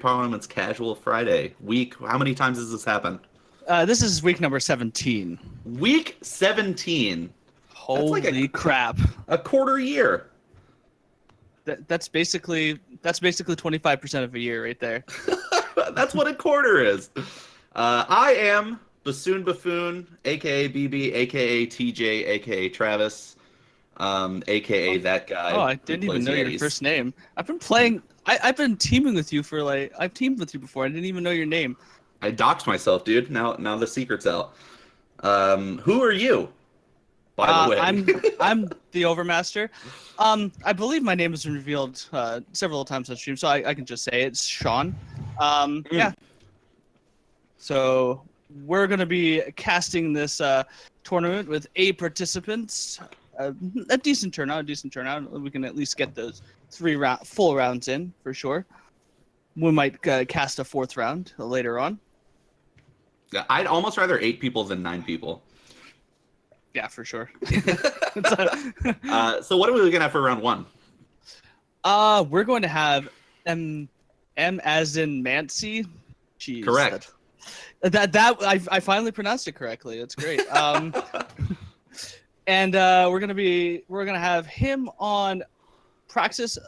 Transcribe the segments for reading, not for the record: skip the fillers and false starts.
Parliament's Casual Friday week. How many times has this happened? This is week number 17. Week 17. That's like Holy crap. a quarter year. That's basically 25% of a year right there. That's what a quarter is. I am Bassoon Buffoon, aka BB, aka TJ, aka Travis, aka that guy. Oh, I who didn't even plays know your Yetis. first name. I've been playing. I've been teaming with you for I've teamed with you before. I didn't even know your name. I doxed myself, dude. Now the secret's out. Who are you, by the way? I'm the Overmaster. I believe my name has been revealed several times on stream, so I can just say it's Sean. Yeah. So we're gonna be casting this tournament with 8 participants. A decent turnout. We can at least get those 3 full rounds in for sure. We might cast a 4th round later on. I'd almost rather 8 people than 9 people. Yeah, for sure. So what are we looking at for round 1? We're going to have M as in Mancy. Jeez, Correct. I finally pronounced it correctly. That's great. And we're gonna have him on Praxis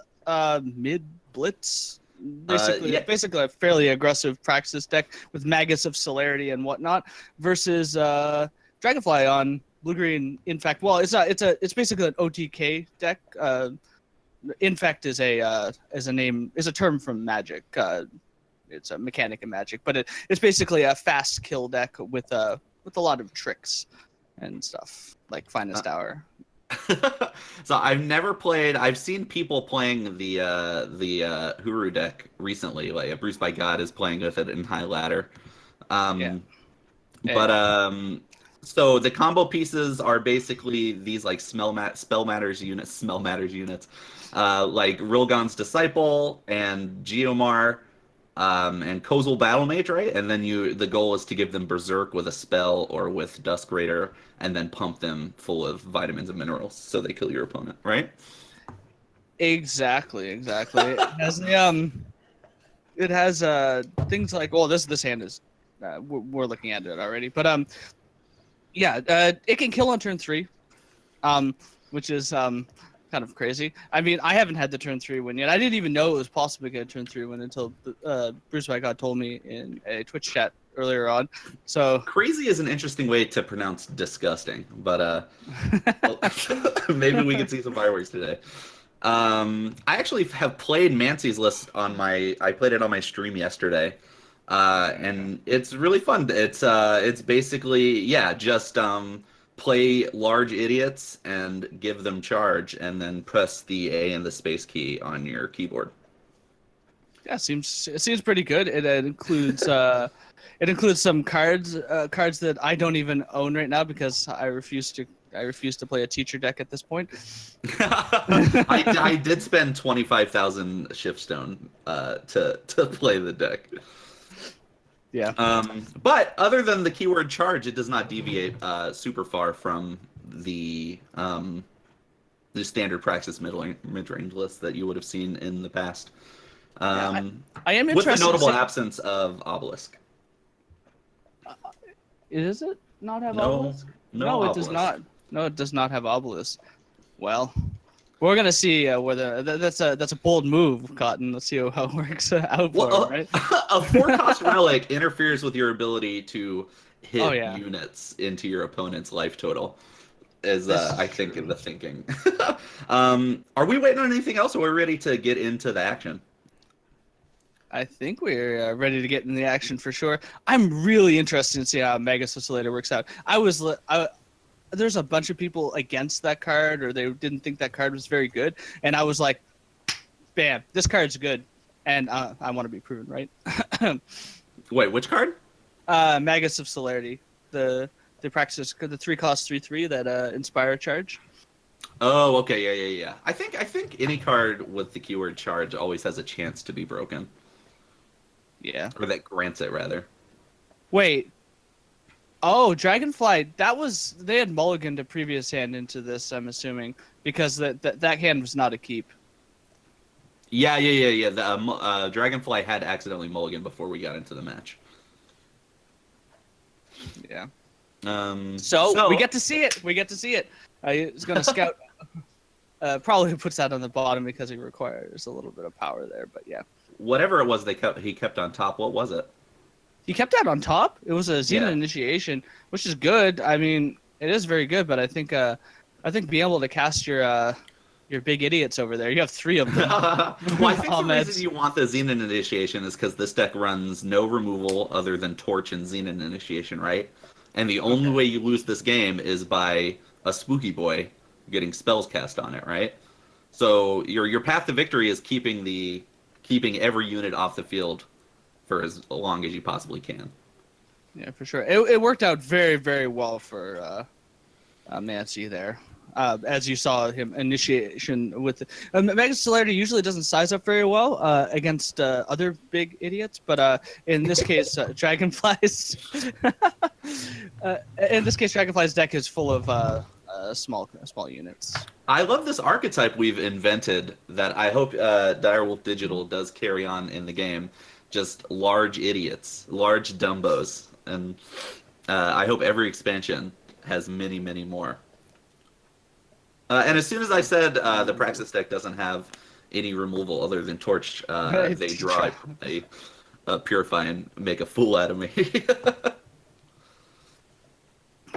mid blitz. Basically a fairly aggressive Praxis deck with Magus of Celerity and whatnot versus Dragonfly on blue green Infect. Well, it's not. It's basically an OTK deck. Infect is a term from Magic. It's a mechanic in Magic, but it's basically a fast kill deck with a lot of tricks and stuff like Finest Hour. So I've never played. I've seen people playing the Huru deck recently. Like Bruce by God is playing with it in High Ladder. So the combo pieces are basically these like Spell Matters units, like Rilgon's Disciple and Geomar. And Kozul Battle Mage, right? And then the goal is to give them Berserk with a spell or with Dusk Raider, and then pump them full of vitamins and minerals so they kill your opponent, right? Exactly. It has things like, well, this hand is we're looking at it already, but it can kill on turn 3, which is kind of crazy. I mean, I haven't had the turn 3 win yet. I didn't even know it was possible to get a turn 3 win until Bruce by God told me in a Twitch chat earlier on. So crazy is an interesting way to pronounce disgusting, but maybe we can see some fireworks today. I actually have played Mancy's list I played it on my stream yesterday, and it's really fun. It's basically just play large idiots and give them charge, and then press the A and the space key on your keyboard. Yeah, it seems pretty good. It includes some cards that I don't even own right now because I refuse to play a teacher deck at this point. I did spend 25,000 Shiftstone to play the deck. Yeah. But other than the keyword charge, it does not deviate super far from the standard Praxis mid-range list that you would have seen in the past. I am interested with the notable absence of Obelisk. Does it not have Obelisk? No, it does not. No, it does not have Obelisk. Well, we're gonna see whether that's a bold move, Cotton. Let's see how it works out for him, right? A 4-cost relic interferes with your ability to hit units into your opponent's life total. Is I think in the thinking. Are we waiting on anything else, or are we ready to get into the action? I think we're ready to get in the action for sure. I'm really interested to see how Magus Oscillator works out. There's a bunch of people against that card, or they didn't think that card was very good, and I was like, bam, this card's good, and I want to be proven right. Wait, which card? Magus of Celerity, the Praxis, the 3-cost 3/3 that Inspire charge. Oh, okay, yeah. I think any card with the keyword charge always has a chance to be broken. Yeah. Or that grants it, rather. Wait. Oh, Dragonfly, they had mulliganed a previous hand into this, I'm assuming, because that hand was not a keep. Yeah. The Dragonfly had accidentally mulligan before we got into the match. Yeah. So we get to see it. He's gonna scout. Probably puts that on the bottom because he requires a little bit of power there. But yeah. whatever it was he kept on top. What was it? He kept that on top. It was a Xena initiation, which is good. I mean, it is very good. But I think being able to cast your big idiots over there. You have 3 of them. Well, I think the reason you want the Xenon Initiation is because this deck runs no removal other than Torch and Xenon Initiation, right? And the only way you lose this game is by a Spooky Boy getting spells cast on it, right? So your path to victory is keeping every unit off the field for as long as you possibly can. Yeah, for sure. It worked out very, very well for Mancy there. As you saw him initiation with Mega Celerity usually doesn't size up very well against other big idiots, but in this case, Dragonfly's Dragonfly's deck is full of small units. I love this archetype we've invented that I hope Direwolf Digital does carry on in the game. Just large idiots, large dumbos, and I hope every expansion has many, many more. And as soon as I said the Praxis deck doesn't have any removal other than Torch, they draw a Purify and make a fool out of me. Didn't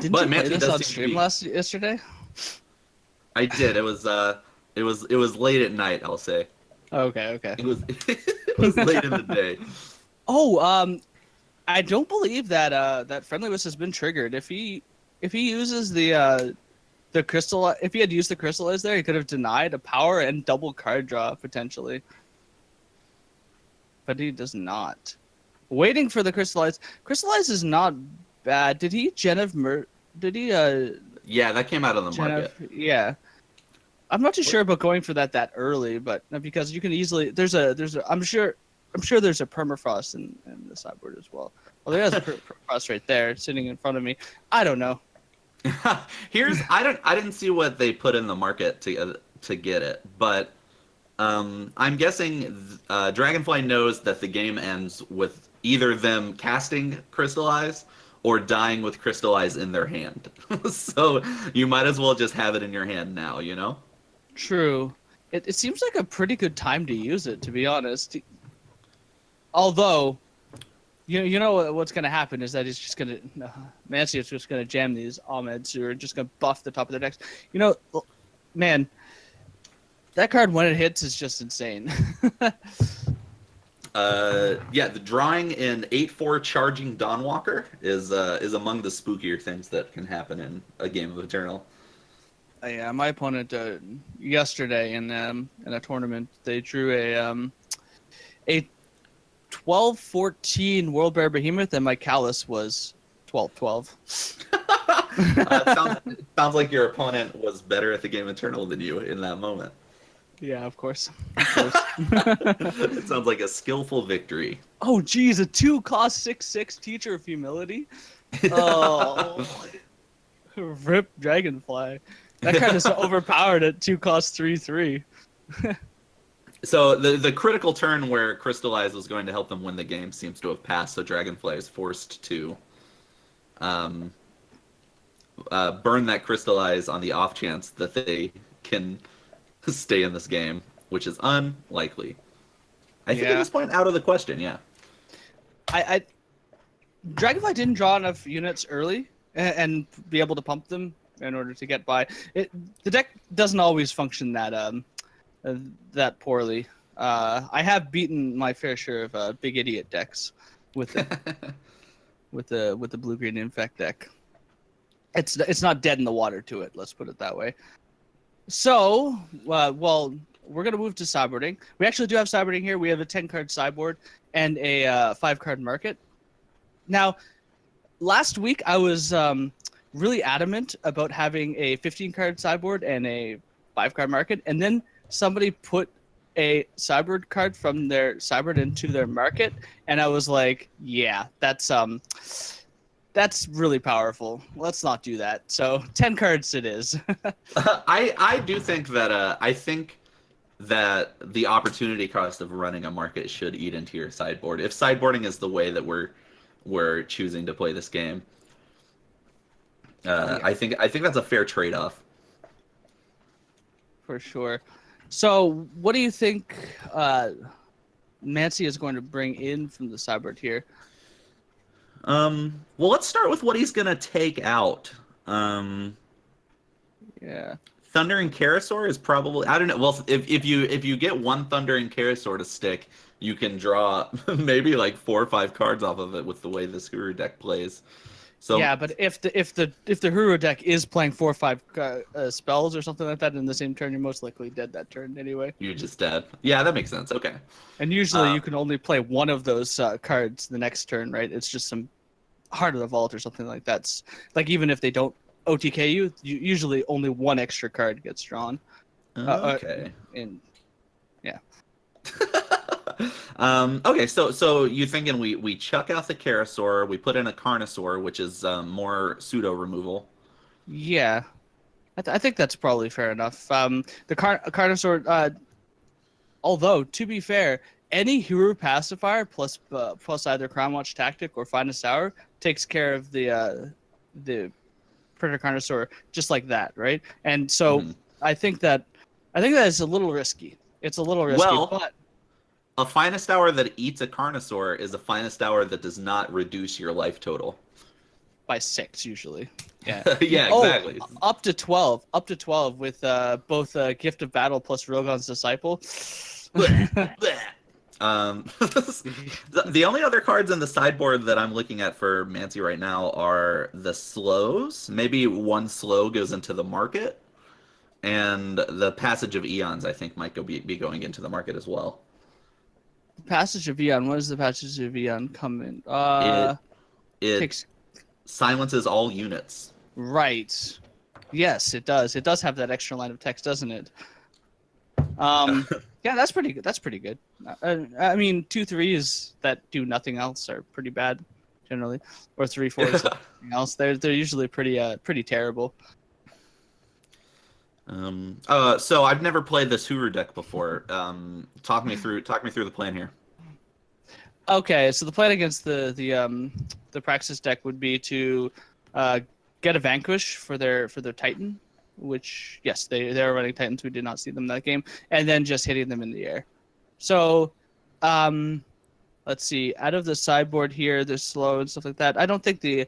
you play this on stream yesterday? I did. It was late at night, I'll say. Okay. It was late in the day. Oh, I don't believe that Friendly Wisp has been triggered. If he uses the crystal, if he had used the crystallize there, he could have denied a power and double card draw potentially. But he does not. Waiting for the crystallize. Crystallize is not bad. Did he did he Yeah, that came out on the market. Yeah. I'm not too sure about going for that early, but because you can easily I'm sure there's a permafrost in the sideboard as well. Well, there is a permafrost right there sitting in front of me. I don't know. I didn't see what they put in the market to get it, but I'm guessing Dragonfly knows that the game ends with either them casting Crystallize or dying with Crystallize in their hand. So you might as well just have it in your hand now, you know? True. It seems like a pretty good time to use it, to be honest. Although, you know what's going to happen is that he's just going to... Mancy is just going to jam these Ahmeds who are just going to buff the top of their decks. You know, man, that card when it hits is just insane. Yeah, the drawing in 8/4 charging Dawnwalker is among the spookier things that can happen in a game of Eternal. Yeah, my opponent yesterday in a tournament, they drew a 12-14 World Bear Behemoth, and my Callus was 12-12. Sounds like your opponent was better at the game Eternal than you in that moment. Yeah, of course. It sounds like a skillful victory. Oh, geez, a 2-cost 6/6 Teacher of Humility. Oh, rip Dragonfly. That card is overpowered at 2-cost 3/3. So the critical turn where Crystallize was going to help them win the game seems to have passed. So Dragonfly is forced to burn that Crystallize on the off chance that they can stay in this game, which is unlikely. I think at this point, out of the question. Yeah. I Dragonfly didn't draw enough units early and be able to pump them in order to get by. The deck doesn't always function that poorly. I have beaten my fair share of big idiot decks with it, with the blue green infect deck. It's not dead in the water to it. Let's put it that way. So, well, we're gonna move to sideboarding. We actually do have sideboarding here. We have a 10-card sideboard and a 5-card market. Now, last week I was really adamant about having a 15-card sideboard and a 5-card market, and then somebody put a sideboard card from their sideboard into their market, and I was like, yeah, that's really powerful. Let's not do that. So 10 cards it is. I do think that I think that the opportunity cost of running a market should eat into your sideboard. If sideboarding is the way that we're choosing to play this game, Yeah. I think that's a fair trade-off. For sure. So, what do you think Nancy is going to bring in from the sideboard here? Well, let's start with what he's gonna take out. Yeah. Thundering Karasaur is probably, I don't know. Well, if you get one Thundering Karasaur to stick, you can draw maybe like 4 or 5 cards off of it with the way this Huru deck plays. So yeah, but if the Hero deck is playing 4 or 5 spells or something like that in the same turn, you're most likely dead that turn anyway. you're just dead. Yeah, that makes sense. Okay. And usually you can only play one of those cards the next turn, right? It's just some Heart of the Vault or something like that. It's, like even if they don't OTK you, usually only one extra card gets drawn. Okay. And yeah. Okay, so you thinking we chuck out the Karasaur, we put in a Carnosaur, which is more pseudo removal. Yeah, I think that's probably fair enough. The Carnosaur, although to be fair, any Hero pacifier plus either Crown Watch Tactic or Finest Hour takes care of the Predator Carnosaur just like that, right? And so I think that is a little risky. It's a little risky, Well, but a Finest Hour that eats a Carnosaur is a Finest Hour that does not reduce your life total. by 6 usually. Yeah. Yeah, exactly. Up to 12. Up to 12 with both Gift of Battle plus Rogon's Disciple. The only other cards in the sideboard that I'm looking at for Mancy right now are the slows. Maybe one slow goes into the market, and the Passage of Eons I think might be going into the market as well. Passage of Eon. What does the Passage of Eon come in? It Takes... silences all units. Right. Yes, it does. It does have that extra line of text, doesn't it? Yeah, that's pretty good. That's pretty good. I mean, 2/3s that do nothing else are pretty bad, generally, or 3/4s that do nothing else. They're usually pretty terrible. So I've never played this Huru deck before. Talk me through the plan here. Okay, so the plan against the Praxis deck would be to get a Vanquish for their Titan, which yes, they're running Titans. We did not see them in that game, and then just hitting them in the air. So, let's see. Out of the sideboard here, there's slow and stuff like that. I don't think so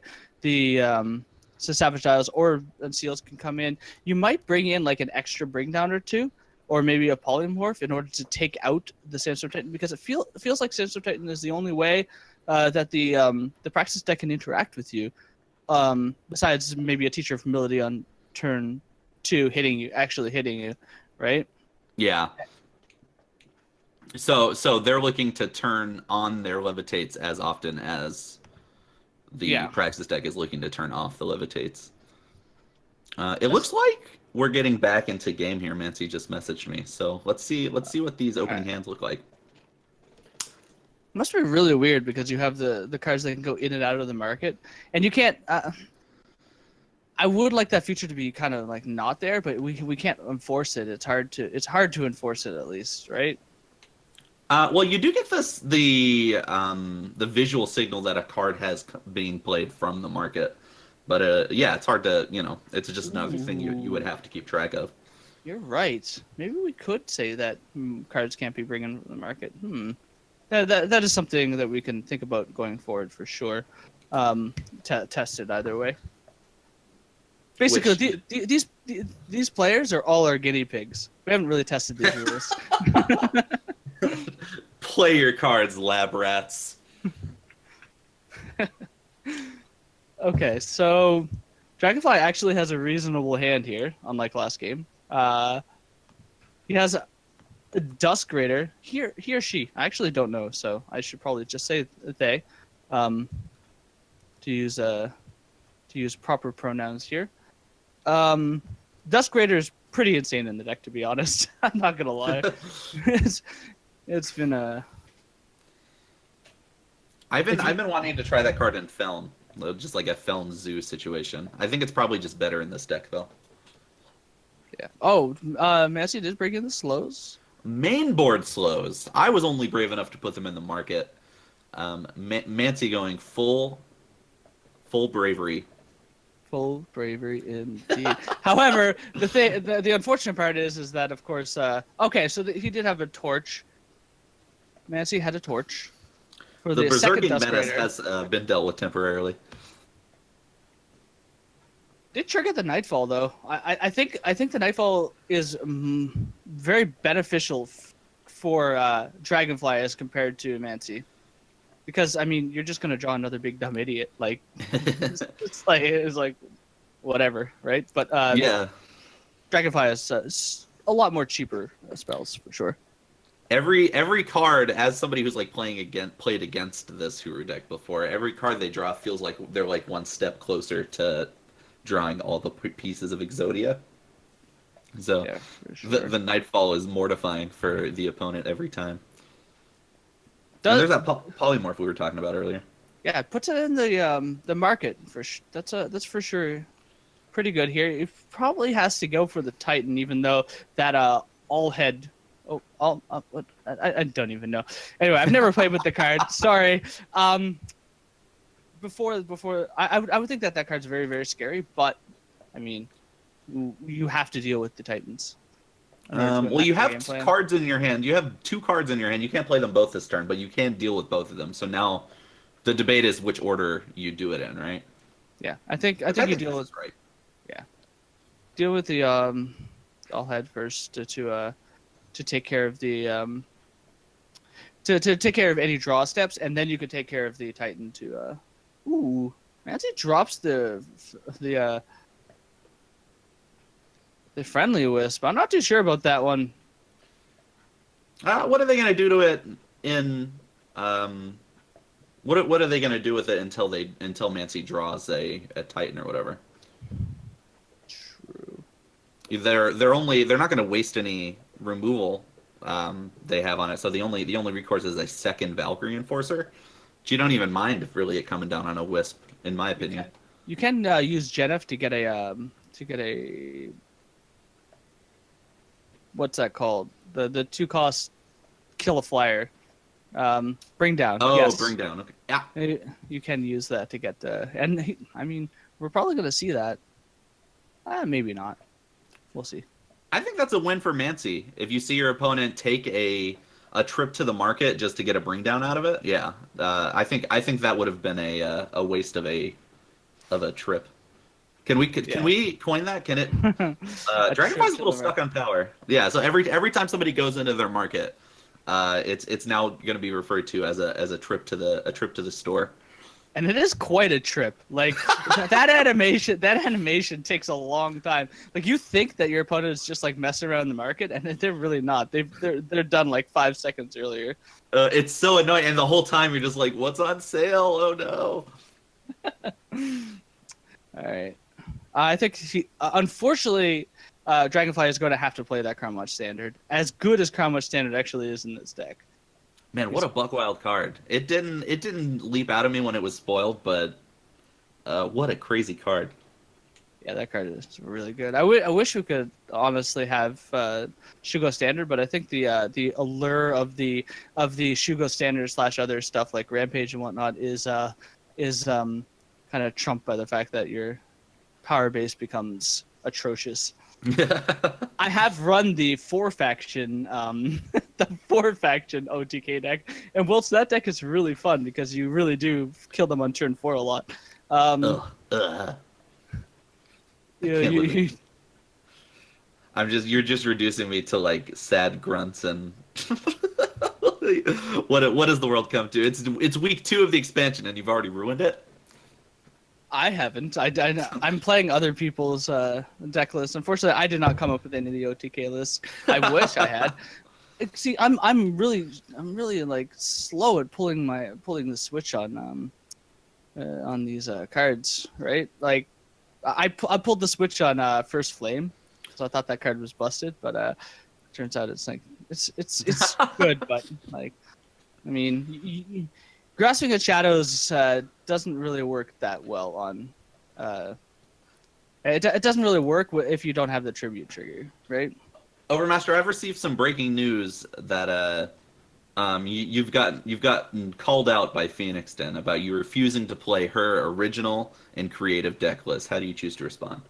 Savage Isles or Seals can come in. You might bring in like an extra bring down or two, or maybe a polymorph in order to take out the Sandstorm Titan, because it feels like Sandstorm Titan is the only way that the Praxis deck can interact with you. Besides maybe a Teacher of Humility on turn 2 actually hitting you, right? Yeah. So they're looking to turn on their Levitates as often as the Praxis deck is looking to turn off the Levitates. It looks like we're getting back into game here. Mancy just messaged me, so let's see what these opening hands look like. It must be really weird because you have the cards that can go in and out of the market, and you can't. I would like that feature to be kind of like not there, but we can't enforce it. It's hard to enforce it, at least, right? Well, you do get the visual signal that a card has being played from the market, but yeah, it's hard to, it's just another thing you would have to keep track of. You're right. Maybe we could say that cards can't be bringing from the market. That is something that we can think about going forward for sure. Test it either way. Basically, these players are all our guinea pigs. We haven't really tested these rules. Play your cards, lab rats. Okay, so Dragonfly actually has a reasonable hand here, unlike last game. He has a Dusk Raider. He or she. I actually don't know, so I should probably just say they. To use proper pronouns here. Dusk Raider is pretty insane in the deck, to be honest. I'm not gonna lie. It's been a. I've been wanting to try that card in Feln, just like a Feln Zoo situation. I think it's probably just better in this deck though. Yeah. Oh, Massey did bring in the slows. Mainboard slows. I was only brave enough to put them in the market. Mancy going full bravery. Full bravery indeed. However, the unfortunate part is that of course. Okay, so he did have a torch. Mancy had a torch for The the second Berserking Dusk Menace Raider. has been dealt with temporarily. Did trigger the Nightfall though. I think the Nightfall is very beneficial for Dragonfly as compared to Mancy, because I mean you're just gonna draw another big dumb idiot. Like it's like whatever, right? But Yeah. Dragonfly is a lot more cheaper spells for sure. Every card, as somebody who's like played against this Huru deck before, every card they draw feels like they're like one step closer to drawing all the pieces of Exodia. So Yeah, for sure. the Nightfall is mortifying for the opponent every time. Does, And there's that polymorph we were talking about earlier. Yeah, it puts it in the market for that's for sure pretty good here. It probably has to go for the Titan, even though that all head. Oh, what? I don't even know. Anyway, I've never played with the card. Sorry. Before I would think that card's very very scary, but I mean, you have to deal with the Titans. Well, you have cards in your hand. You have 2 cards in your hand. You can't play them both this turn, but you can deal with both of them. So now, the debate is which order you do it in, right? Yeah, I think you deal with right. Yeah, deal with the all head first to take care of the to take care of any draw steps, and then you could take care of the Titan to ooh, Mancy drops the friendly wisp. I'm not too sure about that one. What are they going to do to it in what are they going to do with it until Mancy draws a Titan or whatever? True. They're not going to waste any removal they have on it. So the only recourse is a second Valkyrie Enforcer. Which you don't even mind really it coming down on a Wisp, in my opinion. You can use Jennifer to get a what's that called? The 2-cost kill a flyer. Bring down. Oh, yes. bring down. Okay. Yeah. You can use that to get I mean, we're probably going to see that. Maybe not. We'll see. I think that's a win for Mancy. If you see your opponent take a trip to the market just to get a bring down out of it, yeah. I think that would have been a waste of a trip. Can we coin that? Can it? Dragonfly's a little stuck on power. Yeah. So every time somebody goes into their market, it's now going to be referred to as a trip to the store. And it is quite a trip. Like that animation takes a long time. Like you think that your opponent is just like messing around the market, and they're really not. They're done like 5 seconds earlier. It's so annoying, and the whole time you're just like, "What's on sale? Oh no!" All right. I think unfortunately, Dragonfly is going to have to play that Crown Watch Standard. As good as Crown Watch Standard actually is in this deck. Man, what a Buckwild card! It didn't leap out at me when it was spoiled, but what a crazy card! Yeah, that card is really good. I wish we could honestly have Shugo Standard, but I think the allure of the Shugo Standard / other stuff like Rampage and whatnot is kind of trumped by the fact that your power base becomes atrocious. I have run the 4-faction OTK deck, and whilst that deck is really fun because you really do kill them on turn 4 a lot. You're just reducing me to like sad grunts and what does the world come to? It's week 2 of the expansion and you've already ruined it. I haven't. I'm playing other people's deck lists. Unfortunately, I did not come up with any of the OTK lists. I wish I had. See, I'm really like slow at pulling the switch on these cards, right? Like I pulled the switch on First Flame, so I thought that card was busted, but turns out it's like it's good, but like I mean. Grasping at Shadows doesn't really work that well on. It doesn't really work if you don't have the tribute trigger, right? Overmaster, I've received some breaking news that you've gotten called out by Phoenix Den about you refusing to play her original and creative deck list. How do you choose to respond?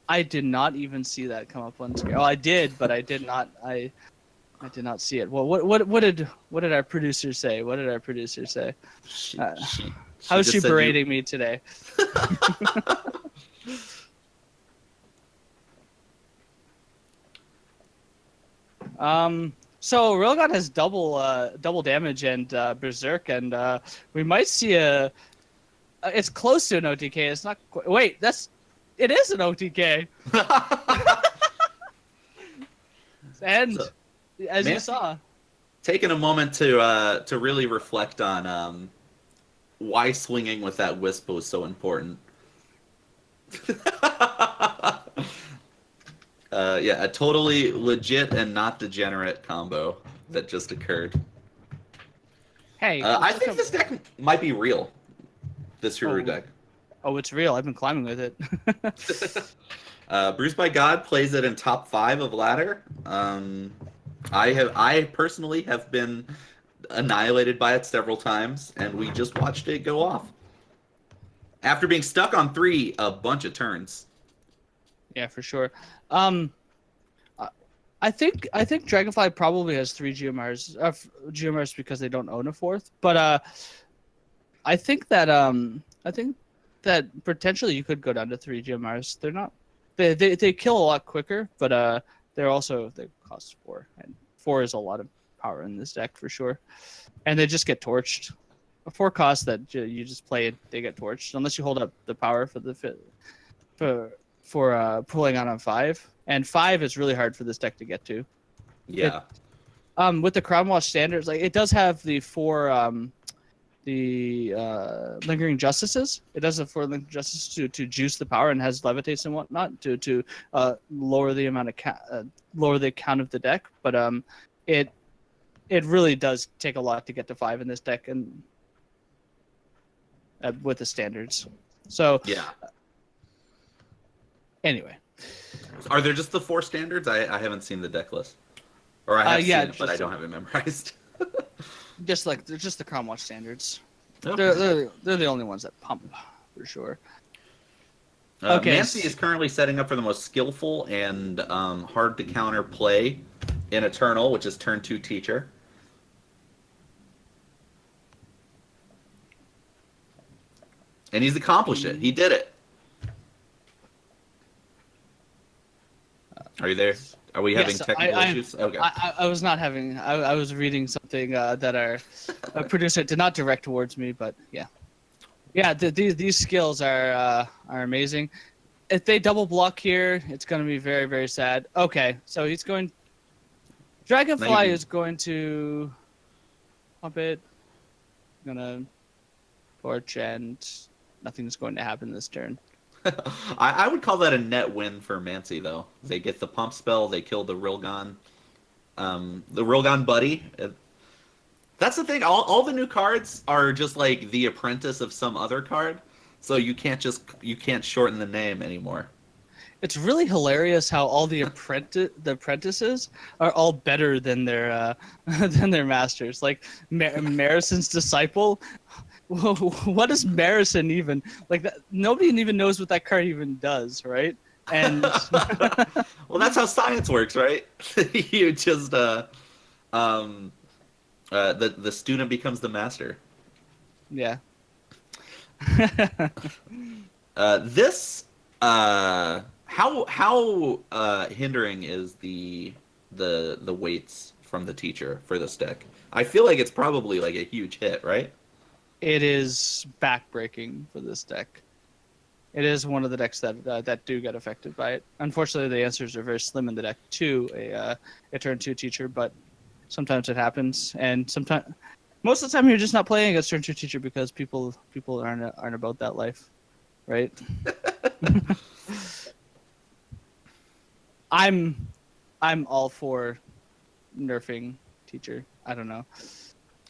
I did not even see that come up on screen. Oh, I did, but I did not. I did not see it. Well, what did our producer say? What did our producer say? She, Uh, she, How is she just said berating me today? So Railgun has double damage and Berserk, and we might see a. It's close to an OTK. It's not. Wait, it is an OTK. And So, as man, you saw, taking a moment to really reflect on why swinging with that wisp was so important. Yeah, a totally legit and not degenerate combo that just occurred. hey, I think this deck might be real. This Huru Oh. deck. oh, it's real. I've been climbing with it. Bruised by God plays it in top 5 of ladder. I personally have been annihilated by it several times, and we just watched it go off after being stuck on 3 a bunch of turns. Yeah, for sure. I think Dragonfly probably has 3 GMRs. GMRs because they don't own a 4th. But I think that potentially you could go down to 3 GMRs. They're not. They kill a lot quicker, but they cost 4, and 4 is a lot of power in this deck for sure. And they just get torched. A 4 cost that you just play it, they get torched unless you hold up the power for the for pulling out on 5. And 5 is really hard for this deck to get to. Yeah. With the Crown Watch standards, like it does have the 4 Lingering Justices. It does have 4 Lingering Justices to juice the power, and has levitates and whatnot to lower the amount of lower the count of the deck. But it really does take a lot to get to 5 in this deck, and with the standards. So Yeah. Anyway, are there just the 4 standards? I haven't seen the deck list, or I have seen it, but I don't have it memorized. they're just the Crown Watch standards. Okay. They're the only ones that pump for sure. Okay. Mancy is currently setting up for the most skillful and hard to counter play in Eternal, which is turn 2 Teacher. And he's accomplished it. He did it. Are you there? Are we having technical issues? Okay. I was not having. I was reading something that our producer did not direct towards me, but yeah. These skills are amazing. If they double block here, it's going to be very, very sad. Okay, so he's going. Dragonfly is going to pump it. Gonna torch, and nothing's going to happen this turn. I would call that a net win for Mancy, though. They get the pump spell, they kill the Rilgon. The Rilgon buddy. That's the thing. All the new cards are just like the apprentice of some other card, so you can't shorten the name anymore. It's really hilarious how all the apprentices are all better than their masters. Like Marison's disciple. What is Marison even like? That nobody even knows what that card even does, right? And well, that's how science works, right? You just the student becomes the master. Yeah. This how hindering is the weights from the teacher for this deck? I feel like it's probably like a huge hit, right? It is backbreaking for this deck. It is one of the decks that do get affected by it. Unfortunately, the answers are very slim in the deck to a turn 2 teacher, but sometimes it happens, and most of the time you're just not playing against turn 2 teacher because people aren't about that life, right? I'm all for nerfing teacher. I don't know.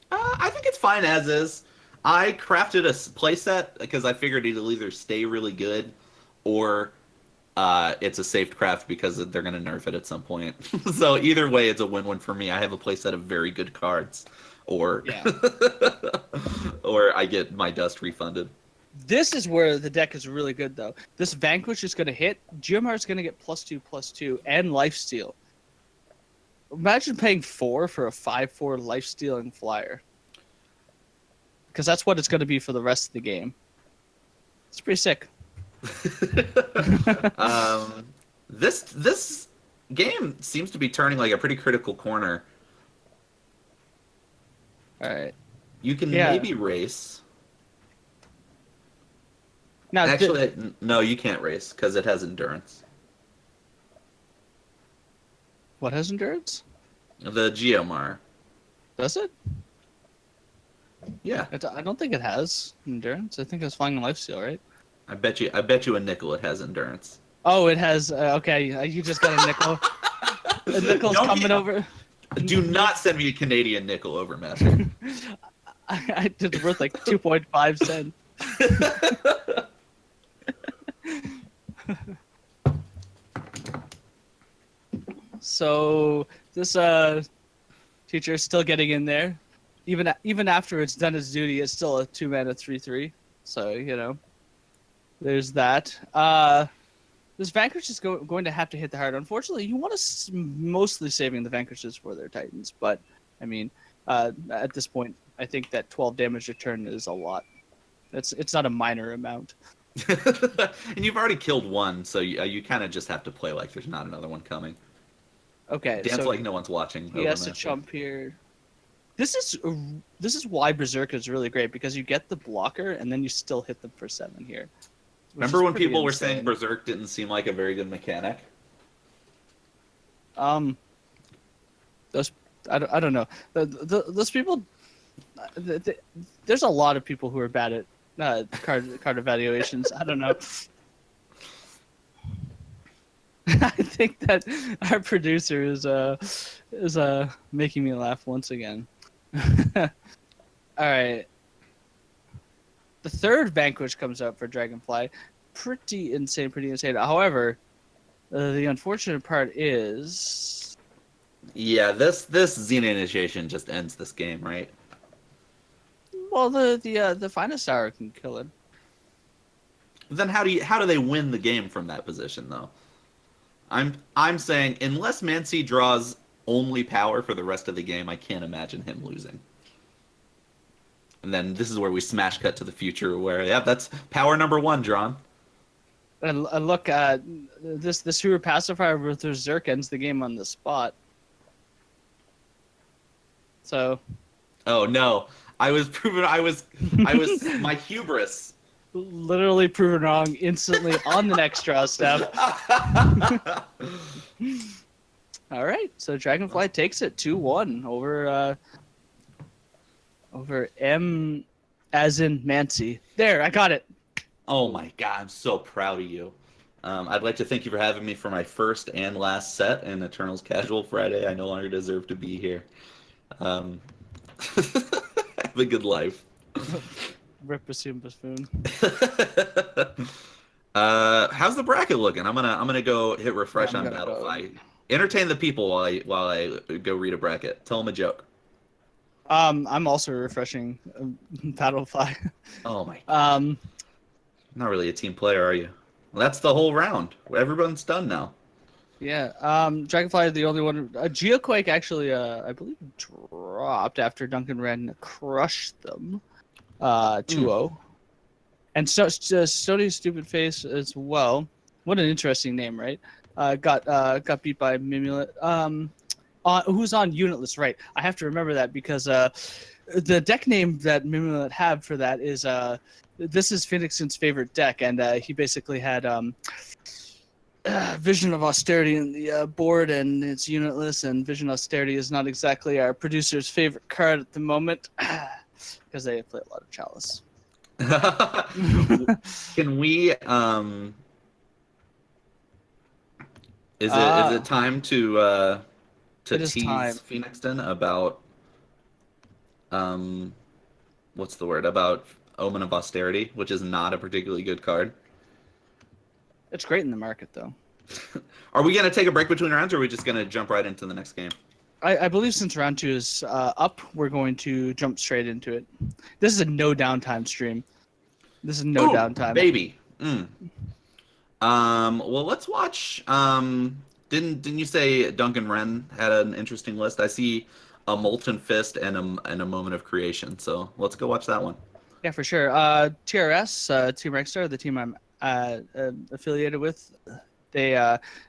I think it's fine as is. I crafted a playset because I figured it'll either stay really good or it's a safe craft because they're going to nerf it at some point. So either way, it's a win-win for me. I have a playset of very good cards, or Yeah. or I get my dust refunded. This is where the deck is really good, though. This Vanquish is going to hit. Geomar is going to get +2/+2 and lifesteal. Imagine paying 4 for a 5/4 lifestealing flyer. Because that's what it's going to be for the rest of the game. It's pretty sick. This game seems to be turning like a pretty critical corner. All right. You can maybe race. Now, actually, no, you can't race because it has endurance. What has endurance? The Geomar. Does it? Yeah. I don't think it has endurance. I think it's flying lifesteal, right? I bet you a nickel it has endurance. Oh, it has. Okay, you just got a nickel. The nickel's coming over. Do not send me a Canadian nickel over, Master. I did it worth like 2.5 cents. So this teacher is still getting in there, even after it's done its duty. It's still a 2-mana 3/3. So there's that. This Vanquish is going to have to hit the hard. Unfortunately, you want to mostly saving the Vanquishes for their Titans, but I mean, at this point, I think that 12 damage a turn is a lot. It's not a minor amount. And you've already killed one, so you kind of just have to play like there's not another one coming. Okay, Dance so like no one's watching. He has to jump here. This is why Berserk is really great, because you get the blocker and then you still hit them for 7 here. Remember when people were saying Berserk didn't seem like a very good mechanic? Those I don't know. Those people. There's a lot of people who are bad at card evaluations. I don't know. I think that our producer is making me laugh once again. All right. The third Vanquish comes up for Dragonfly. Pretty insane. However, the unfortunate part is... Yeah, this Xena initiation just ends this game, right? Well, the finest hour can kill it. Then how do they win the game from that position, though? I'm saying unless Mancy draws only power for the rest of the game, I can't imagine him losing. And then this is where we smash cut to the future, where that's power number 1 drawn. And look, this Hoover Pacifier with Berserk ends the game on the spot. So. Oh no! I was my hubris. Literally proven wrong instantly on the next draw step. All right, so Dragonfly takes it 2-1 over M as in Mancy. There, I got it. Oh my god, I'm so proud of you. I'd like to thank you for having me for my first and last set in Eternals Casual Friday. I no longer deserve to be here. Have a good life. Rip Bassoon Buffoon. How's the bracket looking? I'm gonna go hit refresh on Battlefy. Entertain the people while I go read a bracket. Tell them a joke. I'm also refreshing Battlefy. Oh my god. Not really a team player, are you? Well, that's the whole round. Everyone's done now. Yeah. Dragonfly is the only one. Geoquake actually, I believe, dropped after Duncan Wren crushed them. 2-0. And Stony Stupid Face as well. What an interesting name, right? Got beat by Mimulet. Who's on Unitless, right? I have to remember that because the deck name that Mimulet had for that is this is Phoenix's favorite deck, and he basically had Vision of Austerity in the board, and it's Unitless, and Vision of Austerity is not exactly our producer's favorite card at the moment because they play a lot of Chalice. Can we is it time to tease Phoenixton about what's the word, about Omen of Austerity, which is not a particularly good card? It's great in the market though. Are we gonna take a break between rounds, or are we just gonna jump right into the next game? I believe since round 2 is up, we're going to jump straight into it. This is a no downtime stream. This is no Ooh, downtime. baby. Well, let's watch. Didn't you say Duncan Wren had an interesting list? I see a Molten Fist and a Moment of Creation. So let's go watch that one. Yeah, for sure. TRS, Team Regstar, the team I'm affiliated with, they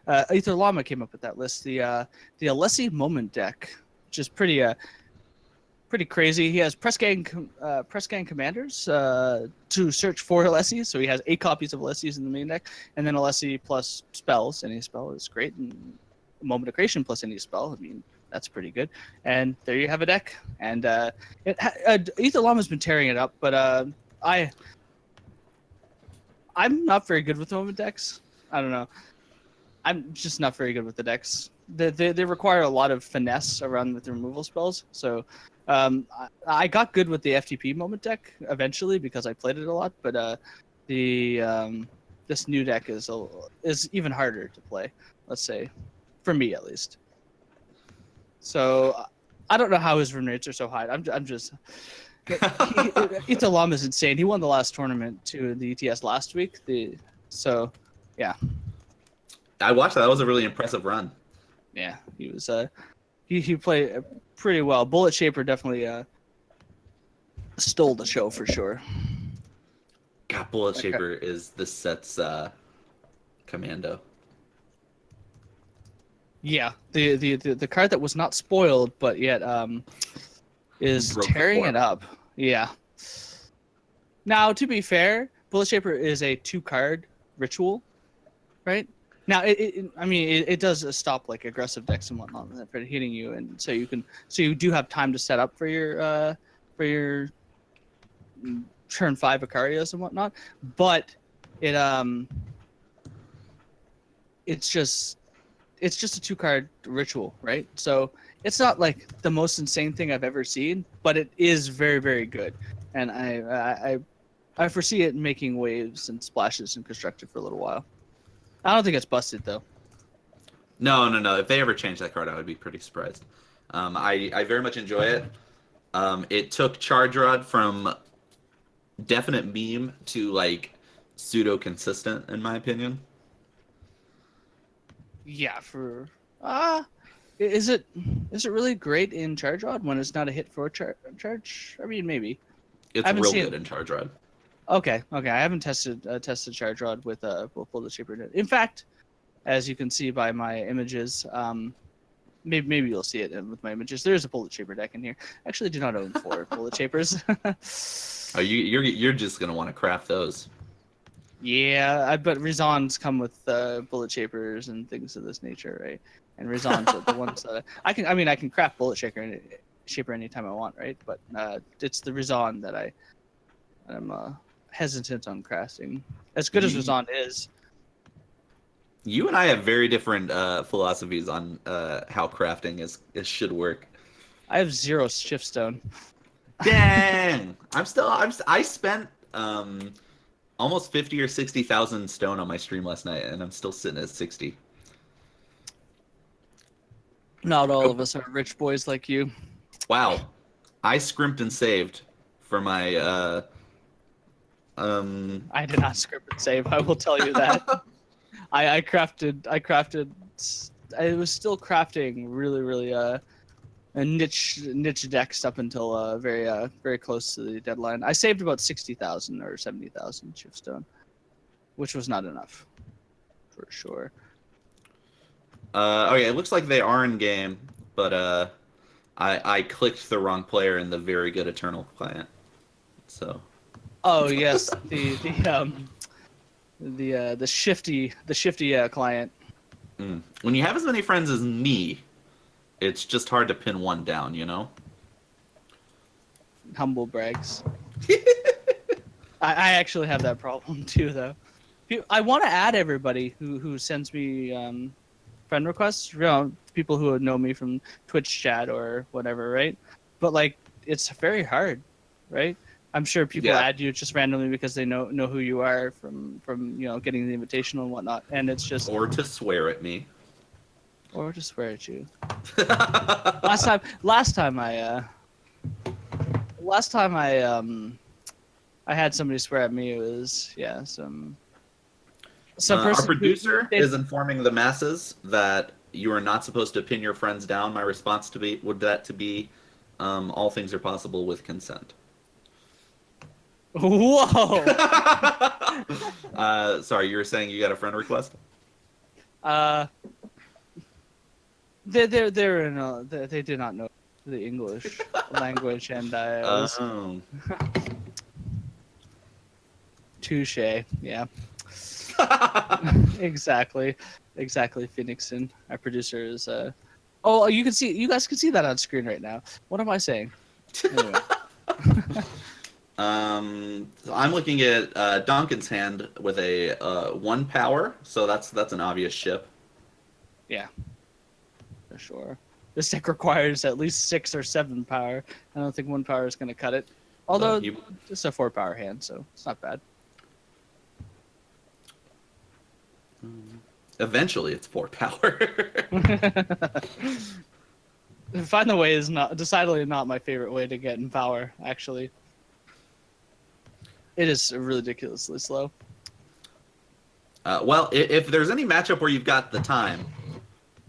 Aether Llama came up with that list. The Alessi Moment deck, which is pretty crazy. He has press gang commanders to search for Alessi, so he has 8 copies of Alessis in the main deck, and then Alessi plus spells. Any spell is great, and Moment of Creation plus any spell. I mean, that's pretty good. And there you have a deck. And Aether Llama's been tearing it up, but I'm not very good with Moment decks. I don't know. I'm just not very good with the decks. They require a lot of finesse around with the removal spells. So I got good with the FTP Moment deck eventually because I played it a lot. But this new deck is even harder to play. Let's say, for me at least. So I don't know how his win rates are so high. I'm just. Aether Llama is insane. He won the last tournament to the ETS last week. Yeah. I watched that. That was a really impressive run. Yeah, he was. He played pretty well. Bullet Shaper definitely stole the show for sure. God, Bullet Shaper is this set's commando. Yeah, the card that was not spoiled, but yet is tearing it up. Yeah. Now, to be fair, Bullet Shaper is a 2-card ritual, right? Now, it does stop like aggressive decks and whatnot for hitting you, and so you do have time to set up for your turn 5 Icarias and whatnot. But it's just a 2-card ritual, right? So it's not like the most insane thing I've ever seen, but it is very, very good, and I foresee it making waves and splashes in Constructed for a little while. I don't think it's busted though. No. If they ever change that card, I would be pretty surprised. I very much enjoy it. It took Charge Rod from definite meme to like pseudo consistent, in my opinion. Yeah, is it really great in Charge Rod when it's not a hit for charge? I mean, maybe. It's real good in Charge Rod. Okay. I haven't tested Charge Rod with Bullet Shaper. In fact, as you can see by my images, maybe you'll see it with my images. There's a Bullet Shaper deck in here. I actually do not own 4 Bullet Shapers. Oh, you're just gonna want to craft those. Yeah, but Rizons come with Bullet Shapers and things of this nature, right? And Rizons are the ones that I can craft Bullet Shaper anytime I want, right? But it's the Rizon that I'm hesitant on crafting. As good as Rizon is. You and I have very different philosophies on how crafting should work. I have 0 Shiftstone. Dang! I spent almost 50 or 60,000 stone on my stream last night, and I'm still sitting at 60. Not all of us are rich boys like you. Wow, I scrimped and saved for my. I did not scrimp and save. I will tell you that. I crafted. I was still crafting really a niche decks up until very close to the deadline. I saved about 60,000 or 70,000 Shiftstone, which was not enough, for sure. Okay, it looks like they are in game, but I clicked the wrong player in the very good Eternal client. So. Oh yes, the shifty client. When you have as many friends as me, it's just hard to pin one down, you know? Humble brags. I actually have that problem too, though. I want to add everybody who sends me friend requests, people who know me from Twitch chat or whatever, right? But like, it's very hard, right? I'm sure people Yeah. add you just randomly because they know who you are from getting the invitation and whatnot, and it's just Or to swear at me. or to swear at you. Last time I had somebody swear at me. It was some Our person producer is informing the masses that you are not supposed to pin your friends down. My response to be all things are possible with consent. Whoa. Sorry, you were saying you got a friend request? They're in they did not know the English language, and I was Oh. touche. Yeah. Exactly, Phoenixon. Our producer is. Oh, you guys can see that on screen right now. What am I saying? Anyway. I'm looking at Duncan's hand with a 1 power, so that's an obvious ship. Yeah, for sure. This deck requires at least 6 or 7 power. I don't think 1 power is going to cut it. Although it's a 4 power hand, so it's not bad. Eventually, it's 4 power. Find the way is decidedly not my favorite way to get in power. Actually, it is ridiculously slow. Well, if there's any matchup where you've got the time,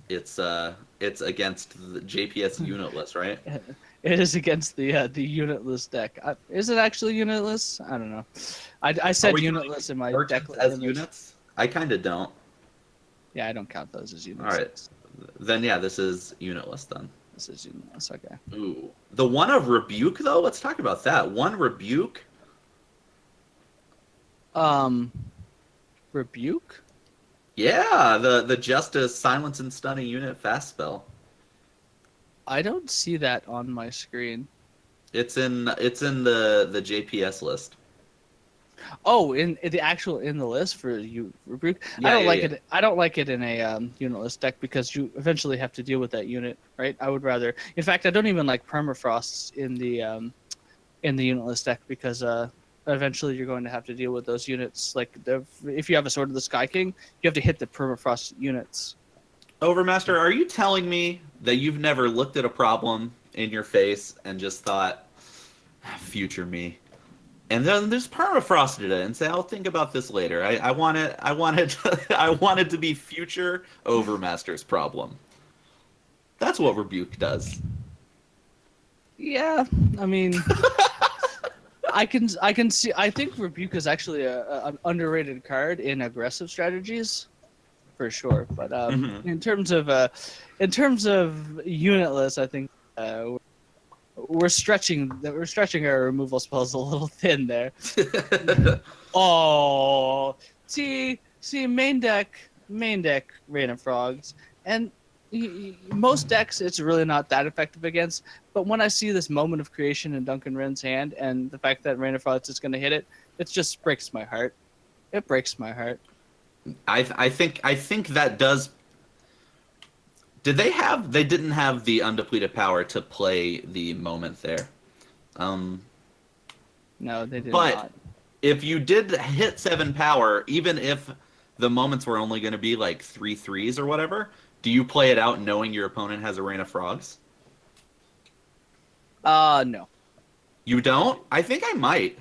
it's against the JPS unitless, right? It is against the unitless deck. Is it actually unitless? I don't know. I said unitless in my deck as units. I kind of don't. Yeah, I don't count those as units. All right. Then yeah, this is unitless then. This is unitless. Okay. Ooh, the one of rebuke though. Let's talk about that. 1 rebuke. Rebuke. Yeah, the Justice Silence and Stunning unit fast spell. I don't see that on my screen. It's in the JPS list. Oh, in the list for you rebuke. Yeah, I don't like it. I don't like it in a unitless deck because you eventually have to deal with that unit, right? I would rather. In fact, I don't even like permafrosts in the unitless deck because eventually you're going to have to deal with those units. Like if you have a Sword of the Sky King, you have to hit the permafrost units. Overmaster, are you telling me that you've never looked at a problem in your face and just thought, future me? And then there's permafrosted it and say, I'll think about this later. I want it to be future Overmaster's problem. That's what Rebuke does. Yeah, I mean, I can see. I think Rebuke is actually an underrated card in aggressive strategies, for sure. But in terms of unitless, I think we're stretching our removal spells a little thin there. Oh, see, main deck Rain of Frogs, and most decks it's really not that effective against. But when I see this Moment of Creation in Duncan Wren's hand, and the fact that Rain of Frogs is going to hit it, it just breaks my heart. It breaks my heart. I think that does. They didn't have the undepleted power to play the moment there. No, they did but not. If you did hit 7 power, even if the moments were only going to be like 3 3s or whatever, do you play it out knowing your opponent has a Rain of Frogs? No. You don't? I think I might.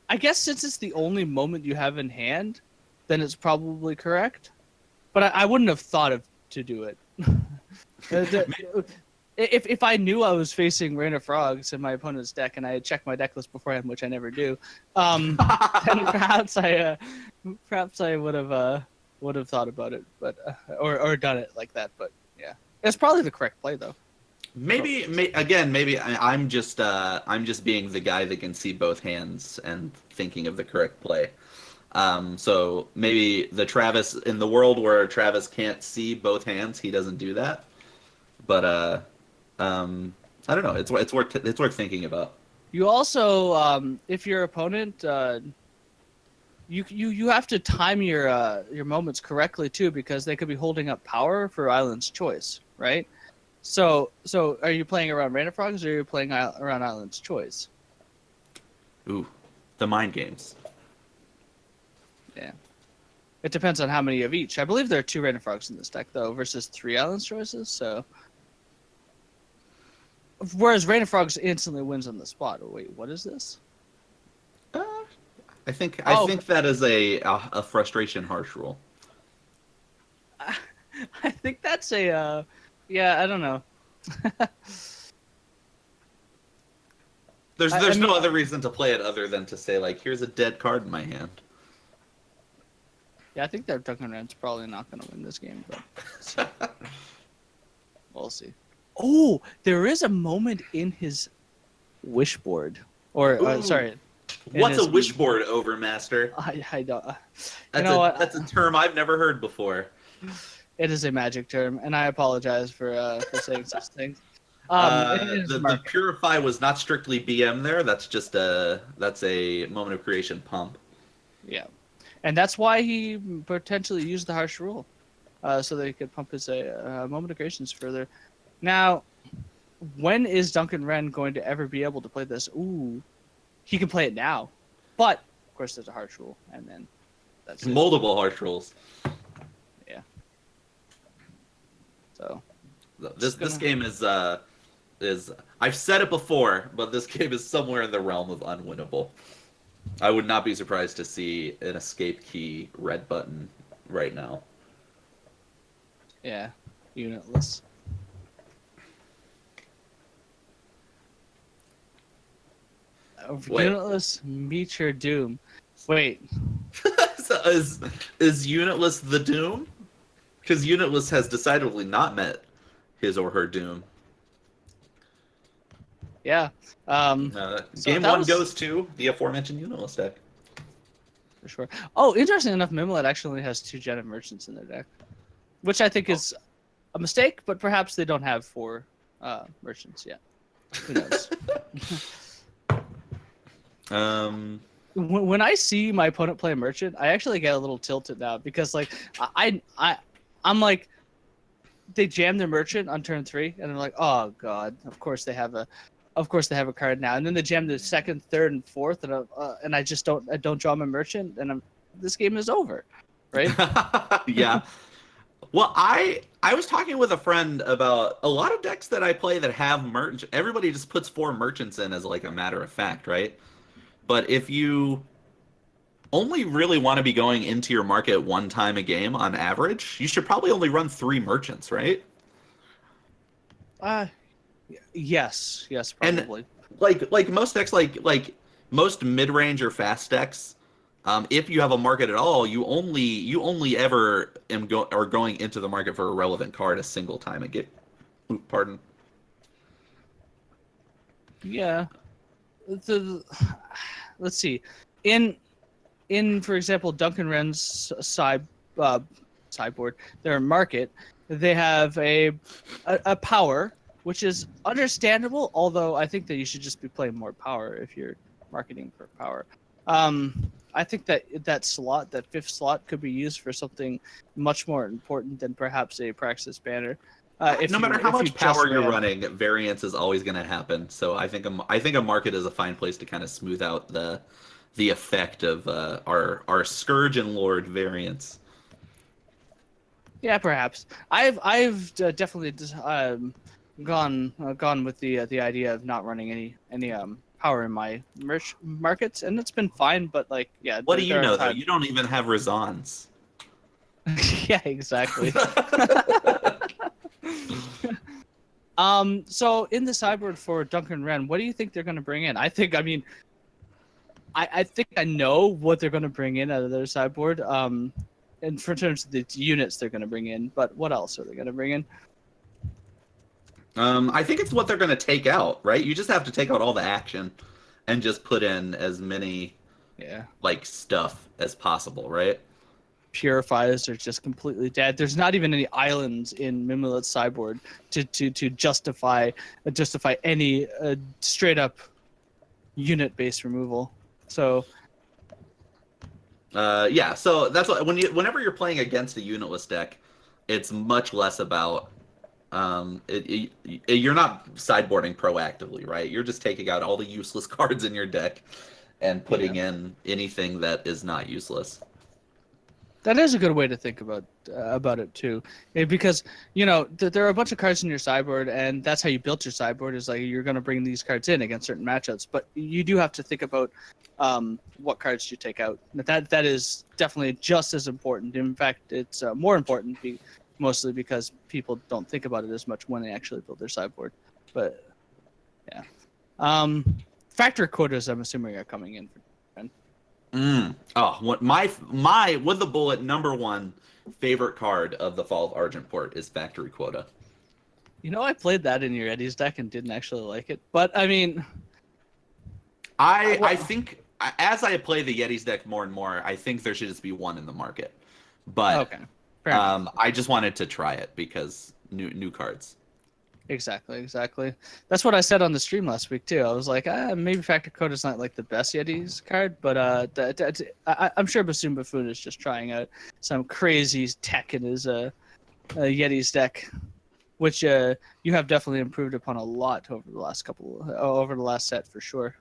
I guess since it's the only moment you have in hand, then it's probably correct. But I wouldn't have thought to do it. If I knew I was facing Rain of Frogs in my opponent's deck and I had checked my deck list beforehand, which I never do, then perhaps I would have thought about it, but or done it like that. But yeah, it's probably the correct play though. Maybe I'm just being the guy that can see both hands and thinking of the correct play. So maybe the Travis in the world where Travis can't see both hands, he doesn't do that. But I don't know. It's worth thinking about. You also, if your opponent, you have to time your moments correctly too, because they could be holding up power for Island's Choice, right? So are you playing around Random Frogs or are you playing around Island's Choice? Ooh, the mind games. Yeah. It depends on how many of each. I believe there are 2 Random Frogs in this deck, though, versus 3 Island's Choices, so... Whereas Random Frogs instantly wins on the spot. Oh, wait, what is this? I think that is a frustration harsh rule. I think that's a... yeah, I don't know. There's no other reason to play it other than to say, like, here's a dead card in my hand. Yeah, I think that Duncan Ren's probably not going to win this game, but we'll see. Oh, there is a moment in his wish board, or sorry. What's a wish board, Overmaster? I don't. That's a term I've never heard before. It is a magic term, and I apologize for saying such things. The Purify was not strictly BM there. That's just that's a moment of creation pump. Yeah, and that's why he potentially used the harsh rule, so that he could pump his moment of creations further. Now, when is Duncan Ren going to ever be able to play this? Ooh, he can play it now, but of course there's a harsh rule, and then that's multiple harsh rules. Yeah. So this game is I've said it before, but this game is somewhere in the realm of unwinnable. I would not be surprised to see an escape key red button right now. Yeah, unitless. Unitless, meet your doom. Wait. So is Unitless the doom? Because Unitless has decidedly not met his or her doom. Yeah. Game 1 goes to the aforementioned Unitless deck. For sure. Oh, interesting enough, Mimolette actually has 2 Gen of Merchants in their deck, which I think is a mistake, but perhaps they don't have 4 merchants yet. Who knows? When I see my opponent play a merchant, I actually get a little tilted now because like I'm like, they jam their merchant on turn 3 and they're like, oh god, of course they have a card now, and then they jam the 2nd, 3rd, and 4th, and I just don't draw my merchant, and this game is over, right? Yeah. Well, I was talking with a friend about a lot of decks that I play that have merchant. Everybody just puts 4 merchants in as like a matter of fact, right? But if you only really want to be going into your market 1 time a game on average, you should probably only run 3 merchants, right? Yes, probably. And like most decks, like most mid-range or fast decks, if you have a market at all, you only ever are going into the market for a relevant card a single time a game. Pardon. Yeah. Let's see. In for example, Duncan Ren's sideboard, their market, they have a power, which is understandable, although I think that you should just be playing more power if you're marketing for power. I think that slot, that 5th slot, could be used for something much more important than perhaps a Praxis banner. No matter how much power you're running, variance is always going to happen. So I think a market is a fine place to kind of smooth out the effect of our Scourge and Lord variance. Yeah, perhaps. I've definitely gone with the idea of not running any power in my markets, and it's been fine. But like, yeah. What do you know though? You don't even have Razans. Yeah, exactly. So in the sideboard for Duncan Ren, what do you think they're going to bring in? I think I know what they're going to bring in out of their sideboard. And for terms of the units they're going to bring in, but what else are they going to bring in? I think it's what they're going to take out, right? You just have to take out all the action and just put in as many like stuff as possible, right? Purifiers are just completely dead. There's not even any islands in Mimolette's sideboard to justify any straight up unit based removal. So yeah, so that's what whenever you're playing against a unitless deck, it's much less about You're not sideboarding proactively, right? You're just taking out all the useless cards in your deck and Yeah. putting in anything that is not useless. That is a good way to think about it too, because there are a bunch of cards in your sideboard, and that's how you built your sideboard. Is like you're going to bring these cards in against certain matchups, but you do have to think about what cards you take out. That is definitely just as important. In fact, it's more important, mostly because people don't think about it as much when they actually build their sideboard. But yeah, factor quotas, I'm assuming, are coming in for. Oh, what my with the bullet #1 favorite card of the Fall of Argentport is Factory Quota. I played that in your Eddie's deck and didn't actually like it. But I mean, I think as I play the Yetis deck more and more, I think there should just be one in the market. But okay, fair enough. I just wanted to try it because new cards. Exactly. That's what I said on the stream last week too. I was like, maybe Factor Code is not like the best Yetis card, but I'm sure Bassoon Buffoon is just trying out some crazy tech in his Yetis deck, which you have definitely improved upon a lot over the last set for sure.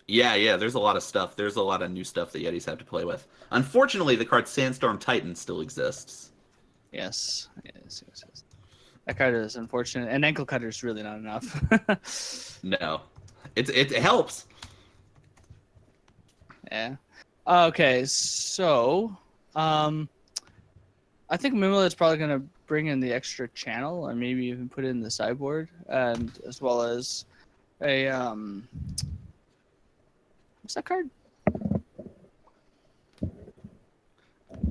Yeah, there's a lot of stuff. There's a lot of new stuff that Yetis have to play with. Unfortunately, the card Sandstorm Titan still exists. Yes. That card is unfortunate, and Ankle Cutter is really not enough. No, it helps. Yeah. Okay, so I think Mimolid's probably gonna bring in the extra channel, or maybe even put it in the sideboard, and as well as a what's that card?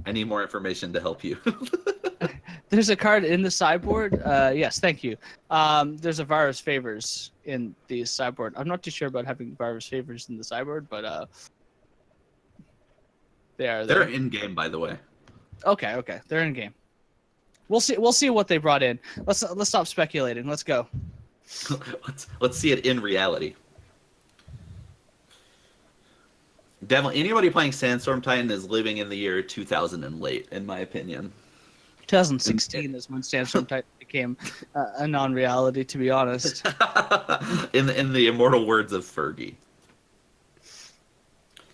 I need more information to help you. There's a card in the sideboard. Yes, thank you. There's a Virus Favors in the sideboard. I'm not too sure about having Virus Favors in the sideboard, but they are there. They're in game, by the way. Okay, they're in game. We'll see what they brought in. Let's stop speculating. Let's go. let's see it in reality. Definitely, anybody playing Sandstorm Titan is living in the year 2000 and late, in my opinion. 2016 is when Sandstorm Titan became a non-reality, to be honest. in the immortal words of Fergie.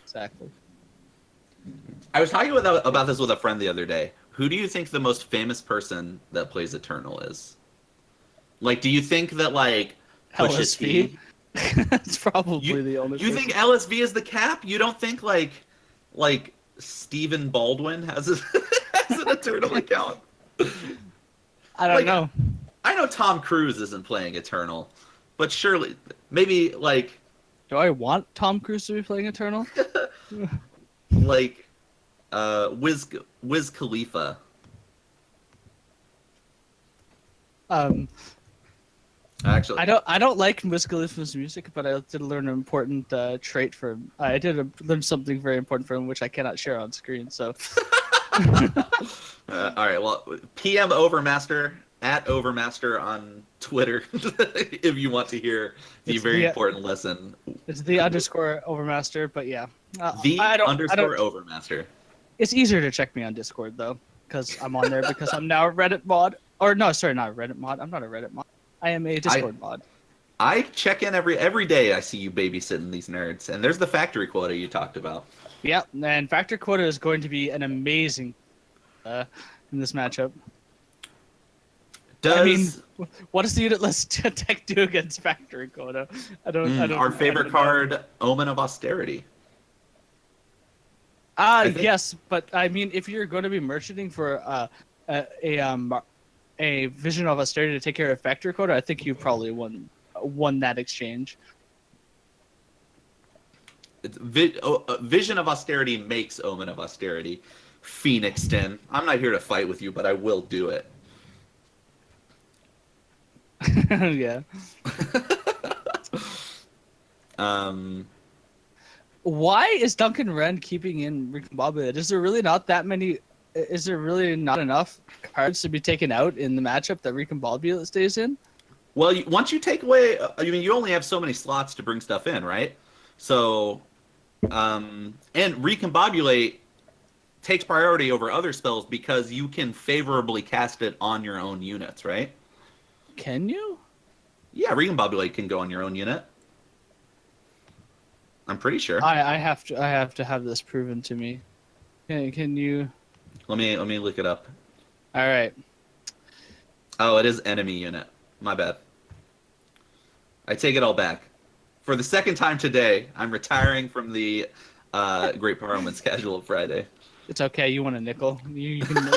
Exactly. I was talking about this with a friend the other day. Who do you think the most famous person that plays Eternal is? Like, do you think that, like, Pusha T? That's probably the only You think LSV is the cap? You don't think, like Stephen Baldwin has an Eternal account? I don't know. I know Tom Cruise isn't playing Eternal, but surely, maybe, like... Do I want Tom Cruise to be playing Eternal? Like, Wiz Khalifa. Actually, I don't like Wiz Khalifa's music, but I did learn an important trait from. I did learn something very important from him, which I cannot share on screen. So. All right. Well, PM Overmaster at Overmaster on Twitter if you want to hear the important lesson. It's the _ Overmaster, but yeah. The _ Overmaster. It's easier to check me on Discord though, because I'm on there because I'm now a Reddit mod. Or no, sorry, not a Reddit mod. I'm not a Reddit mod. I am a Discord mod. I check in every day. I see you babysitting these nerds, and there's the factory quota you talked about. Yep, and factory quota is going to be an amazing in this matchup. What does the unit list tech do against factory quota? I don't. Our favorite card, Omen of Austerity. Yes, but I mean, if you're going to be merchanting for a Vision of Austerity to take care of factory quota, I think you probably won that exchange. It's Vision of Austerity makes Omen of Austerity. Phoenixton. I'm not here to fight with you, but I will do it. Yeah. Why is Duncan Wren keeping in Recombobulate? Is there really not that many? Is there really not enough cards to be taken out in the matchup that Recombobulate stays in? Well, once you take away, I mean, you only have so many slots to bring stuff in, right? So, and Recombobulate takes priority over other spells because you can favorably cast it on your own units, right? Can you? Yeah, Recombobulate can go on your own unit. I'm pretty sure. I have to have this proven to me. Can you? Let me look it up. All right. Oh, it is enemy unit. My bad. I take it all back. For the second time today, I'm retiring from the Great Parliament's Casual Friday. It's okay. You want a nickel? You can.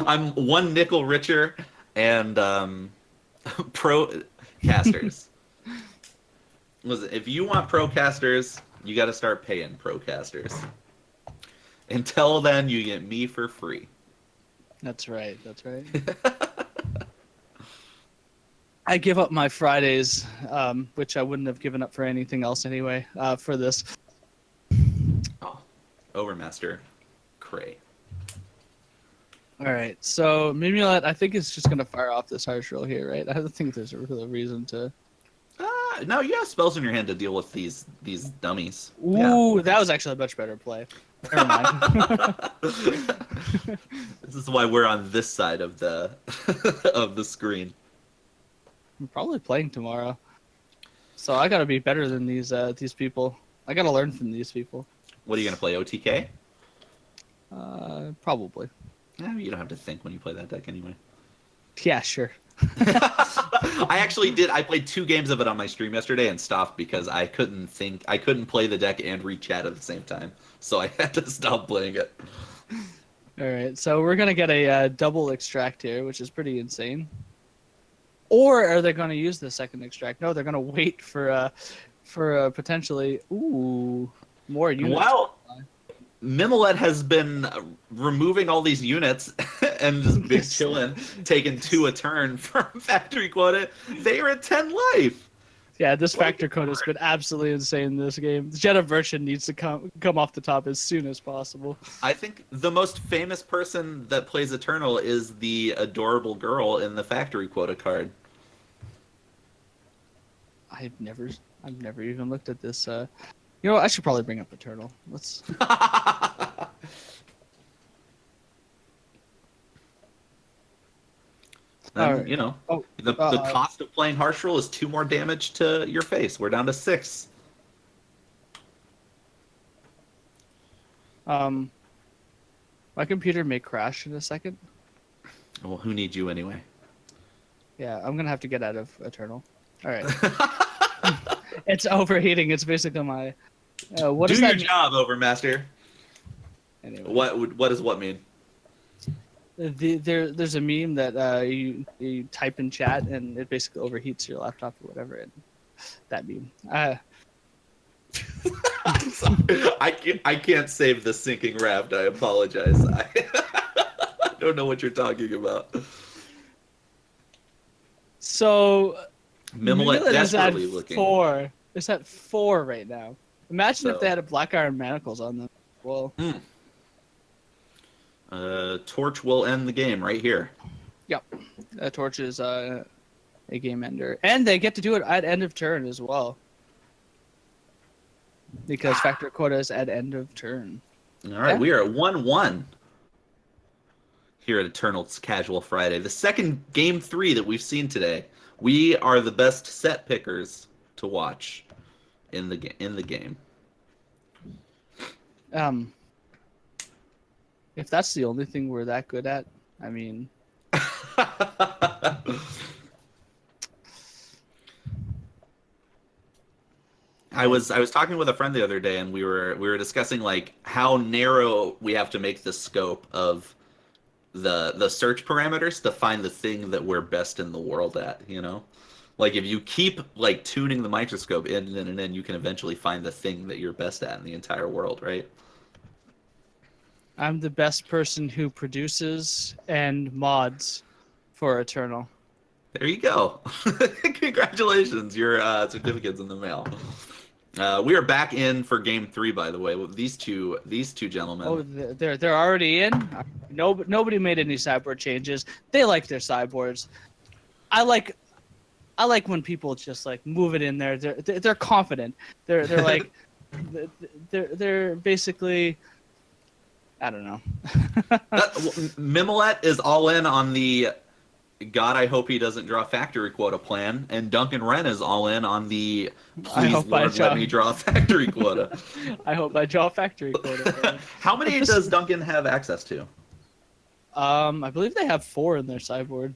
I'm one nickel richer and pro casters. Listen, if you want pro casters, you got to start paying pro casters. Until then, you get me for free. That's right. That's right. I give up my Fridays, which I wouldn't have given up for anything else anyway, for this. Oh, Overmaster Cray. All right, so Mimulette, I think is just going to fire off this harsh roll here, right? I don't think there's a real reason to... No, you have spells in your hand to deal with these dummies. Ooh, Yeah. that was actually a much better play. Never mind. This is why we're on this side of the of the screen. I'm probably playing tomorrow, so I got to be better than these people. I got to learn from these people. What are you gonna play? OTK? Probably. You don't have to think when you play that deck anyway. Yeah, sure. I actually did. I played 2 games of it on my stream yesterday and stopped because I couldn't think. I couldn't play the deck and read chat at the same time, so I had to stop playing it. All right, so we're gonna get a double extract here, which is pretty insane. Or are they gonna use the second extract? No, they're gonna wait for potentially more units. Wow. Mimulette has been removing all these units and just big chillin', taking 2 a turn from factory quota. They are at 10 life. Yeah, this factor code has been absolutely insane in this game. Jetta Virchin needs to come off the top as soon as possible. I think the most famous person that plays Eternal is the adorable girl in the factory quota card. I've never even looked at this. You know, I should probably bring up Eternal. Let's. Then, right. you know, the cost of playing Harsh Roll is 2 more damage to your face. We're down to 6. My computer may crash in a second. Well, who needs you anyway? Yeah, I'm gonna have to get out of Eternal. All right. It's overheating. It's basically my. What Do does your that mean? job, Overmaster. Anyway. What does what mean? There's a meme that you type in chat and it basically overheats your laptop or whatever. And that meme. I'm sorry. I can't save the sinking raft. I apologize. I don't know what you're talking about. So Mimulette desperately is at looking. 4. It's at 4 right now. Imagine if So- they had a Black Iron Manacles on them. Well, Torch will end the game right here. yep. Torch is a game ender, and they get to do it at end of turn as well. Because factor quota is at end of turn. All right, Yeah. we are at 1-1 here at Eternal's Casual Friday. The second game 3 that we've seen today. We are the best set pickers to watch in the game. If that's the only thing we're that good at, I mean, I was talking with a friend the other day, and we were discussing like how narrow we have to make the scope of the search parameters to find the thing that we're best in the world at. You know, like if you keep like tuning the microscope in and in, you can eventually find the thing that you're best at in the entire world, right? I'm the best person who produces and mods for Eternal. There you go. Congratulations, your certificate's in the mail. We are back in for game 3, by the way, with these two gentlemen. Oh, they're already in. Nobody made any sideboard changes. They like their sideboards. I like when people just like move it in there. They're confident. They're like they're basically. I don't know. Mimulette is all in on the God, I hope he doesn't draw factory quota plan. And Duncan Wren is all in on the I please hope I Lord draw. let me draw a factory quota. I hope I draw factory quota. How many does Duncan have access to? I believe they have 4 in their sideboard.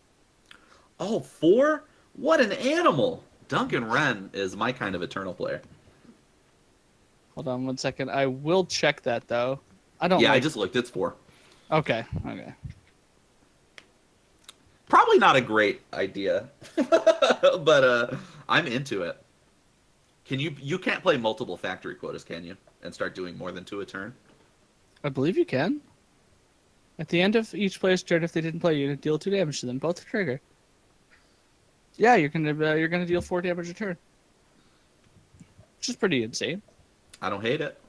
Oh, 4? What an animal! Duncan Wren is my kind of eternal player. Hold on 1 second. I will check that though. I don't. Yeah, like... I just looked. It's 4. Okay. Okay. Probably not a great idea, but I'm into it. You can't play multiple factory quotas, can you? And start doing more than 2 a turn? I believe you can. At the end of each player's turn, if they didn't play a unit, deal 2 damage to them. Both trigger. Yeah, you're gonna deal 4 damage a turn, which is pretty insane. I don't hate it.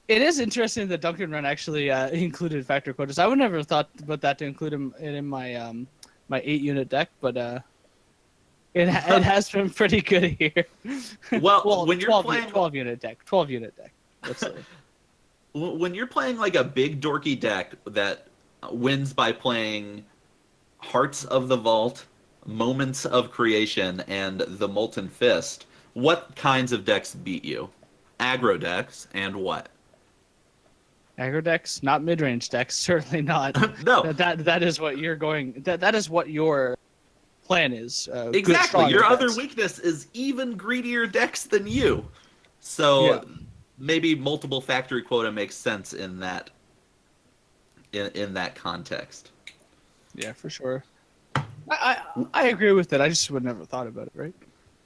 It is interesting that Duncan Wren actually included factor quotas. I would never have thought about that to include him in my my 8-unit deck, but it has been pretty good here. Well, when you're 12, playing 12-unit deck. Let's say. When you're playing like a big dorky deck that wins by playing Hearts of the Vault, Moments of Creation, and the Molten Fist, what kinds of decks beat you? Aggro decks and what? Aggro decks, not mid-range decks, certainly not. No. That is what you're going. That is what your plan is. Exactly. Your other decks. weakness is even greedier decks than you. So Yeah. maybe multiple factory quota makes sense in that in that context. Yeah, for sure. I agree with that. I just would never thought about it, right?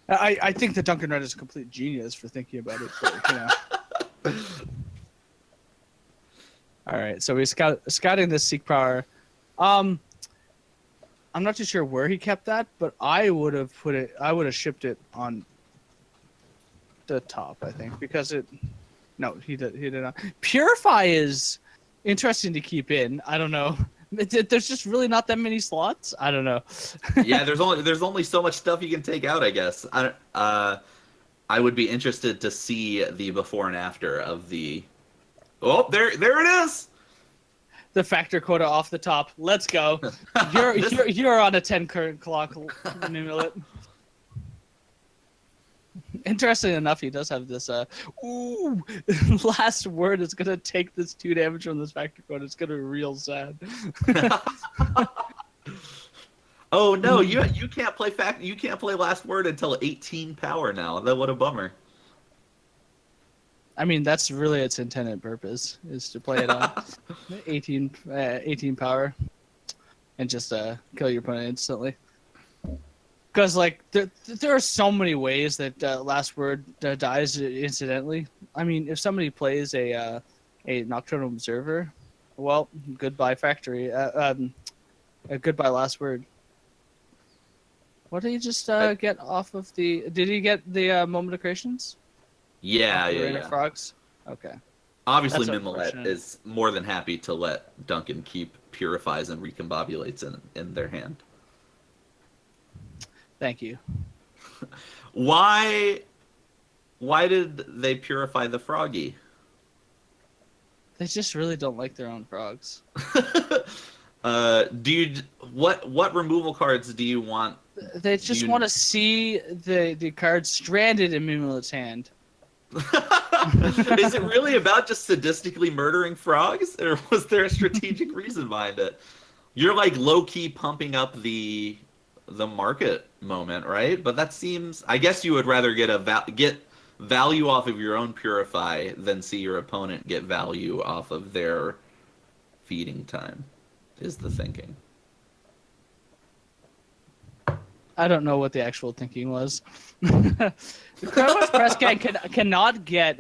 I think that Duncan Wren is a complete genius for thinking about it, but, you know. All right, so we're scouting this Seek Power. I'm not too sure where he kept that, but I would have shipped it on the top, I think, because it. No, he did not. Purify is interesting to keep in. I don't know. There's just really not that many slots. I don't know. Yeah, there's only so much stuff you can take out, I guess. I would be interested to see the before and after of the. Oh, there it is. The factor quota off the top. Let's go. You're on a 10 current clock, Nimulet. Interesting enough, he does have this. Last word is gonna take this 2 damage from this factor quota. It's gonna be real sad. Oh no, you can't play You can't play last word until 18 power now. What a bummer. I mean, that's really its intended purpose, is to play it on 18 power and just kill your opponent instantly. Because like there are so many ways that last word dies incidentally. I mean, if somebody plays a Nocturnal Observer, well, goodbye factory. Goodbye last word. What did he just get off of the? Did he get the Moment of Creations? Yeah. Frogs. Okay. Obviously, That's Mimolette is more than happy to let Duncan keep Purifies and Recombobulates in their hand. Thank you. Why did they purify the Froggy? They just really don't like their own frogs. What removal cards do you want? They just want to see the cards stranded in Mimulet's hand. Is it really about just sadistically murdering frogs, or was there a strategic reason behind it? You're like low-key pumping up the market moment, right? But that seems, I guess you would rather get value off of your own Purify than see your opponent get value off of their feeding time, is the thinking. I don't know what the actual thinking was. The Crown's Press cannot get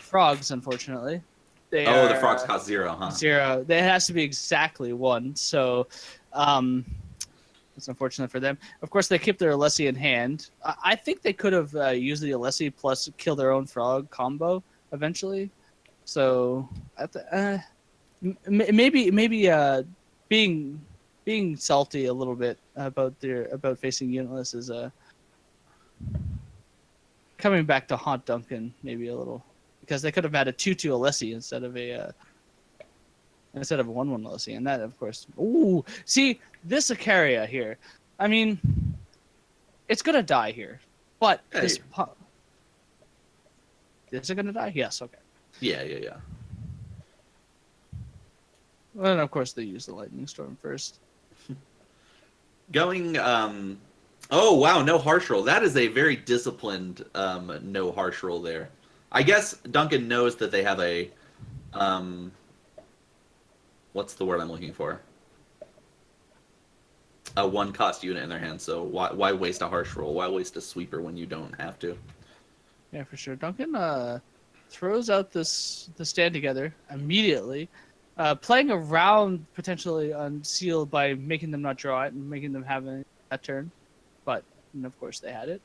frogs, unfortunately. The frogs cost 0, huh? 0. It has to be exactly 1. So it's unfortunate for them. Of course, they keep their Alessi in hand. I think they could have used the Alessi plus kill their own frog combo eventually. So maybe being salty a little bit about facing Unitless is coming back to haunt Duncan maybe a little. because they could have had a 2/2 Alessi instead of a 1/1 Alessi, and that of course. Ooh, see this Icaria here. I mean, it's gonna die here, but Hey. is it gonna die? Yes. Okay. Yeah. Well, and of course they use the lightning storm first. Going. Oh wow, no harsh roll. That is a very disciplined no harsh roll there. I guess Duncan knows that they have a what's the word I'm looking for? A 1-cost unit in their hand. So why waste a harsh roll? Why waste a sweeper when you don't have to? Yeah, for sure. Duncan throws out the stand together immediately, playing around potentially on seal by making them not draw it and making them have a turn. But and of course they had it.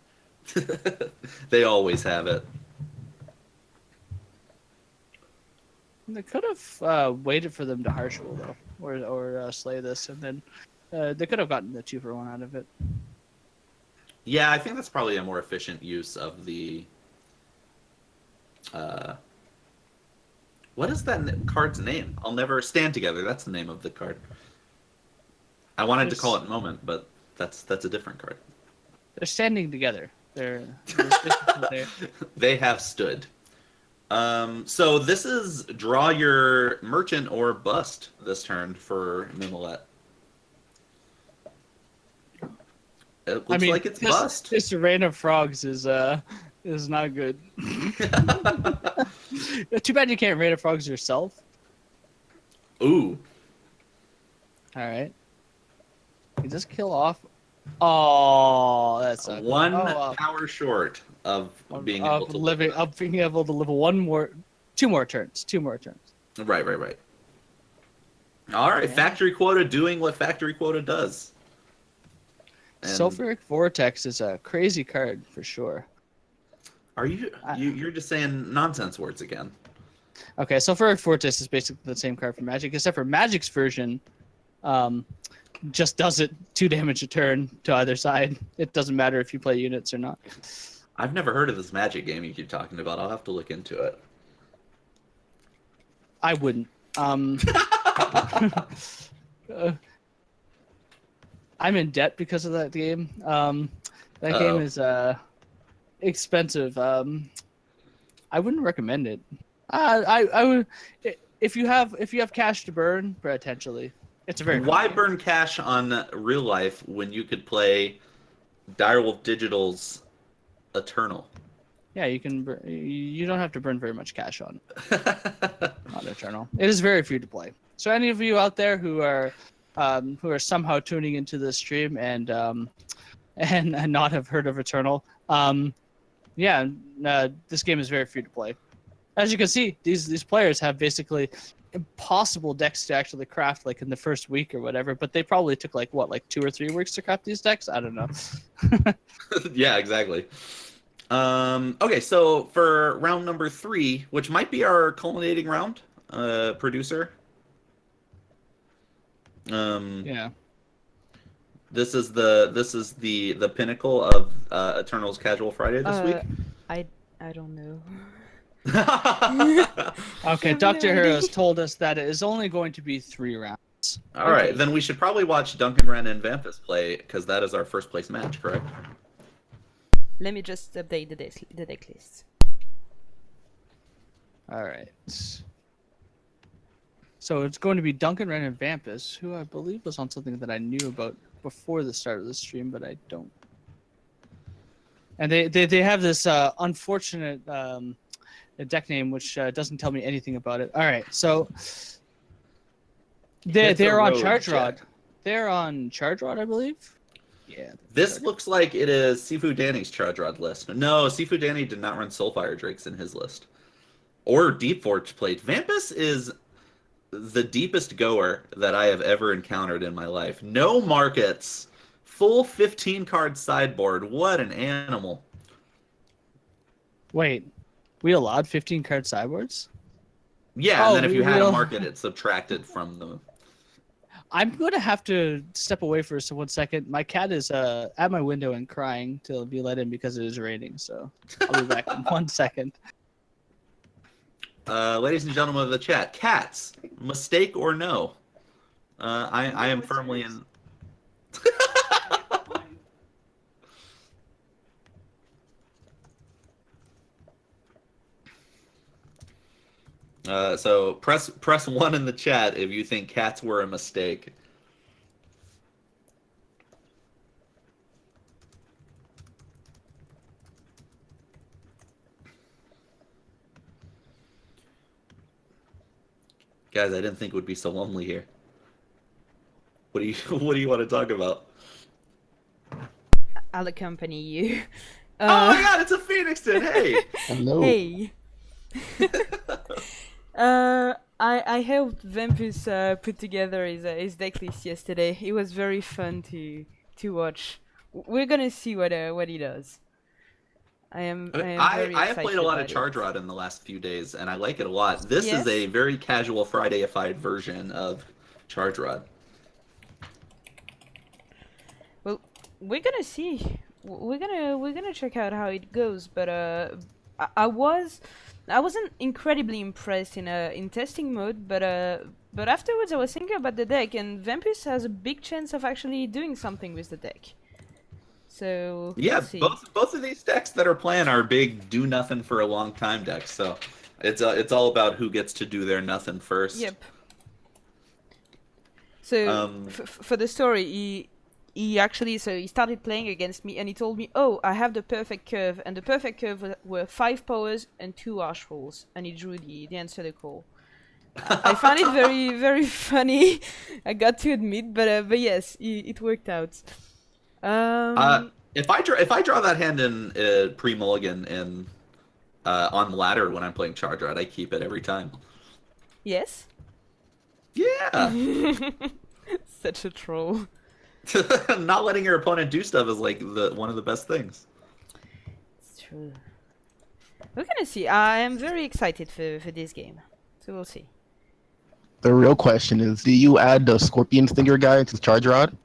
They always have it. And they could have waited for them to harsh roll though, or slay this, and then they could have gotten the 2-for-1 out of it. Yeah, I think that's probably a more efficient use of the. What is that card's name? I'll never stand together. That's the name of the card. I wanted to call it Moment, but that's a different card. They're standing together. They're They have stood. So this is draw your merchant or bust this turn for Mimolette. It looks like it's bust. This rain of frogs is not good. Too bad you can't rain of frogs yourself. Ooh. All right. You just kill off. Oh, that's one power short of being able to live two more turns. Right. All right, Yeah. Factory Quota doing what Factory Quota does. And Sulfuric Vortex is a crazy card for sure. Are you're just saying nonsense words again? Okay, Sulfuric Vortex is basically the same card for Magic, except for Magic's version, just does it 2 damage a turn to either side. It doesn't matter if you play units or not. I've never heard of this Magic game you keep talking about. I'll have to look into it. I wouldn't. I'm in debt because of that game. That game is expensive. I wouldn't recommend it. I would if you have cash to burn potentially. It's a very Why burn cash on real life when you could play Direwolf Digital's Eternal? Yeah, you can. You don't have to burn very much cash on Eternal. It is very free to play. So any of you out there who are somehow tuning into this stream and not have heard of Eternal, this game is very free to play. As you can see, these players have basically impossible decks to actually craft, like in the first week or whatever. But they probably took like 2 or 3 weeks to craft these decks. I don't know. Yeah, exactly. Okay, so for round number 3, which might be our culminating round, producer. Yeah. This is the pinnacle of Eternal's Casual Friday this week. I don't know. Okay, Dr. Heroes told us that it is only going to be 3 rounds. All right, then we should probably watch Duncan Wren and Vampus play, because that is our first place match, correct? Let me just update the deck list. All right. So it's going to be Duncan Wren and Vampus, who I believe was on something that I knew about before the start of the stream, but I don't. And they have this unfortunate deck name which doesn't tell me anything about it. All right, so they're on Charge Rod. They're on Charge Rod, I believe. Yeah. This looks like it is Sifu Danny's Charge Rod list. No, Sifu Danny did not run Soulfire Drakes in his list. Or Deep Forge Plate. Vampus is the deepest goer that I have ever encountered in my life. No markets. Full 15-card sideboard. What an animal. Wait, we allowed 15-card sideboards? Yeah, and then if you had a market, it's subtracted from the... I'm going to have to step away for 1 second. My cat is at my window and crying to be let in because it is raining, so I'll be back in 1 second. Ladies and gentlemen of the chat, cats, mistake or no? I am firmly in. So press one in the chat if you think cats were a mistake. Guys, I didn't think it would be so lonely here. What do you what do you want to talk about? I'll accompany you. Oh my god, it's a Phoenixton! Hey! Hello. Hey. I helped Vampus put together his deck list yesterday. It was very fun to watch. We're gonna see what he does. I am very I have played a lot of excited Charge about Rod in the last few days, and I like it a lot. This Yes? is a very casual Friday-ified version of Charge Rod. Well, we're gonna see. We're gonna check out how it goes. But I wasn't incredibly impressed in testing mode. But afterwards I was thinking about the deck, and Vampus has a big chance of actually doing something with the deck. So Yeah, let's see. both of these decks that are playing are big do nothing for a long time decks. So it's all about who gets to do their nothing first. Yep. So for the story, he actually he started playing against me, and he told me, "Oh, I have the perfect curve," and the perfect curve were 5 powers and 2 harsh rolls, and he drew the answer the call. I found it very very funny. I got to admit, but yes, it worked out. If I draw that hand in pre-mulligan in on the ladder when I'm playing Charge Rod, I keep it every time. Yes. Yeah. Such a troll. Not letting your opponent do stuff is like one of the best things. It's true. We're gonna see. I am very excited for this game, so we'll see. The real question is, do you add the Scorpion Stinger guy to Charge Rod?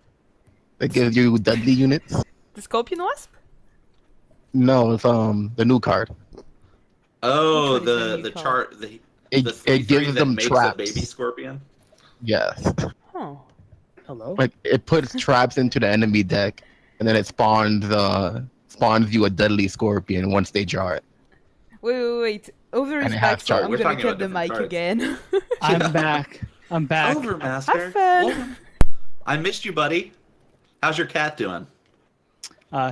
That gives you Dudley units? The Scorpion Wasp? No, it's the new card. Oh, Which one is the new the card? chart the It, the it 3/3 gives that them makes traps. a baby scorpion. Yes. Huh. Hello. Like it puts traps into the enemy deck, and then it spawns you a Dudley Scorpion once they draw it. Wait. Over his And it back, has so charge. I'm We're gonna talking cut about the mic different again. I'm back. I'm back. Overmaster. Have fun. Welcome. I missed you, buddy. How's your cat doing?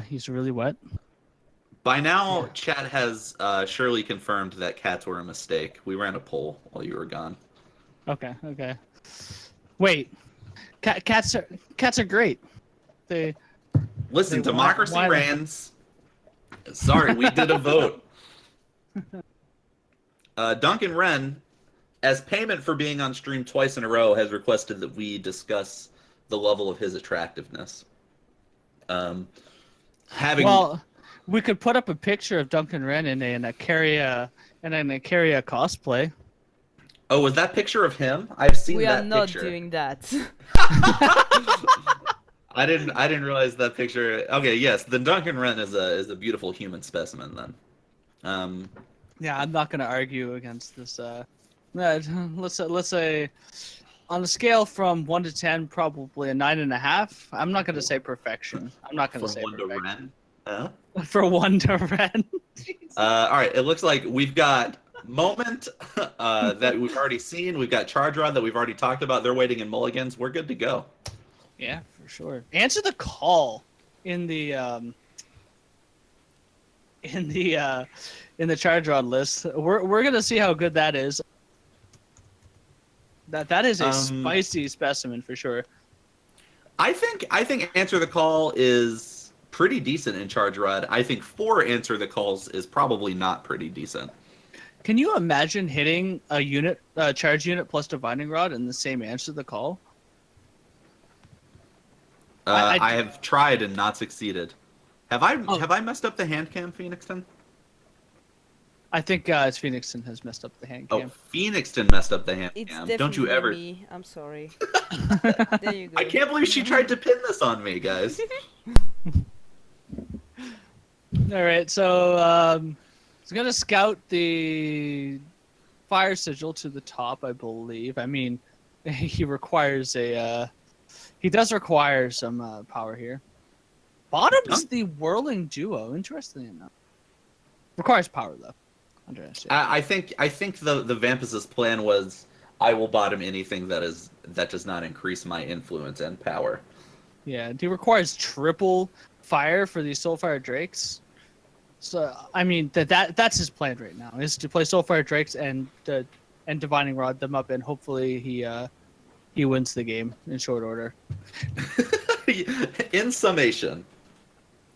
He's really wet. By now, chat has surely confirmed that cats were a mistake. We ran a poll while you were gone. Okay. Wait. Cats are great. They Listen, They democracy why- reigns. Sorry, we did a vote. Duncan Wren, as payment for being on stream twice in a row, has requested that we discuss the level of his attractiveness. Well, we could put up a picture of Duncan Wren in a Caria cosplay. Oh, was that picture of him? I've seen We that are not picture. doing that. I didn't realize that picture. Okay, yes, the Duncan Wren is a beautiful human specimen then. Yeah, I'm not going to argue against this. Let's say, on a scale from 1 to 10, probably a 9.5. I'm not going to say perfection. I'm not going to From say one to perfection. Wren. For 1 to Wren. All right, it looks like we've got Moment that we've already seen. We've got Charge Rod that we've already talked about. They're waiting in mulligans. We're good to go. Yeah, for sure. Answer the call in the Charge Rod list. We're gonna see how good that is. That is a spicy specimen for sure. I think Answer the Call is pretty decent in Charge Rod. I think 4 Answer the Calls is probably not pretty decent. Can you imagine hitting a charge unit plus Divining Rod in the same Answer the Call? I have tried and not succeeded. Have I Oh. messed up the hand cam, Phoenixton? I think Phoenixton has messed up the hand Oh, cam. Phoenixton messed up the hand It's cam. definitely Don't you ever? me. I'm sorry. There you go. I can't believe she tried to pin this on me, guys. All right, so I was gonna scout the Fire Sigil to the top, I believe. I mean, he requires a. He does require some power here. Bottom's the Whirling Duo. Interestingly enough, requires power though. I think the Vampus's plan was I will bottom anything that does not increase my influence and power. Yeah, he requires triple fire for these Soulfire Drakes. So I mean that's his plan right now is to play Soulfire Drakes and Divining Rod them up, and hopefully he wins the game in short order. In summation,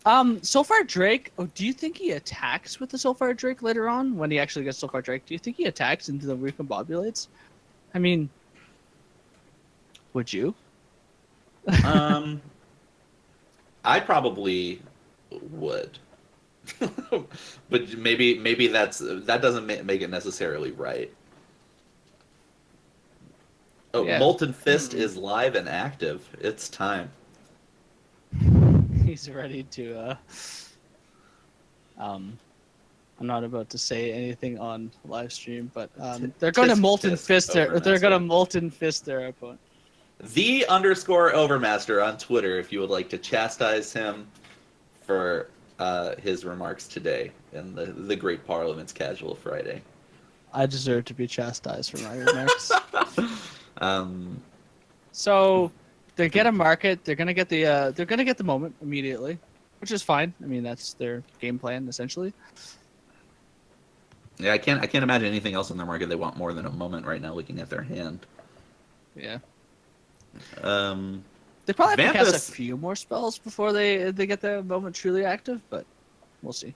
Soulfire Drake. Oh, do you think he attacks with the Soulfire Drake later on when he actually gets Soulfire Drake? Do you think he attacks into the recombobulates? I mean, would you? I probably would. But maybe that doesn't make it necessarily right. Oh, Yeah. Molten Fist is live and active. It's time. He's ready to. I'm not about to say anything on live stream, but they're going to Molten Fist. They're going to Molten Fist their opponent. _Overmaster on Twitter if you would like to chastise him for his remarks today in the Great Parliament's Casual Friday. I deserve to be chastised for my remarks. So they get a market. They're gonna get the moment immediately, which is fine. I mean, that's their game plan essentially. Yeah, I can't imagine anything else in their market they want more than a moment right now. Looking at their hand. Yeah. They probably have to Vampus- cast a few more spells before they get the moment truly active, but we'll see.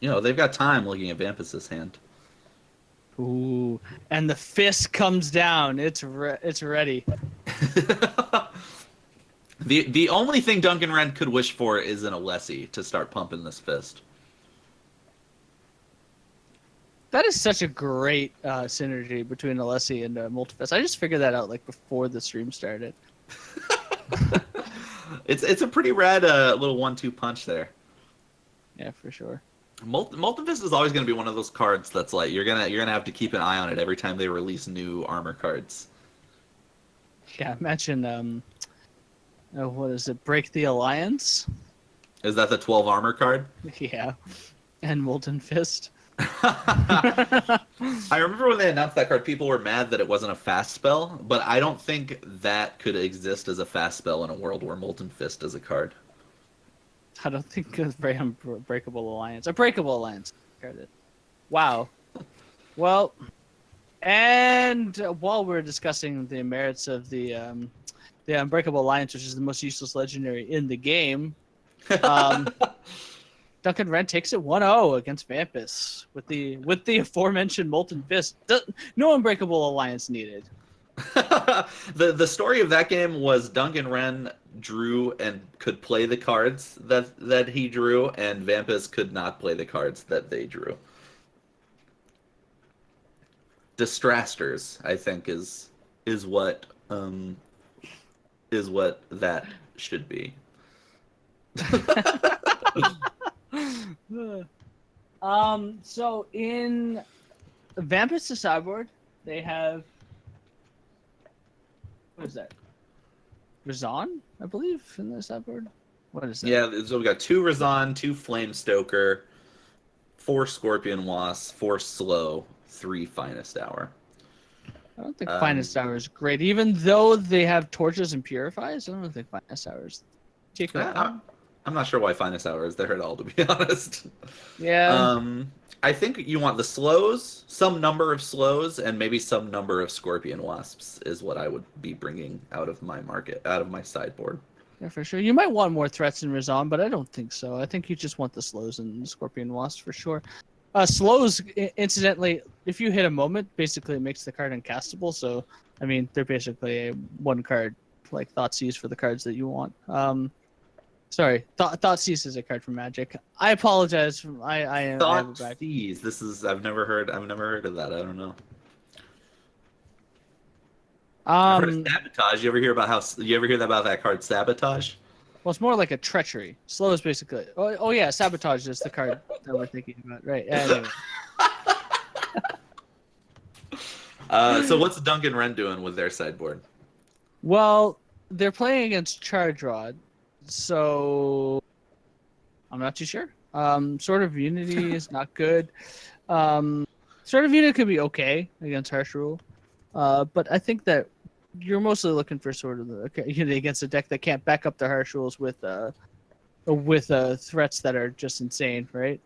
They've got time looking at Vampus's hand. Ooh, and the fist comes down. It's ready. The only thing Duncan Wren could wish for is an Alessi to start pumping this fist. That is such a great synergy between Alessi and Multifest. I just figured that out like before the stream started. It's a pretty rad little 1-2 punch there. Yeah, for sure. Molten Fist is always going to be one of those cards that's like you're gonna have to keep an eye on it every time they release new armor cards. Yeah, imagine what is it? Break the Alliance? Is that the 12 armor card? Yeah, and Molten Fist. I remember when they announced that card, people were mad that it wasn't a fast spell, but I don't think that could exist as a fast spell in a world where Molten Fist is a card. I don't think it's very Unbreakable Alliance. A Breakable Alliance. Wow. Well, and while we're discussing the merits of the Unbreakable Alliance, which is the most useless legendary in the game, Duncan Wren takes it 1-0 against Vampus with the aforementioned Molten Fist. No Unbreakable Alliance needed. The story of that game was Duncan Wren drew and could play the cards that he drew, and Vampus could not play the cards that they drew. Distrasters, I think, is what that should be. So in Vampus to sideboard, they have what is that? Razan, I believe, in the sideboard. What is that? Yeah, so we got 2 Razan, 2 Flamestoker, 4 Scorpion Wasp, 4 Slow, 3 Finest Hour. I don't think Finest Hour is great, even though they have torches and purifies. I don't think Finest Hour is. I'm not sure why Finest Hour is there at all, to be honest. Yeah. I think you want the slows, some number of slows, and maybe some number of Scorpion Wasps is what I would be bringing out of my sideboard. Yeah, for sure. You might want more threats in Razan, but I don't think so. I think you just want the slows and Scorpion Wasp for sure. Slows, incidentally, if you hit a moment, basically it makes the card uncastable. So, I mean, they're basically a one card, like Thoughtseize for the cards that you want. Sorry, Thoughtseize is a card from Magic. I apologize. I Thoughtseize. This is I've never heard of that. I don't know. I've heard of Sabotage. You ever hear about that card Sabotage? Well, it's more like a treachery. Slow is basically. Oh yeah, Sabotage is the card that we're thinking about, right? Anyway. So what's Duncan Wren doing with their sideboard? Well, they're playing against Charge Rod, so I'm not too sure. Sword of Unity is not good. Sword of Unity could be okay against Harsh Rule, but I think that you're mostly looking for sort of the Unity against a deck that can't back up the Harsh Rules with threats that are just insane, right?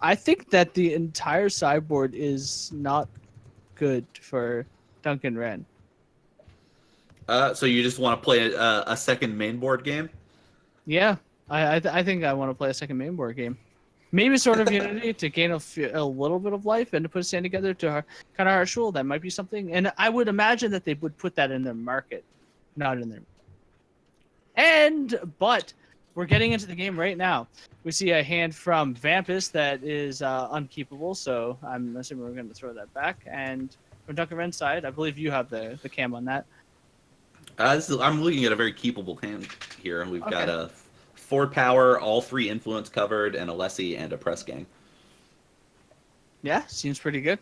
I think that the entire sideboard is not good for Duncan Wren. So you just want to play a second main board game? Yeah, I think I want to play a second main board game. Maybe Sword of Unity to gain a little bit of life and to put a stand together to kind of Harsh Rule. That might be something. And I would imagine that they would put that in their market, not in their. But we're getting into the game right now. We see a hand from Vampus that is unkeepable, so I'm assuming we're going to throw that back. And from Duncan Wren's side, I believe you have the cam on that. I'm looking at a very keepable hand here. We've got a 4 power, all 3 influence covered, and a Lessie and a Press Gang. Yeah, seems pretty good.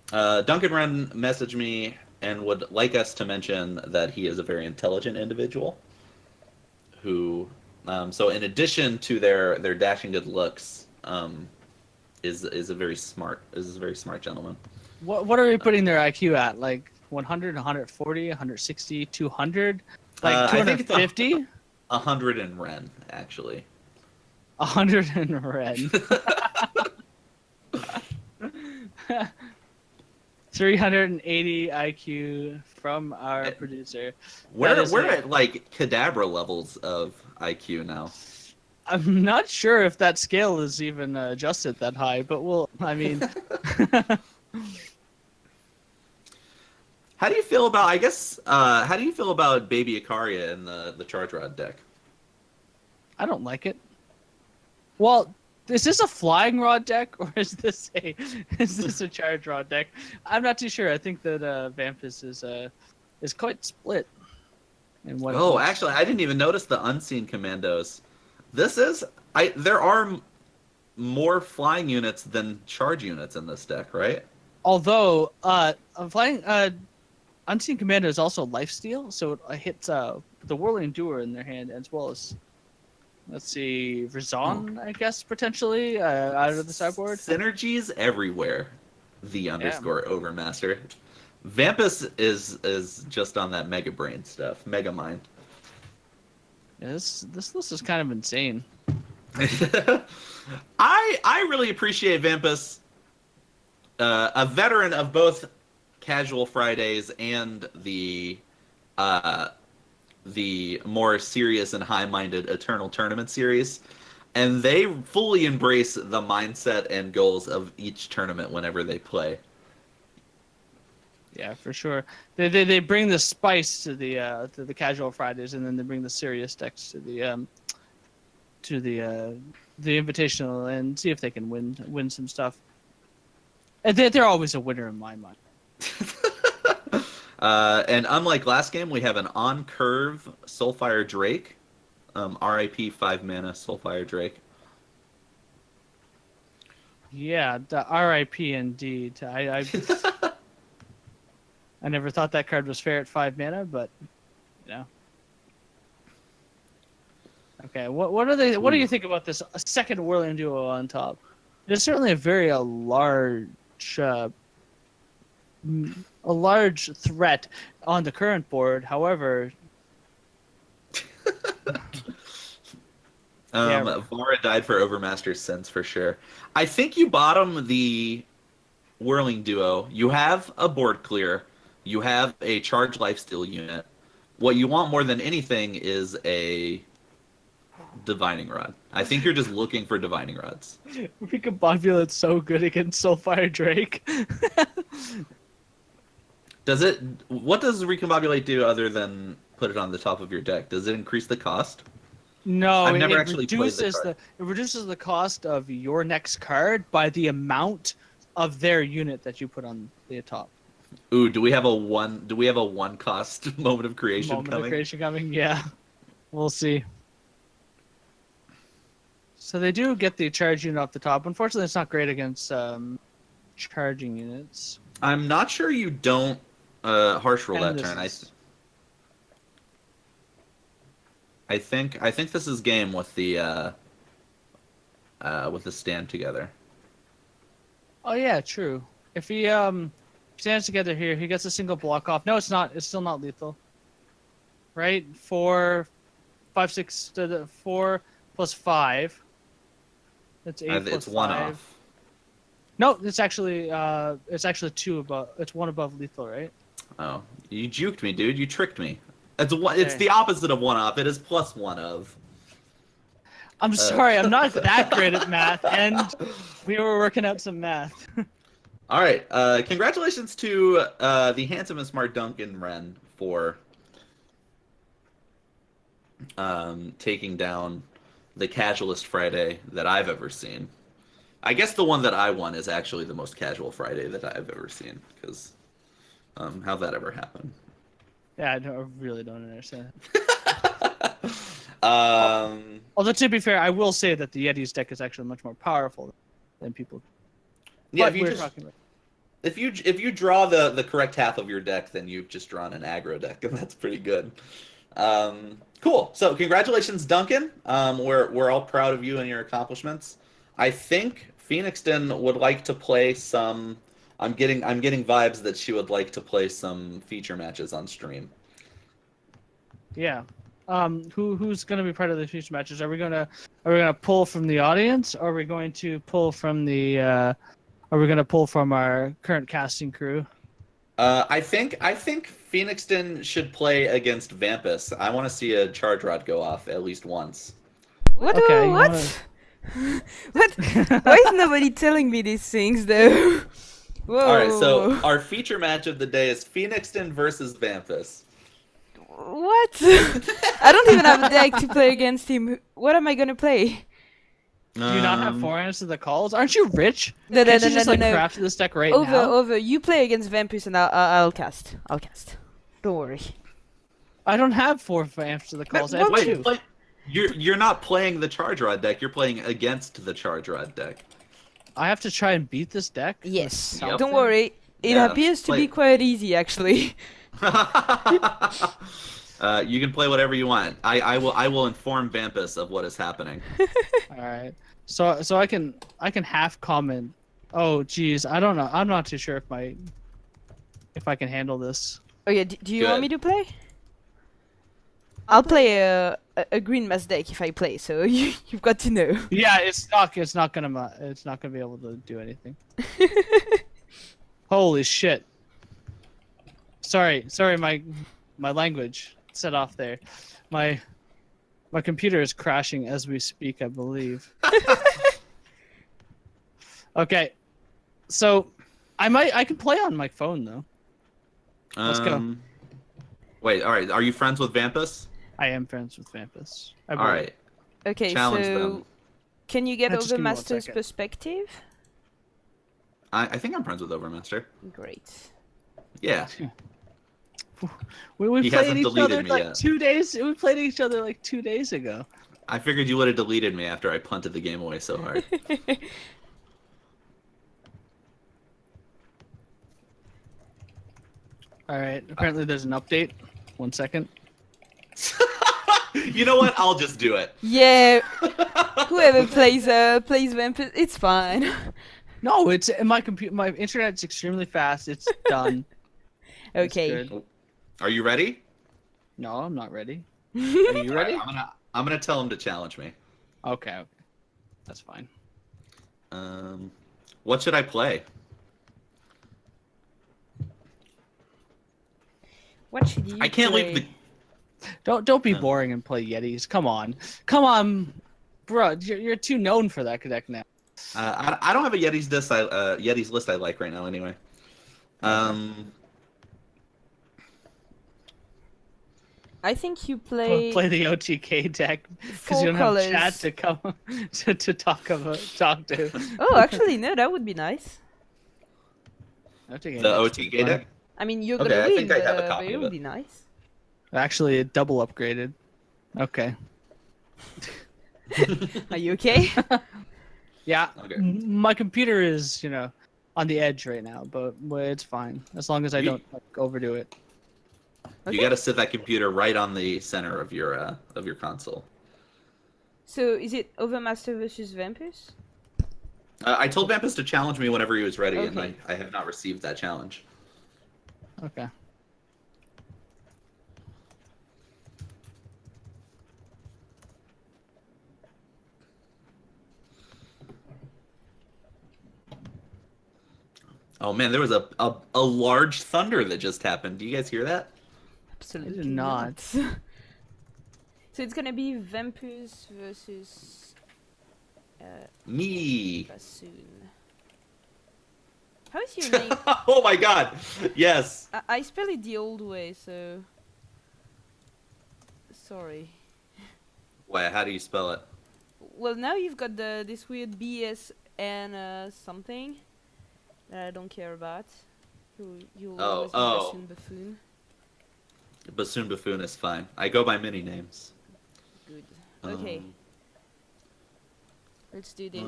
Duncan Wren messaged me and would like us to mention that he is a very intelligent individual who, so in addition to their dashing good looks, is a very smart gentleman. What are we putting their IQ at? Like 100, 140, 160, 200? Like 250? 100 in Ren, actually. 100 in Ren. 380 IQ from our producer. We're at like Kadabra levels of IQ now. I'm not sure if that scale is even adjusted that high, but I mean. How do you feel about, how do you feel about Baby Ikaria in the Charge Rod deck? I don't like it. Well, is this a Flying Rod deck or is this a Charge Rod deck? I'm not too sure. I think that Vampus is quite split. Actually, I didn't even notice the Unseen Commandos. There are more flying units than charge units in this deck, right? Although flying Unseen Commando is also lifesteal, so it hits the Whirling Doer in their hand as well as, let's see, Rizan, I guess, potentially out of the sideboard. Synergies everywhere. The _ Overmaster. Vampus is just on that Mega Brain stuff, Mega Mind. Yeah, this list is kind of insane. I really appreciate Vampus, a veteran of both Casual Fridays and the more serious and high-minded Eternal Tournament series, and they fully embrace the mindset and goals of each tournament whenever they play. Yeah, for sure. They bring the spice to the Casual Fridays, and then they bring the serious decks to the Invitational and see if they can win some stuff. And they're always a winner in my mind. And unlike last game, we have an on-curve Soulfire Drake. RIP 5 mana Soulfire Drake. Yeah, the RIP indeed. I never thought that card was fair at 5 mana, but you know. Okay, what do you think about this second Whirling Duo on top? It's certainly a very large threat on the current board. However, Vara died for Overmaster's sins for sure. I think you bottom the Whirling Duo. You have a board clear. You have a charge lifesteal unit. What you want more than anything is a Divining Rod. I think you're just looking for Divining Rods. Recombobulate's so good against Soulfire Drake. What does Recombobulate do other than put it on the top of your deck? Does it increase the cost? No, I've it never actually played the card. It reduces the cost of your next card by the amount of their unit that you put on the top. Ooh, do we have a one cost moment of creation coming? Yeah. We'll see. So they do get the charge unit off the top. Unfortunately, it's not great against charging units. I'm not sure you don't harsh roll And that this turn. is- I think this is game with the stand together. Oh yeah, true. If he stands together here, he gets a single block off. No, it's not. It's still not lethal. Right? 4, 5, 6, 4 plus 5. That's 8 plus It's one 5. off. No, it's actually 2 above. It's 1 above lethal, right? Oh, you juked me, dude. You tricked me. It's It's Okay. the opposite of one off. It is plus one of. I'm sorry, I'm not that great at math, and we were working out some math. All right. Congratulations to the handsome and smart Duncan Wren for taking down the casualist Friday that I've ever seen. I guess the one that I won is actually the most casual Friday that I've ever seen, because how'd that ever happen? Yeah, I really don't understand. Although to be fair, I will say that the Yeti's deck is actually much more powerful than people. Yeah, But if you we're just talking about. if you draw the correct half of your deck, then you've just drawn an aggro deck, and that's pretty good. Cool. So congratulations, Duncan. We're all proud of you and your accomplishments. I think Phoenixton would like to play some. I'm getting vibes that she would like to play some feature matches on stream. Yeah. Who's gonna be part of the future matches? Are we gonna pull from the audience? Or are we going to pull from the? Are we gonna pull from our current casting crew? I think Phoenixton should play against Vampus. I want to see a charge rod go off at least once. What? Okay, you What? wanna- What? Why is nobody telling me these things though? Whoa. All right, so our feature match of the day is Phoenixton versus Vampus. What? I don't even have a deck to play against him. What am I gonna play? Do you not have forehands to the calls? Aren't you rich? No, Can't you just craft this deck right now? Over. You play against Vampus and I'll cast. I'll cast. Don't worry. I don't have 4 amps to the calls. I have won't 2. Wait, you're not playing the charge rod deck. You're playing against the charge rod deck. I have to try and beat this deck. Yes. Yep. Don't worry. It Yeah, appears to play- be quite easy actually. You can play whatever you want. I will inform Vampus of what is happening. All right. So I can half comment. Oh geez, I don't know. I'm not too sure if I can handle this. Oh yeah. Do you want Good. me to play? I'll play a green mass deck if I play. So you've got to know. Yeah, it's not gonna be able to do anything. Holy shit. Sorry, my language set off there. My computer is crashing as we speak, I believe. Okay. So I can play on my phone though. Let's go. Wait, all right. Are you friends with Vampus? I am friends with Vampus. All right. Okay. Challenge so them. can you get Yeah, just give me one Overmaster's second. perspective? I think I'm friends with Overmaster. Great. Yeah. We He played hasn't each deleted other me like yet. 2 days. We played each other like 2 days ago. I figured you would have deleted me after I punted the game away so hard. All right. Apparently there's an update. 1 second. You know what? I'll just do it. Yeah. Whoever plays Vampus, it's fine. No, it's my computer. My internet's extremely fast. It's done. It's Okay. good. Are you ready? No, I'm not ready. Are you ready? All right, I'm gonna tell him to challenge me. Okay. That's fine. What should I play? What should you I can't play? leave the. Don't be boring and play Yetis. Come on, bro. You're too known for that deck now. I don't have a Yeti's list I like right now anyway. I think you play. Play the OTK deck because Four you don't colors. have chat to come to talk to. Oh, actually, no, that would be nice. OTK The deck's pretty OTK fun. deck. I mean, you're Okay, gonna I win, think I have a but copy it of would it. be nice. Actually, it double upgraded. Okay. Are you okay? Yeah, Okay. my computer is, on the edge right now, but it's fine as long as I don't overdo it. You Okay. got to sit that computer right on the center of your console. So is it Overmaster versus Vampus? I told Vampus to challenge me whenever he was ready, and Okay. I have not received that challenge. Okay. Oh man, there was a large thunder that just happened. Do you guys hear that? Absolutely not. So it's gonna be Vampus versus Me. Bassoon. How is your name? Oh my god. Yes. I spell it the old way, so sorry. Wait, how do you spell it? Well, now you've got this weird BS and something that I don't care about. You'll always be Bassoon Buffoon. Bassoon Buffoon is fine. I go by many names. Good. Okay. Let's do this.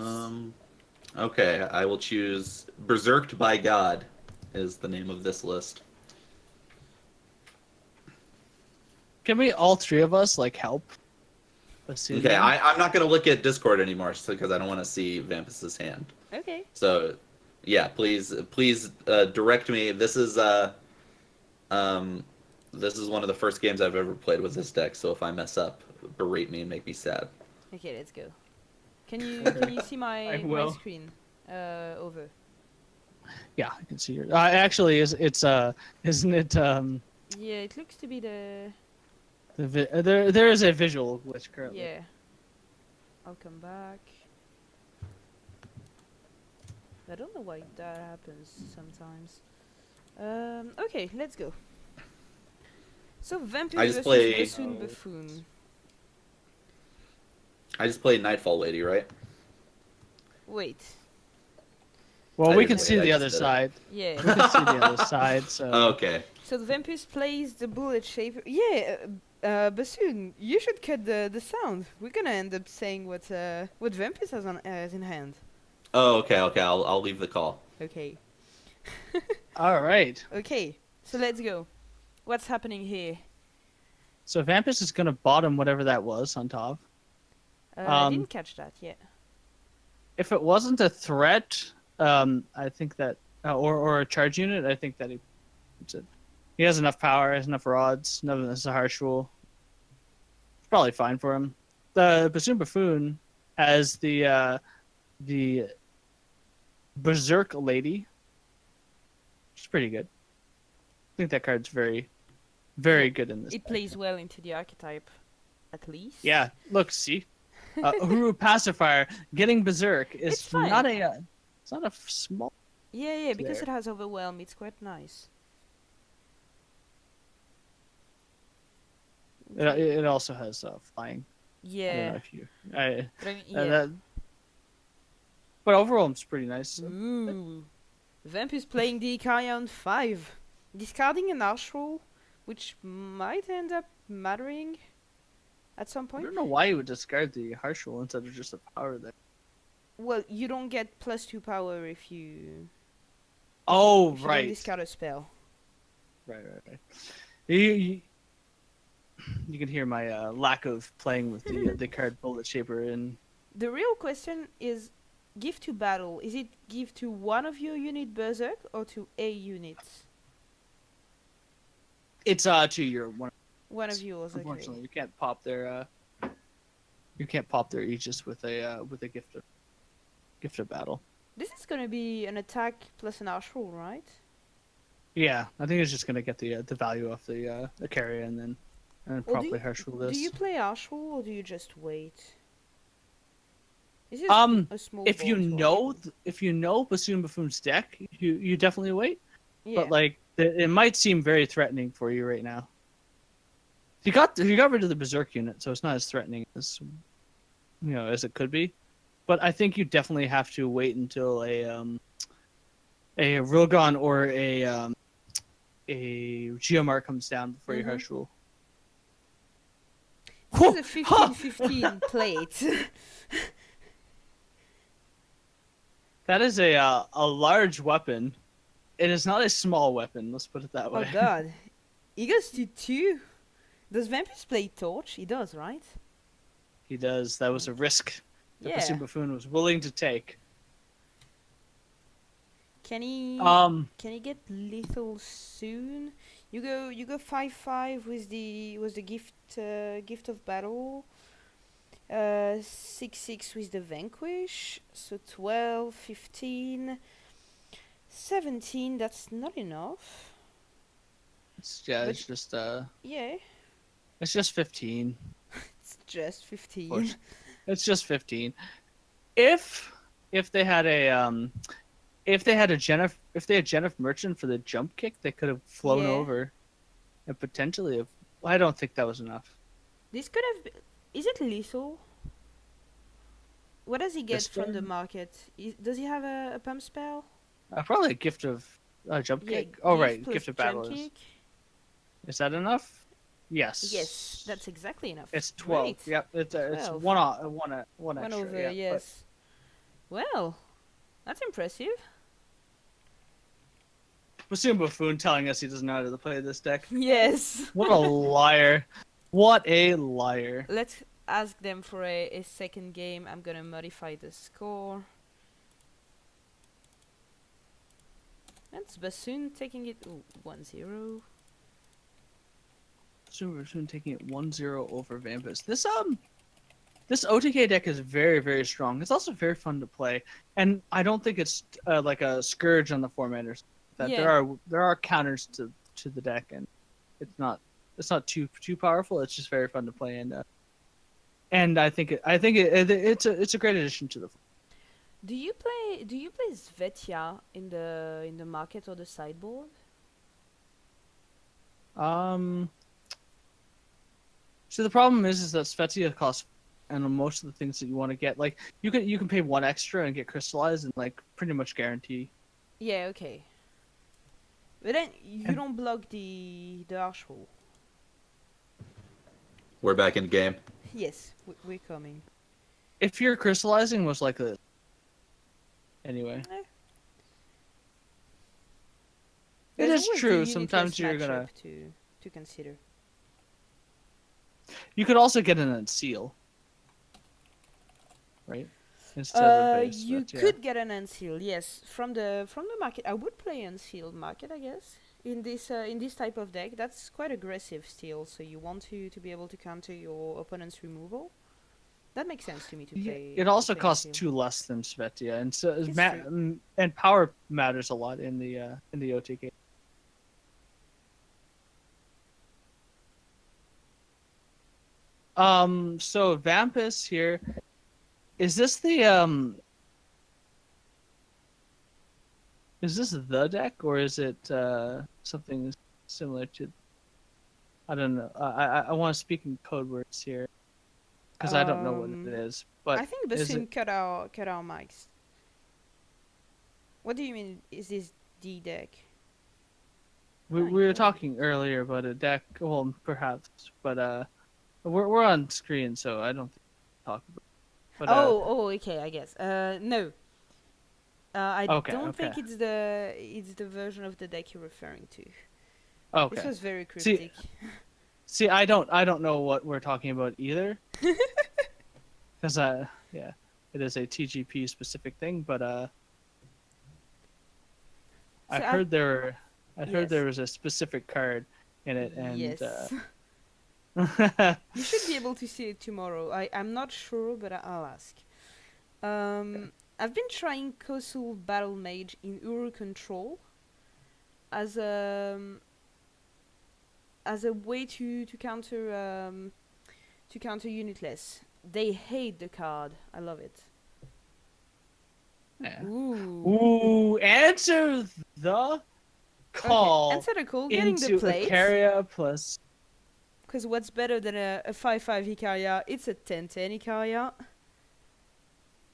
Okay, I will choose Berserked by God is the name of this list. Can we all three of us help? Okay, I'm not gonna look at Discord anymore because I don't want to see Vampus's hand. Okay. So, yeah, please direct me. This is one of the first games I've ever played with this deck. So if I mess up, berate me and make me sad. Okay, let's go. Can you see my screen? Over. Yeah, I can see your. Actually, isn't it? Yeah, it looks to be the. There is a visual glitch currently. Yeah. I'll come back. I don't know why that happens sometimes. Okay, let's go. So Vampus I just versus play- Bassoon Buffoon. I just played Nightfall Lady, right? Wait. Well, I we didn't can wait, see I the just other did it. side. Yeah. We can see the other side. So. Okay. So the Vampus plays the bullet shaper. Yeah, Bassoon, you should cut the sound. We're gonna end up saying what Vampus has in hand. Oh, okay. I'll leave the call. Okay. All right. Okay. So let's go. What's happening here? So Vampus is gonna bottom whatever that was on top. I didn't catch that yet. If it wasn't a threat, I think that, or a charge unit, I think that he has enough power, has enough rods. None of this is a harsh rule. It's probably fine for him. The Bassoon Buffoon as the Berserk Lady. It's pretty good. I think that card's very, very good in this. It plays well into the archetype, at least. Yeah, look, see, Uhuru Pacifier getting Berserk is It's fine. not a, it's not a small. Yeah, because there. it has overwhelm. It's quite nice. It also has flying. I don't know Yeah. if you. But I mean, yeah. But overall, it's pretty nice. Ooh. Vamp is playing the Ikarion 5. Discarding an Arch roll, which might end up mattering at some I point. don't know why you would discard the harsh roll instead of just a power there. Well, you don't get +2 power if you. Oh, if you don't right. discard a spell. Right. You can hear my lack of playing with the card Bullet Shaper and The real question is, give to battle. Is it give to one of your unit Berserk or to a unit? it's to your one. One of yours. Okay. Unfortunately, you can't pop their Aegis with a gift of battle. This is gonna be an attack plus an Arch roll, right? Yeah, I think it's just gonna get the value of the carry and then Or probably harsh rule this. Do you play Arch roll or do you just wait? Is it a small if you ball to know Bassoon Buffoon's deck, you definitely wait. Yeah. But like it might seem very threatening for you right now. You got rid of the Berserk unit, so it's not as threatening as as it could be. But I think you definitely have to wait until a Rilgon or a Geomar comes down before you Mhm. harsh rule. This is a 15-15 plate. That is a large weapon. It is not a small weapon. Let's put it that way. Oh god. He goes to 2. Does Vampus play Torch? He does, right? He does. That was a risk that Yeah. Bassoon Buffoon was willing to take. Can he get lethal soon? You go 5-5 with the gift of battle. 6-6 with the vanquish. So 12, 15, 17. That's not enough. It's But- just Yeah, it's just 15. it's just 15. Push. It's just 15. If they had a if they had Jennifer Merchant for the jump kick, they could have flown Yeah. over, and potentially have. I don't think that was enough. This could have been. Is it lethal? What does he get This from the one? market? Does he have a pump spell? Probably a gift of jump Yeah, kick. Oh gift right, plus gift of battle jump is. kick. Is that enough? Yes. Yes, that's exactly enough. It's 12. Great. Yep, it's 12. one One extra. over, yeah, but- yes. Well, that's impressive. Bassoon Buffoon telling us he doesn't know how to play this deck. Yes. What a liar! What a liar! Let's ask them for a second game. I'm gonna modify the score. That's Bassoon taking it 1-0. Bassoon Buffoon taking it 1-0 over Vampus. This OTK deck is very, very strong. It's also very fun to play, and I don't think it's like a scourge on the formatters. That Yeah. there are counters to the deck, and it's not too powerful. It's just very fun to play, and I think it's a great addition to the. Do you play Svetia in the market or the sideboard? So the problem is that Svezia costs, and most of the things that you want to get, like you can pay 1 extra and get crystallized and like pretty much guarantee. Yeah, okay. But then you And- don't block the Archwall. We're back in the game. Yes, we're coming. If you're crystallizing, most likely. Anyway, Eh. it There's is always the true. unitless Sometimes you're gonna. matchup to consider. You could also get an unseal, right? Instead of a base. You but, yeah. could get an unseal, yes, from the market. I would play unsealed market, I guess, in this type of deck. That's quite aggressive still, so you want to be able to counter your opponent's removal. That makes sense to me to Yeah, play. it also to play costs unseal. 2 less than Svetia, and so It's and power matters a lot in the OTK. So Vampus here, is this the is this the deck, or is it something similar to? I don't know. I want to speak in code words here, because I don't know what Um, it is. But I think is Bassoon it- cut our mics. What do you mean? Is this D deck? we Right, were yeah. talking earlier about a deck. Well, perhaps, but we're on screen, so I don't think we talk about. But, Okay, I guess. No. I Okay, don't think okay. it's the version of the deck you're referring to. okay. This was very See, cryptic. See, I don't know what we're talking about either. Because yeah, it is a TGP specific thing, but I So heard there Yes. was a specific card in it, and Yes. You should be able to see it tomorrow. I'm not sure, but I'll ask. I've been trying Kosul Battle Mage in Uru Control as a way to counter Unitless. They hate the card. I love it. Yeah. Ooh. Ooh, answer the call Okay. Answer the call. Getting into the plate. Icaria plus. Because what's better than a 5/5 Icaria? It's a 10/10 Icaria.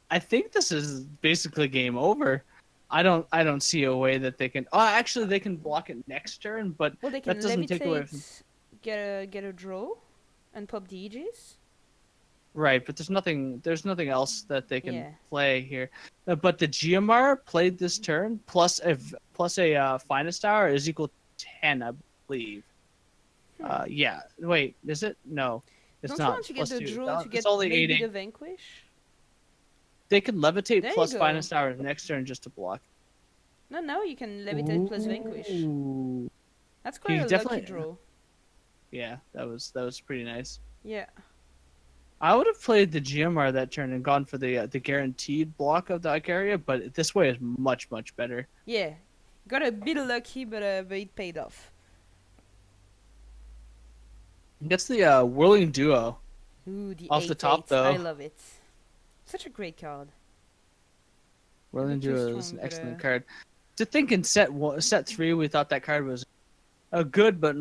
I think this is basically game over. I don't see a way that they can. Oh, actually, they can block it next turn, but Well, they can that doesn't take away from. levitate, get a draw, And pop the Aegis? Right, but there's nothing else that they can Yeah. play here. But the GMR played this turn plus a finest hour is equal to 10, I believe. Yeah. Wait, is it? No, it's Don't not. you want to get Plus the two. draw to It's get only maybe 8. the Vanquish? They can levitate There you plus go. finest hour next turn just to block. No, now you can levitate plus Vanquish. Ooh. That's quite You a lucky definitely- draw. Yeah, that was pretty nice. Yeah. I would have played the GMR that turn and gone for the guaranteed block of the Icaria, but this way is much better. Yeah. Got a bit lucky, but it paid off. Gets the Whirling Duo. Ooh, the Off the 8/8. top, though. I love it. Such a great card. Whirling too Duo is strong, an but, excellent card. To think in set 3 we thought that card was a good but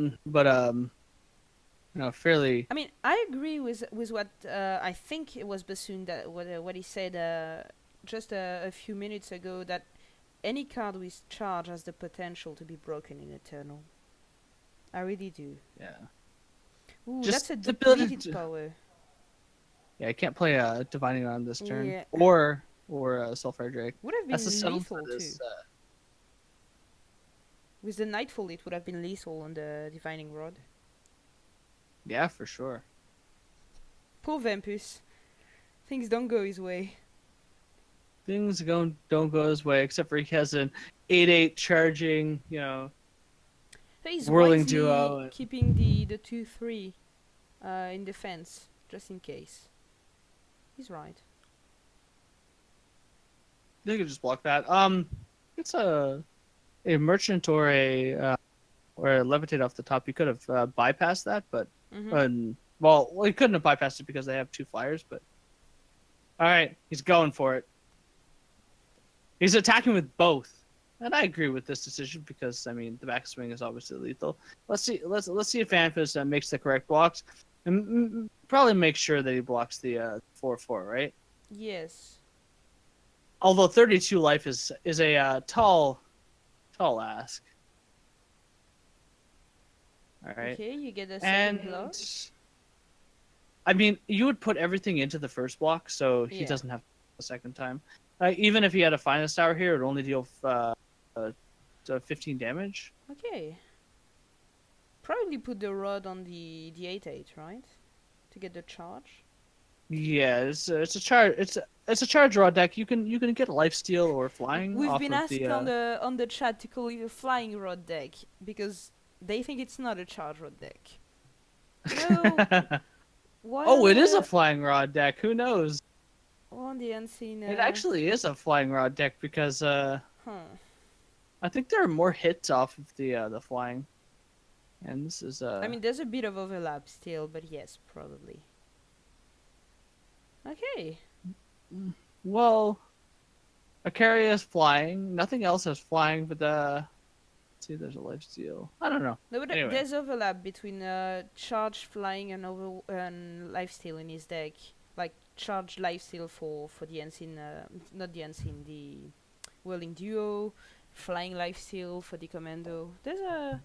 fairly. I mean, I agree with what I think it was Bassoon that what he said just a few minutes ago, that any card with charge has the potential to be broken in Eternal. I really do. Yeah. Ooh, Just that's a the ability depleted to- power. Yeah, I can't play Divining on this turn. Yeah. Or Sulfur Drake. Would have been That's the settle lethal for this. too. With the Nightfall, it would have been lethal on the Divining Rod. Yeah, for sure. Poor Vampus. Things don't go his way. Things don't go his way, except for he has an 8/8 charging. So he's Whirling wisely Duo. keeping the 2/3 in defense, just in case. He's right. They could just block that. It's a merchant or a levitate off the top. You could have bypassed that, but Mhm. well, he couldn't have bypassed it because they have 2 flyers. But all right, he's going for it. He's attacking with both, and I agree with this decision because I mean the back swing is obviously lethal. Let's see if Vampus makes the correct blocks, and probably make sure that he blocks the 4/4, right? Yes. Although 32 life is a tall ask. All right. Okay, you get a second And block. I mean, you would put everything into the first block, so he Yeah. doesn't have a second time. Even if he had a finest hour here, it would only deal 15 damage. Okay. Probably put the rod on the 8/8, right? To get the charge. Yeah, it's a charge. It's a charge rod deck. You can get lifesteal or flying. We've off been of asked the, on the chat to call it a flying rod deck because they think it's not a charge rod deck. No. Why Oh, it on is a the- flying rod deck. Who knows? on the unseen. It actually is a flying rod deck because Huh. I think there are more hits off of the flying, and this is I mean, there's a bit of overlap still, but yes, probably. Okay. well, Icaria is flying. Nothing else has flying, but let's see, there's a lifesteal. I don't know. No, but Anyway. there's overlap between charge, flying, and lifesteal in his deck. Like charge, lifesteal for the unseen, not the unseen, the whirling duo, flying lifesteal for the commando. There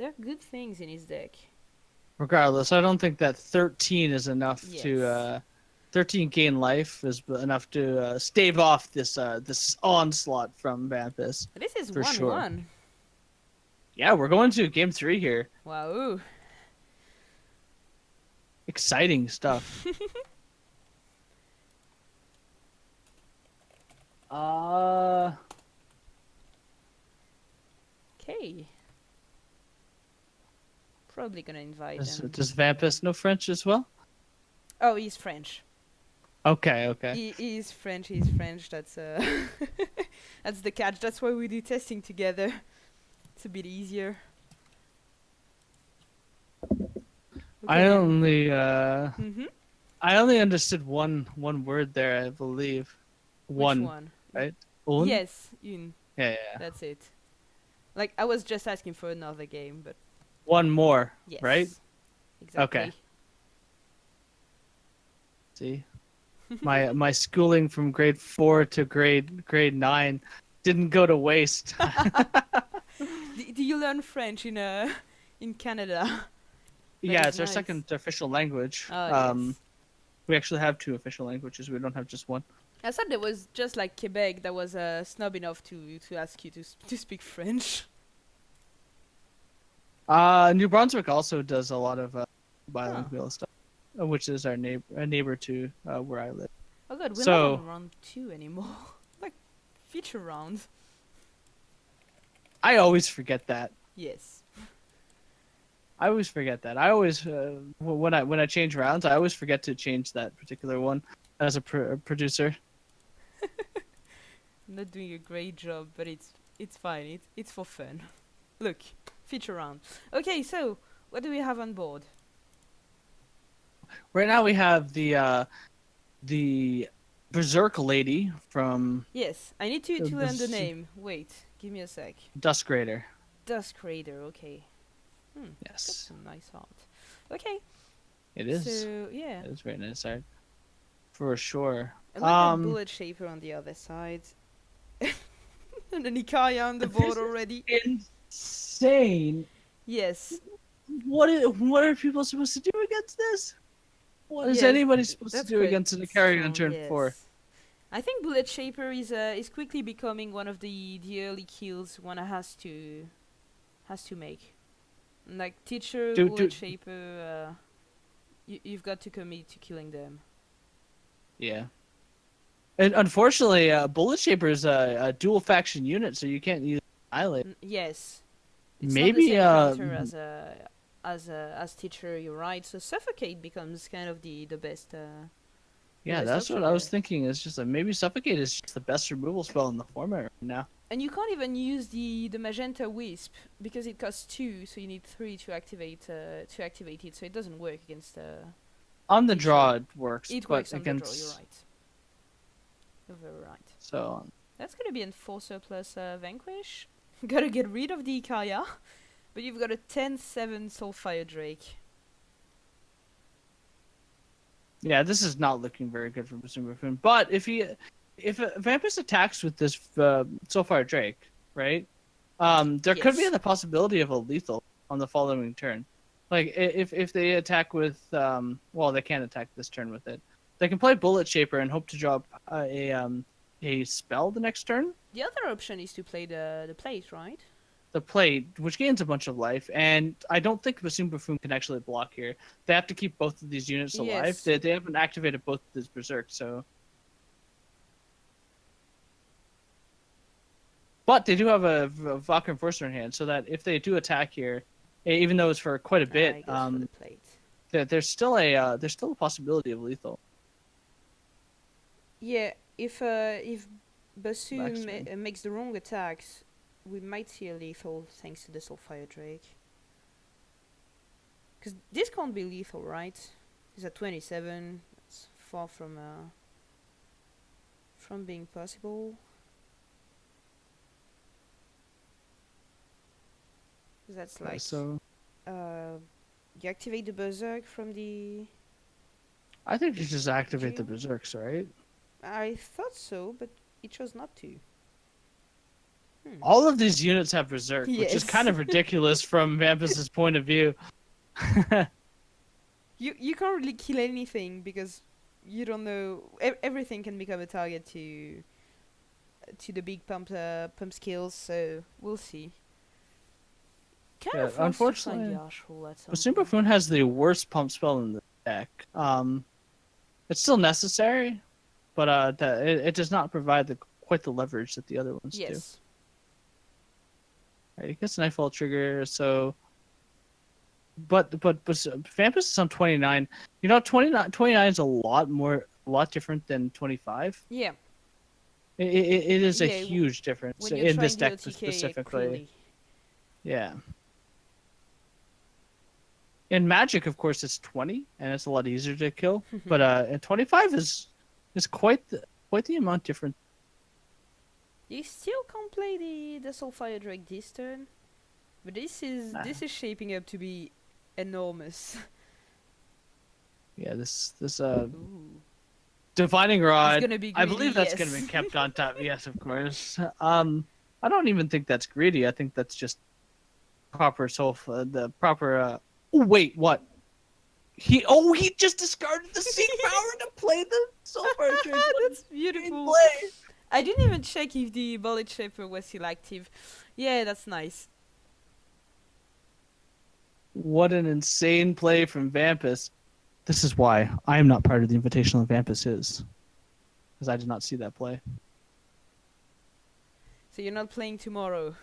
are good things in his deck. Regardless, I don't think that 13 is enough to Yes. 13 gain life is enough to stave off this onslaught from Vampus. This is For 1-1. sure. Yeah, we're going to game 3 here. Wow. Exciting stuff. Okay. Probably gonna invite him. Does Vampus know French as well? Oh, he's French. Okay. He is French. He's French. That's that's the catch. That's why we do testing together. It's a bit easier. I only Mm-hmm. I only understood one word there, I believe. Which One. one? Right? Un? Yes, une. Yeah. That's it. Like I was just asking for another game, but One more, yes. right? Exactly. Okay. See? My schooling from grade 4 to grade 9 didn't go to waste. Do you learn French in Canada? Yeah, is it's our nice. second official language. Yes. We actually have 2 official languages. We don't have just one. I thought there was just like Quebec that was snob enough to ask you to speak French. New Brunswick also does a lot of bilingual stuff, which is our neighbor to where I live. Oh god, we're So- not on round 2 anymore. Like feature round. I always forget that. Yes. I always forget that. I always when I change rounds, I always forget to change that particular one as a producer. I'm not doing a great job, but it's fine. It's for fun. Look, feature round. Okay, so what do we have on board? Right now we have the Berserk lady from Yes, I need to So learn this the is- name. Wait, give me a sec. Dusk Raider. Dusk Raider. Okay, that's Yes, some nice art. Okay, it is. so yeah, It is very nice art, for sure. I like the bullet shaper on the other side. And an Ikaya on the board already. Insane. Yes, What are people supposed to do against this? What is yes, anybody supposed to that's do quite against an Ikari on strong, turn 4? yes. I think Bullet Shaper is quickly becoming one of the early kills one has to make. Like Teacher, Bullet Shaper, you've got to commit to killing them. Yeah. And unfortunately, Bullet Shaper is a dual faction unit, so you can't use Annihilate. Yes. It's Maybe not the same counter as Teacher. You're right. So Suffocate becomes kind of the best. yeah, best that's what option I was there. thinking. Is just like maybe Suffocate is just the best removal spell in the format right now. And you can't even use the Magenta Wisp because it costs 2, so you need 3 to activate it. So it doesn't work against. On the Teacher. draw, it works. It but works on the draw. against You're right. You're very right. so That's gonna be Enforcer plus Vanquish. Gotta get rid of the Ikaya, but you've got a 10/7 Soulfire Drake. yeah, this is not looking very good for Superfin. But if Vampus attacks with this Soulfire Drake, right? There could be Yes. the possibility of a lethal on the following turn. Like if they attack with well, they can't attack this turn with it. They can play Bullet Shaper and hope to drop a spell the next turn. The other option is to play the plate, right? The plate, which gains a bunch of life, and I don't think Bassoon Buffoon can actually block here. They have to keep both of these units alive. Yes. They haven't activated both of these Berserk, so. But they do have a Valkyrie Enforcer in hand, so that if they do attack here, even though it's for quite a I bit, guess for the plate. there's still a possibility of lethal. Yeah, if Bassoon Blacksmith. makes the wrong attacks, we might see a lethal thanks to the Soulfire Drake. Because this can't be lethal, right? It's at 27. It's far from being possible. 'Cause that's like So you activate the Berserk from the. I think you just activate you- the Berserks, right? I thought so, but it chose not to. All of these units have Berserk, which is Yes. kind of ridiculous from Vampus's point of view. You can't really kill anything because you don't know. Everything can become a target to the big pump skills. So we'll see. Kind Yeah, of wants to find unfortunately, Yashul at some Bassoon point. Buffoon has the worst pump spell in the deck. It's still necessary, but it does not provide quite the leverage that the other ones do. Yes. Right, it gets Nightfall trigger, so. But Vampus is on 29. You know, 29 is a lot different than 25. Yeah. It is a Yeah, huge difference When you're in trying this to deck OTK specifically. quickly. Yeah. In Magic, of course, it's 20, and it's a lot easier to kill. But and 25 is quite the amount different. You still can't play the Soulfire Drake this turn, but this is shaping up to be enormous. Yeah, this Ooh. Divining Rod. gonna be I believe greedy, that's yes. going to be kept on top. Yes, of course. I don't even think that's greedy. I think that's just proper the proper. Oh wait, what? he just discarded the Seek Power to play the Soul Archer. That's beautiful. Play. I didn't even check if the Bullet Shaper was still active. Yeah, that's nice. What an insane play from Vampus. This is why I am not part of the Invitational Vampus is. Because I did not see that play. So you're not playing tomorrow?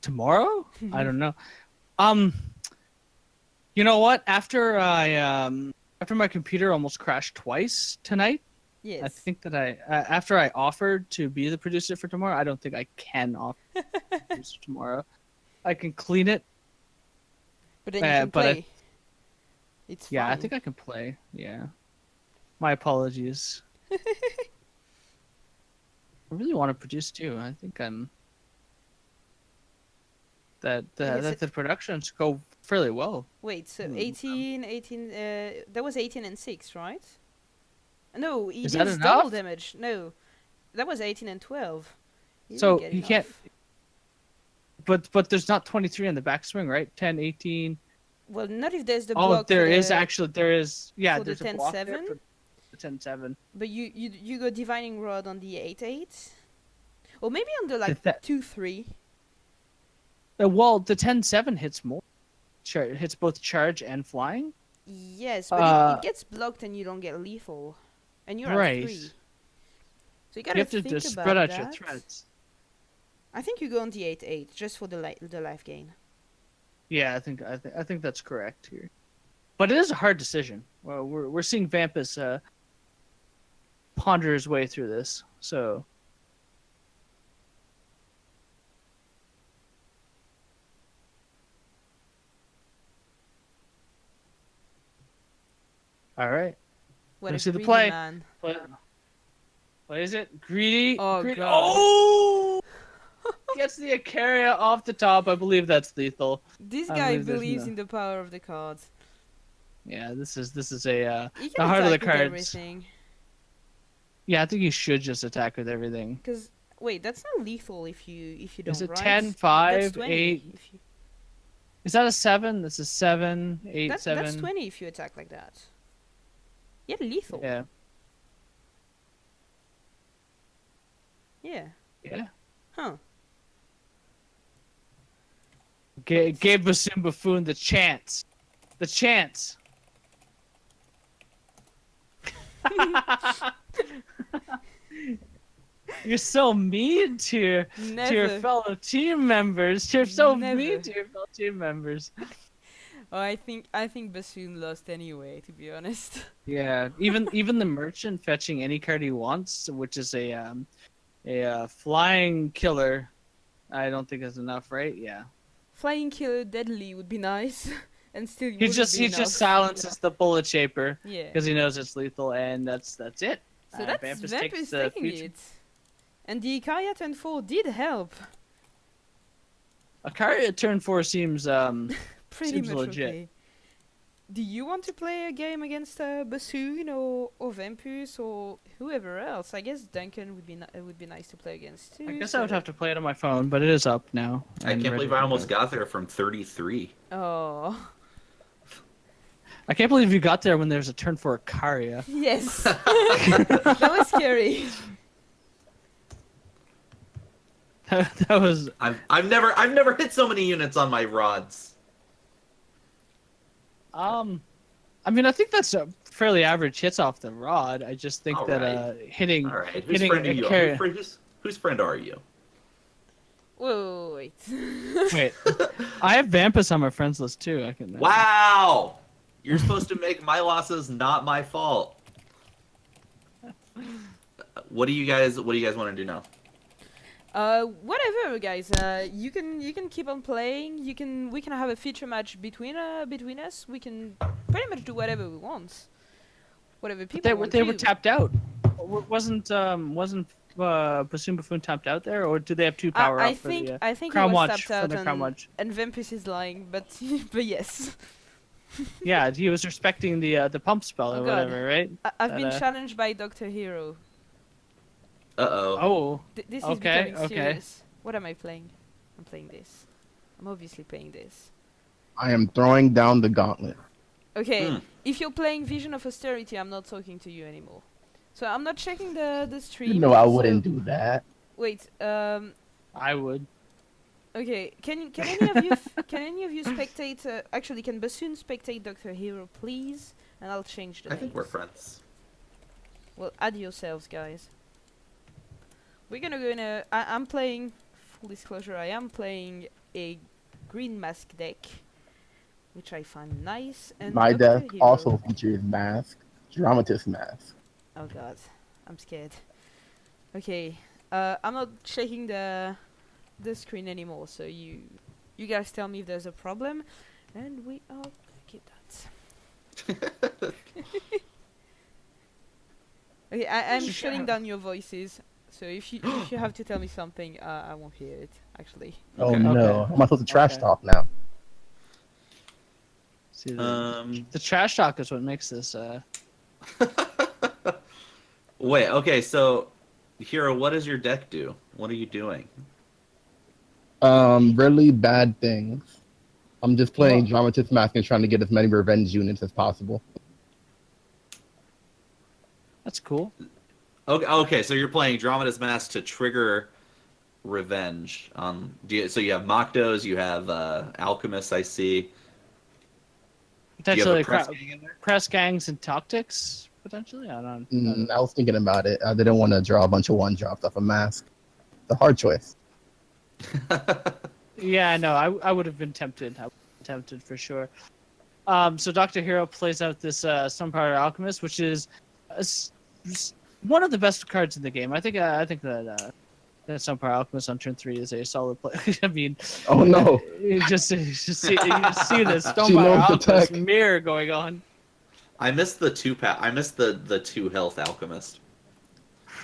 Tomorrow? I don't know. You know what? After my computer almost crashed twice tonight, Yes. I think that after I offered to be the producer for tomorrow, I don't think I can offer to be the producer tomorrow. I can clean it. But then you can but play. It's Yeah, I fine. think I can play. Yeah. My apologies. I really want to produce too. I think that the productions go fairly well. Wait, so 18, that was 18 and 6, right? No, he Is that does double enough? damage. No, that was 18 and 12. He So didn't get you can't. enough. But there's not 23 on the backswing, right? 10, 18. Well, not if there's the Oh, block. there for is the, actually there is. Yeah, for the there's a block there 10-7? for the 10-7. But you go Divining Rod on the 8-8, or maybe on the like that- 2-3. Well, the 10-7 hits more. Hits both charge and flying. Yes, but it gets blocked and you don't get lethal, and you're Right. at 3. So you You gotta have to think just about spread out that. your threats. I think you go on the 8-8 just for the life gain. Yeah, I think that's correct here. But it is a hard decision. Well, we're seeing Vampus ponder his way through this. So all right. What Let me a see the greedy play. man. What is it? Greedy? Oh, Greedy. God. Oh! Gets the Icaria off the top. I believe that's lethal. This I guy believe there's believes no- in the power of the cards. Yeah, this is a He the can heart of the attack with cards. everything. Yeah, I think you should just attack with everything. Cause wait, that's not lethal if you don't. Is it right? 10, That's 5, 20 8? if you- Is that a 7? This is 7, 8, That's 7. 20 if you attack like that. Yeah, lethal. Yeah. Yeah. Yeah. Huh. Gave Bassoon Buffoon the chance. The chance. You're so mean to your Never. fellow team members. You're so Never. mean to your fellow team members. Oh, I think Bassoon lost anyway, to be honest. Yeah, even the merchant fetching any card he wants, which is a flying killer, I don't think is enough, right? Yeah. Flying Killer Deadly would be nice, and still He just silences the Bullet Shaper Yeah. because he knows it's lethal, and that's it. So that's Vampus Vampus takes the taking future. it. And the Icaria turn 4 did help. Akari at turn 4 seems Pretty Seems much legit. okay. Do you want to play a game against Bassoon or Vampus or whoever else? I guess Duncan would be nice to play against too. I guess I would have to play it on my phone, but it is up now. I and can't ready believe I to almost go. got there from 33. Oh. I can't believe you got there when there's a turn for Akaria. Yes. That was scary. That was I've never hit so many units on my rods. I mean, I think that's a fairly average hits off the rod. I just think that Alright. hitting All right, whose hitting friend are you? Akaria. Whose friend are you? Whoa, wait. Wait, I have Vampus on my friends list too. I can. Wow! You're supposed to make my losses not my fault. What do you guys want to do now? Whatever, guys. You can keep on playing. We can have a feature match between us. We can pretty much do whatever we want. Whatever people They want they to were do. tapped out. Wasn't Bassoon Buffoon tapped out there, or do they have two power I up think for the I think Crown he was Watch tapped for the out Crown Watch? and Vampus is lying, but but yes. Yeah, he was respecting the pump spell or Oh, God. whatever, right? I've been But, challenged by Dr. Hero. Uh-oh. Oh, This is Okay, becoming okay. serious. What am I playing? I'm playing this. I'm obviously playing this. I am throwing down the gauntlet. Okay, Hmm. if you're playing Vision of Austerity, I'm not talking to you anymore. So I'm not checking the stream. You know I so- wouldn't do that. Wait, I would. okay, can any of you can any of you spectate? Actually, can Bassoon spectate Doctor Hero, please? And I'll change the I think we're names. friends. Well, add yourselves, guys. We're gonna go in a. I'm playing. Full disclosure, I am playing a green mask deck, which I find nice. And My Dr. deck Hero. also features mask, dramatist mask. Oh god, I'm scared. Okay, I'm not checking the screen anymore. So you guys tell me if there's a problem, and we are okay. That. Okay, I'm shutting down your voices. So if you have to tell me something, I won't hear it. Actually. Oh Okay. no, Okay. am I supposed to trash Okay. talk now? See, Um. the trash talk is what makes this. Wait. Okay. So, Hero, what does your deck do? What are you doing? Really bad things. I'm just playing Well- dramatist mask and trying to get as many revenge units as possible. That's cool. Okay. Okay. So you're playing Dramatist Mask to trigger revenge. So you have Mokdos, you have Alchemists. I see. Do you have Potentially a press gang in there? press gangs and tactics. Potentially, I don't. I was thinking about it. I didn't want to draw a bunch of one drops off a mask. The hard choice. Yeah, no, I would have been tempted. I would have been tempted for sure. So Doctor Hero plays out this Sunpower Alchemist, which is one of the best cards in the game. I think that Sunpower Alchemist on turn 3 is a solid play. I mean, Oh no. you just see this knows Sunpower the Alchemist tech. mirror going on. I missed the I missed the 2 health Alchemist.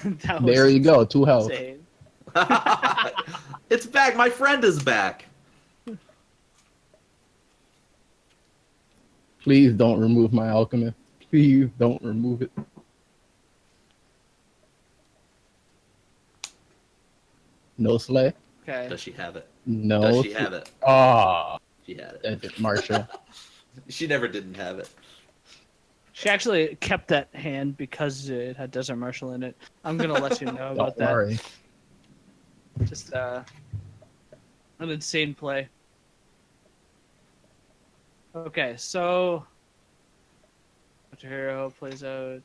That was There you go, 2 health. insane. It's back. My friend is back. Please don't remove my alchemist. Please don't remove it. No slay. Okay. Does she have it? No. Does she have it? Ah, She had it. that's it, Marshall. She never didn't have it. She actually kept that hand because it had Desert Marshal in it. I'm gonna let you know about Don't that. worry. Just an insane play. Okay, so Dr. Hero plays out.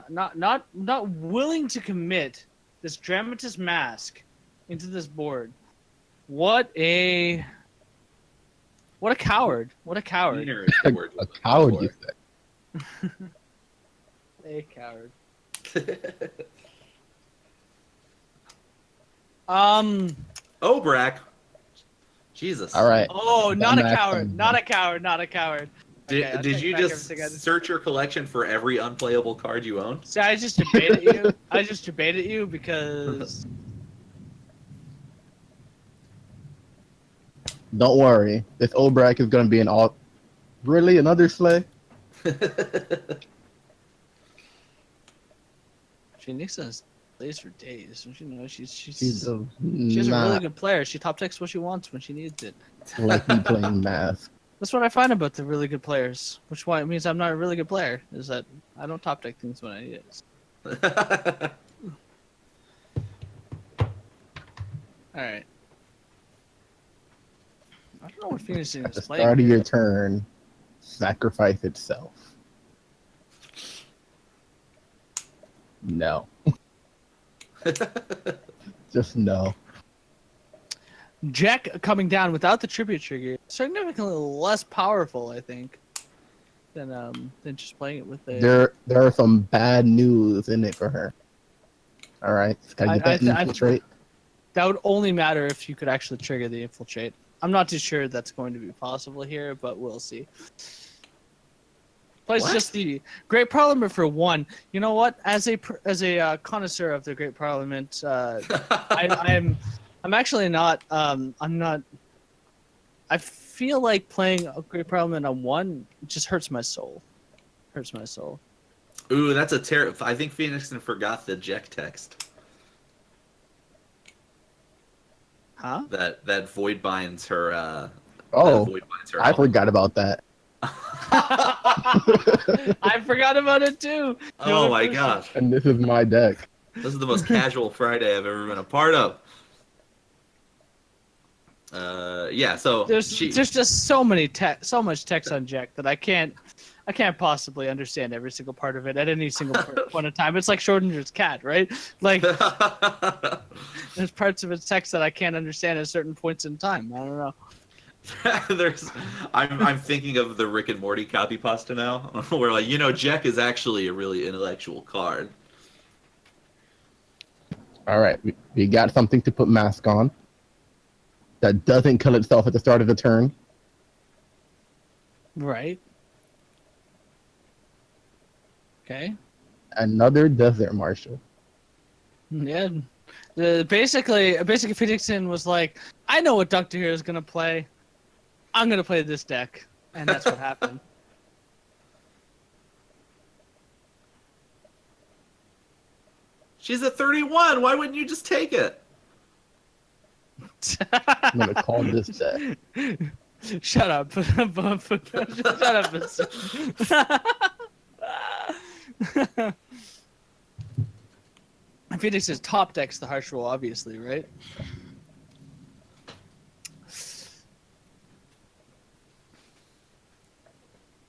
Not willing to commit this Dramatist Mask into this board. What a coward! What a coward! Wiener is the word A we're coward, looking you said. A coward. for. Obrak. Jesus. All right. Oh, not a Dumbass coward! thing. Not a coward! Not a coward! Okay, I'll Did take you back just everything I just- search your collection for every unplayable card you own? See, I just debated you. I just debated you because Don't worry. This Obrak is gonna be an all. Really, another slay? Phoenix plays for days. Don't you know she's She's a, she's a really not good player. She top decks what she wants when she needs it. like me playing mask. That's what I find about the really good players. Which why it means I'm not a really good player. Is that I don't top deck things when I need it. All right. I don't know what Phoenix At the is playing. start of here. your turn, sacrifice itself. No. Just no. Jack coming down without the tribute trigger, significantly less powerful, I think, than just playing it with the. There are some bad news in it for her. All right, gotta get that infiltrate. That would only matter if you could actually trigger the infiltrate. I'm not too sure that's going to be possible here, but we'll see. Plays What? just the Great Parliament for 1. You know what? As a connoisseur of the Great Parliament, I'm actually not. I'm not. I feel like playing a Great Parliament on 1 just hurts my soul. Hurts my soul. Ooh, that's a terrible. I think Phoenix forgot the Jack text. Huh? That void binds her Oh, Void Binds her I out. forgot about that. I forgot about it too. Oh my gosh. And this is my deck. This is the most casual Friday I've ever been a part of. Yeah, so There's just so much text on Jack that I can't possibly understand every single part of it at any single point in time. It's like Schrodinger's cat, right? Like there's parts of its text that I can't understand at certain points in time. I don't know. I'm thinking of the Rick and Morty copy pasta now, where like Jack is actually a really intellectual card. All right, we got something to put mask on that doesn't kill itself at the start of the turn. Right. Okay. Another Desert Marshal. Yeah. Basically, Phoenixon was like, I know what Dr. Hero is gonna play. I'm gonna play this deck, and that's what happened. She's at 31. Why wouldn't you just take it? I'm gonna call this deck. Shut up. Shut up. Phoenix's top deck's the Harsh Roll, obviously, right?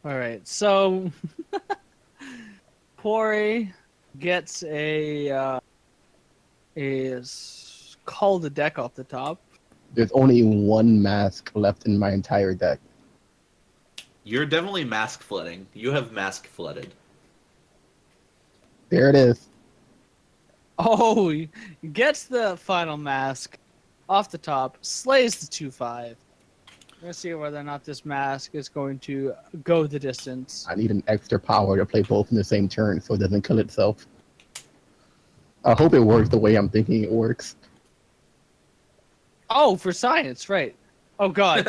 All right, so Pori gets call the deck off the top. There's only one mask left in my entire deck. You're definitely mask flooding. You have mask flooded. There it is. Oh, he gets the final mask off the top, slays the 2/5. We're gonna see whether or not this mask is going to go the distance. I need an extra power to play both in the same turn so it doesn't kill itself. I hope it works the way I'm thinking it works. Oh, for science, right. Oh, God.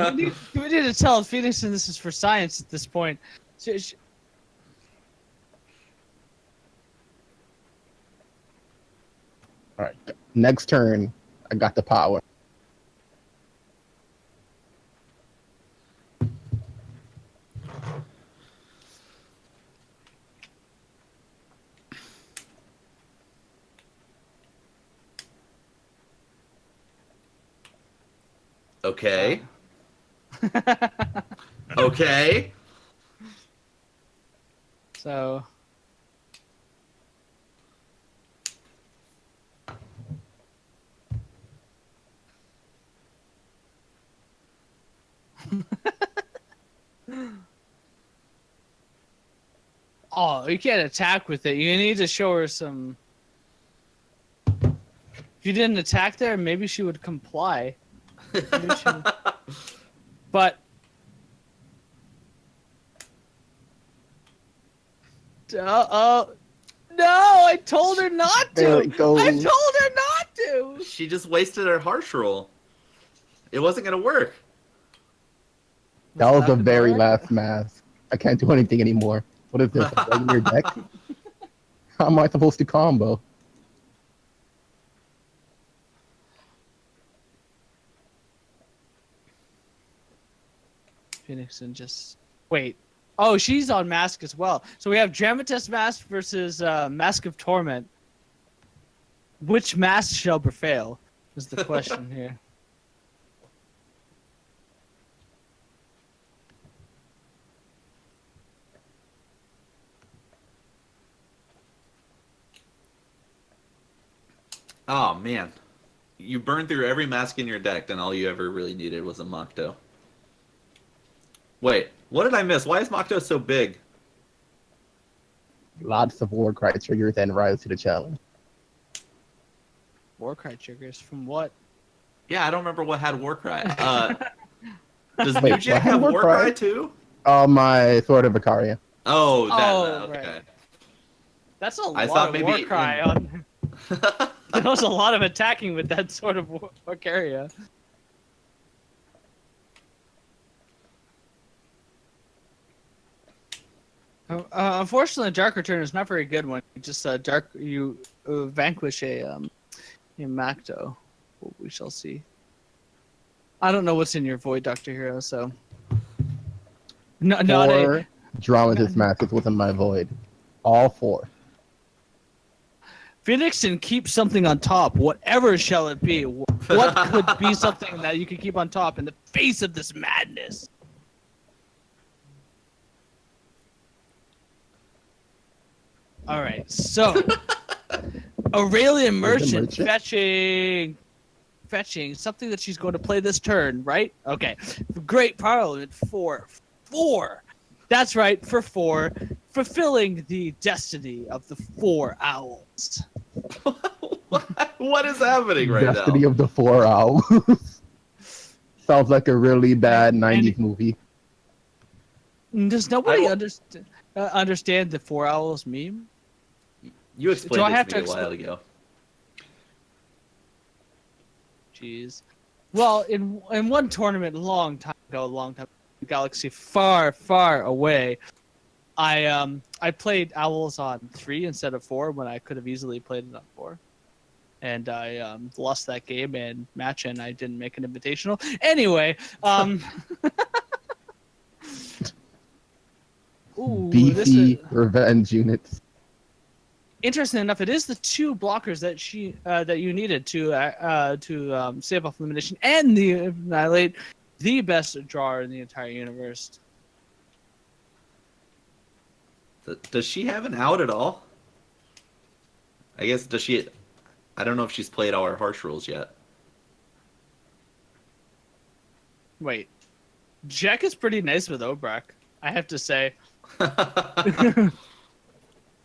we need to tell Phoenix and this is for science at this point. Alright, next turn, I got the power. Okay. Okay. So... Oh, you can't attack with it. You need to show her some... If you didn't attack there, maybe she would comply. But... no, I told her not to! There it goes. I told her not to! She just wasted her harsh roll. It wasn't gonna work. That was the the very bar? last mask. I can't do anything anymore. What is this, a regular deck? How am I supposed to combo? Phoenix and just... Wait. Oh, she's on Mask as well. So we have Dramatis Mask versus Mask of Torment. Which mask shall prevail is the question here. Oh man, you burned through every mask in your deck, and all you ever really needed was a Mocto. Wait, what did I miss? Why is Mocto so big? Lots of Warcry triggers and Rise to the Challenge. Warcry triggers from what? Yeah, I don't remember what had Warcry. Does Wait, New Jack what had have Warcry? Warcry too? My Sword of Vicaria. Oh, Oh, okay. right. That's a I lot thought of maybe Warcry on... There was a lot of attacking with that sort of Warcaria. Unfortunately, Dark Return is not very good when you just vanquish a Macto. We shall see. I don't know what's in your void, Dr. Hero, so. No, not a. 4 Dramatist Masters within my void. All 4. Phoenixon, keep something on top. Whatever shall it be? What could be something that you could keep on top in the face of this madness? All right, so Aurelian Merchant fetching something that she's going to play this turn, right? Okay, Great Parliament for 4. That's right, for 4, fulfilling the destiny of the 4 owls. What is happening right Destiny now? of the 4 Owls. Sounds like a really bad 90s movie. Does nobody understand the 4 owls meme? You explained I it have to me to a while ago. Jeez. Well, in one tournament, a long time ago, galaxy far, far away, I played owls on 3 instead of 4 when I could have easily played it on 4. And I lost that game and match, and I didn't make an invitational. Anyway, ooh, DC revenge units. Interesting enough, it is the 2 blockers that you needed to save off elimination and annihilate the best drawer in the entire universe. Does she have an out at all? I guess, does she... I don't know if she's played all her harsh rules yet. Wait. Jack is pretty nice with Obrak, I have to say.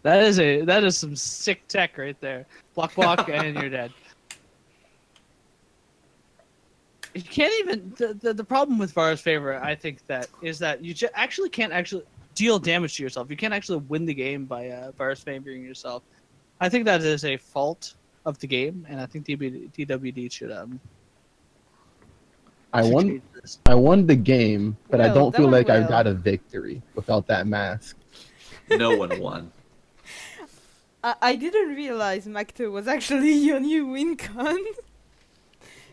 That is some sick tech right there. Block, and you're dead. You can't even... The problem with Vara's favor, I think, is that you actually can't actually deal damage to yourself. You can't actually win the game by Vara's favoring yourself. I think that is a fault of the game, and I think DWD should I won change this. the game, but I Well, don't that feel went like I well. got a victory without that mask. No one won. I didn't realize Macto was actually your new win con.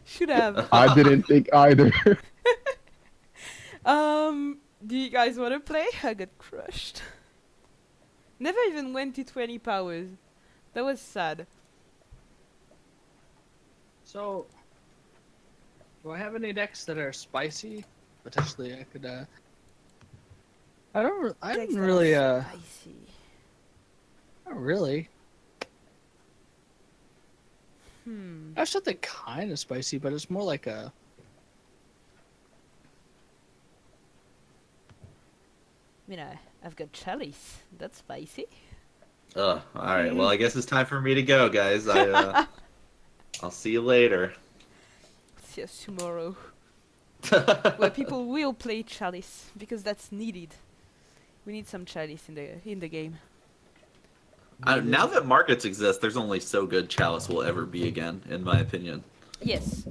Should have. I didn't think either. Do you guys want to play? I got crushed. Never even went to 20 powers. That was sad. So, do I have any decks that are spicy? Potentially, I could. I don't Decks that are really. Spicy. Not really. Hmm. I have something kind of spicy, but it's more like a. I've got Chalice. That's spicy. All right. Well, I guess it's time for me to go, guys. I'll see you later. See us tomorrow. Where people will play Chalice because that's needed. We need some Chalice in the game. Now that markets exist, there's only so good Chalice will ever be again, in my opinion. Yes.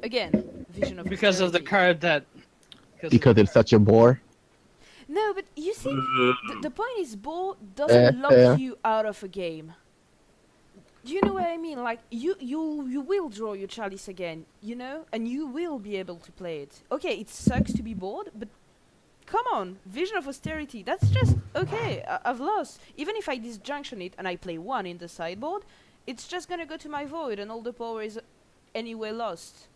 Again, Vision of Because of the Austerity. card that. Because it's such a bore. No, but you see, the point is, Bo doesn't lock you out of a game. Do you know what I mean? Like, you will draw your Chalice again, you know? And you will be able to play it. Okay, it sucks to be bored, but come on, Vision of Austerity, that's just, okay, I've lost. Even if I disjunction it and I play 1 in the sideboard, it's just gonna go to my void and all the power is anyway lost.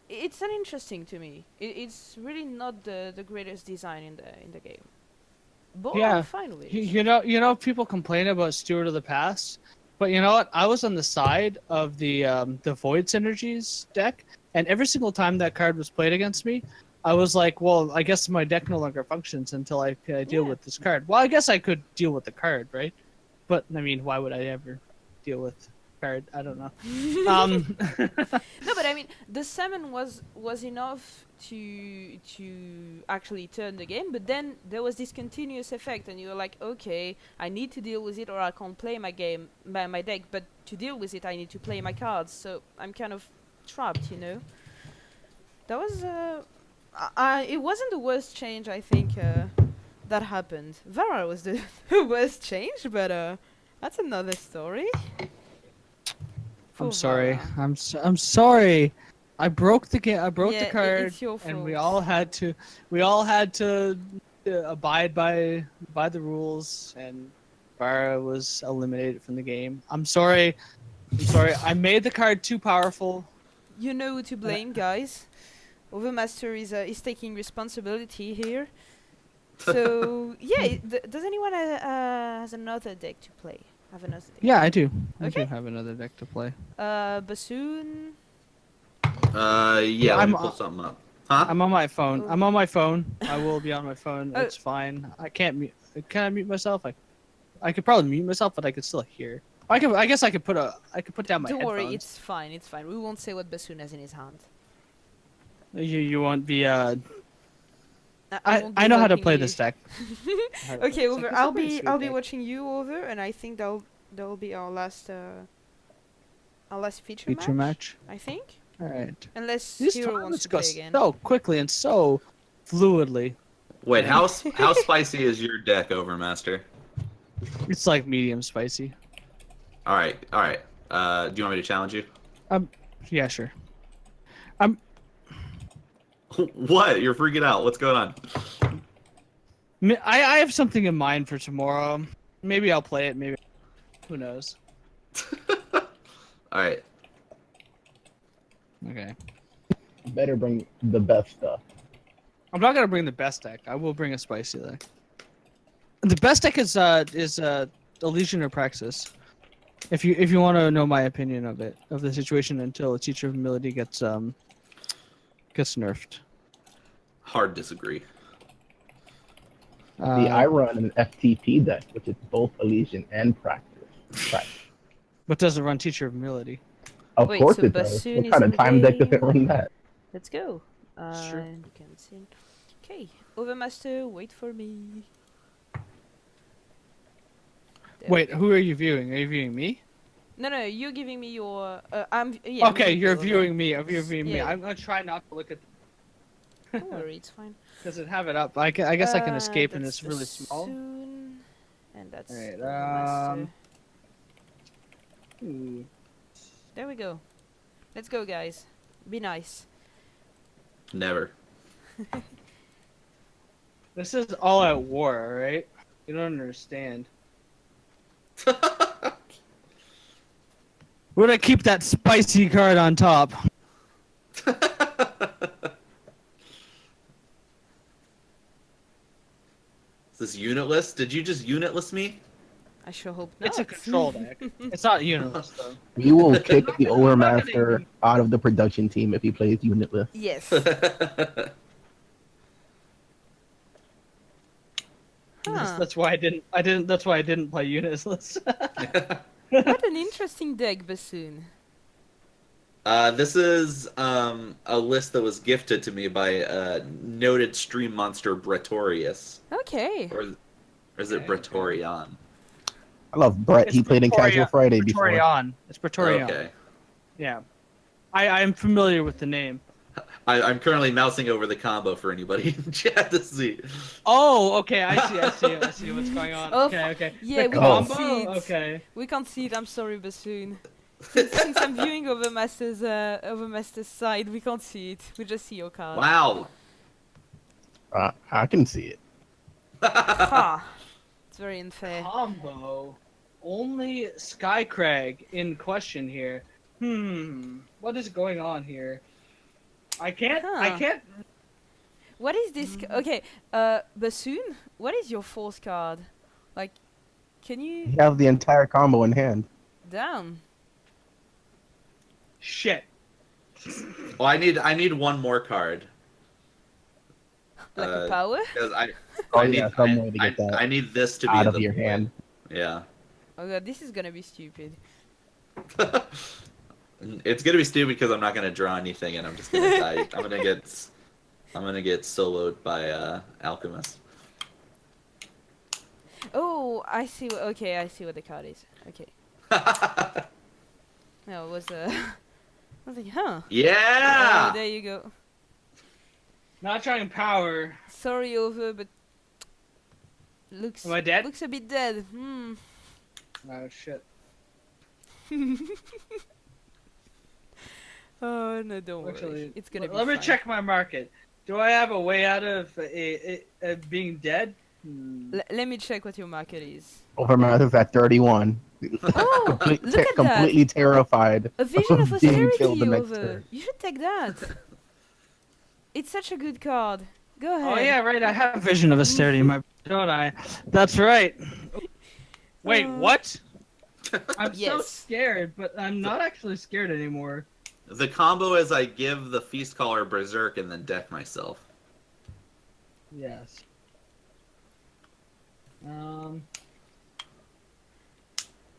It's uninteresting to me. It's really not the greatest design in the game. But Yeah, I'm fine with it. You know, people complain about Steward of the Past, but you know what? I was on the side of the Void Synergies deck, and every single time that card was played against me, I was like, well, I guess my deck no longer functions until I deal Yeah. with this card. Well, I guess I could deal with the card, right? But I mean, why would I ever deal with card? I don't know. No, but I mean, the summon was enough to actually turn the game, but then there was this continuous effect, and you were like, okay, I need to deal with it, or I can't play my game, my deck. But to deal with it, I need to play my cards, so I'm kind of trapped, you know. That was it wasn't the worst change, I think, that happened. Vara was the worst change, but that's another story. For I'm sorry. Vara. I'm sorry. I broke the game. I broke Yeah, the card, it's your and we fault. all had to. We all had to abide by the rules, and Bara was eliminated from the game. I'm sorry. I'm sorry. I made the card too powerful. You know who to blame, guys. Overmaster is taking responsibility here. So yeah, does anyone has another deck to play? Have another deck? Yeah, I do. I Okay. do have another deck to play. Bassoon. Yeah, let I'm, me pull something up. Huh? I'm on my phone. Oh. I'm on my phone. I will be on my phone. Oh. It's fine. I can't mute. Can I mute myself? I could probably mute myself, but I could still hear. I guess I could put down my Don't headphones. worry, it's fine. It's fine. We won't say what Bassoon has in his hand. You won't be I won't be I know how to helping play you. this deck. Okay, Over. It's a I'll pretty be sweet I'll be deck. watching you, Over, and I think that'll be our last feature match. I think, All right. unless These Hero wants tournaments to go play again. so quickly and so fluidly. Wait, Yeah. how spicy is your deck, Overmaster? It's like medium spicy. All right, all right. Do you want me to challenge you? Yeah, sure. What? You're freaking out. What's going on? I have something in mind for tomorrow. Maybe I'll play it. Maybe. Who knows? All right. Okay. Better bring the best stuff. I'm not gonna bring the best deck. I will bring a spicy deck. The best deck is Elysian or Praxis. If you want to know my opinion of the situation until a Teacher of Humility gets nerfed. Hard disagree. I run an FTP deck, which is both Elysian and Practice. But doesn't run Teacher of Humility. Of Wait, course so it does. Bassoon What is kind in of time deck the doesn't run that? Let's go. It's true. You can see. Okay, Overmaster, wait for me. There Wait, we go. who are you viewing? Are you viewing me? No, you're giving me your. Yeah. I'm Okay, with you're you, Over. viewing me. You're viewing me. Yeah. I'm gonna try not to look at. Don't worry, it's fine. Does it have it up? I guess I can escape, and That's it's really small. Bassoon, and that's Alright, Overmaster. Ooh. There we go. Let's go, guys. Be nice. Never. This is all at war, right? You don't understand. We're gonna keep that spicy card on top. Is this unitless? Did you just unitless me? I sure hope not. It's a control deck. It's not unitless though. We will kick the Overmaster out of the production team if he plays Unitless. Yes. Huh. That's why I didn't. That's why I didn't play unitless. What an interesting deck, Bassoon. This is a list that was gifted to me by noted stream monster Bretorius. Okay. Or is it Bretorian? I love Brett. He played in Casual Friday before. Praetorian. It's Praetorian. Okay. Yeah. I'm familiar with the name. I'm currently mousing over the combo for anybody in chat to see. Oh, okay. I see what's going on. Oh, Okay. yeah, The we can't combo? see it. Okay. We can't see it. I'm sorry, Bassoon. Since I'm viewing Overmaster's side, we can't see it. We just see your card. Wow. I can see it. Ha. It's very unfair. Combo. Only Skycrag in question here. What is going on here? I can't. Huh. What is this? Okay, Bassoon, what is your fourth card? Like, can you You have the entire combo in hand. down? Shit. Well, I need one more card. Like a power? Because Oh, I yeah, need some way to get that I need this to be out of the your point. hand. Yeah. Oh god, this is gonna be stupid. It's gonna be stupid because I'm not gonna draw anything and I'm just gonna die. I'm gonna get soloed by Alchemist. Oh, I see. Okay, I see what the card is. Okay. No, it was I was like, huh? Yeah. Oh, there you go. Not trying power. Sorry, Over, but looks Am I dead? looks a bit dead. Oh shit. Oh no, don't Actually, worry. It's gonna be let me fine. check my market. Do I have a way out of being dead? Let me check what your market is. Overmath is at 31. Oh, look at that! Completely terrified A vision of being killed the austerity next over. turn. You should take that. It's such a good card. Go ahead. Oh yeah, right. I have Vision of Austerity, don't I? That's right. Wait, what? I'm so Yes. scared, but I'm not actually scared anymore. The combo is I give the Feast Caller Berserk and then deck myself. Yes.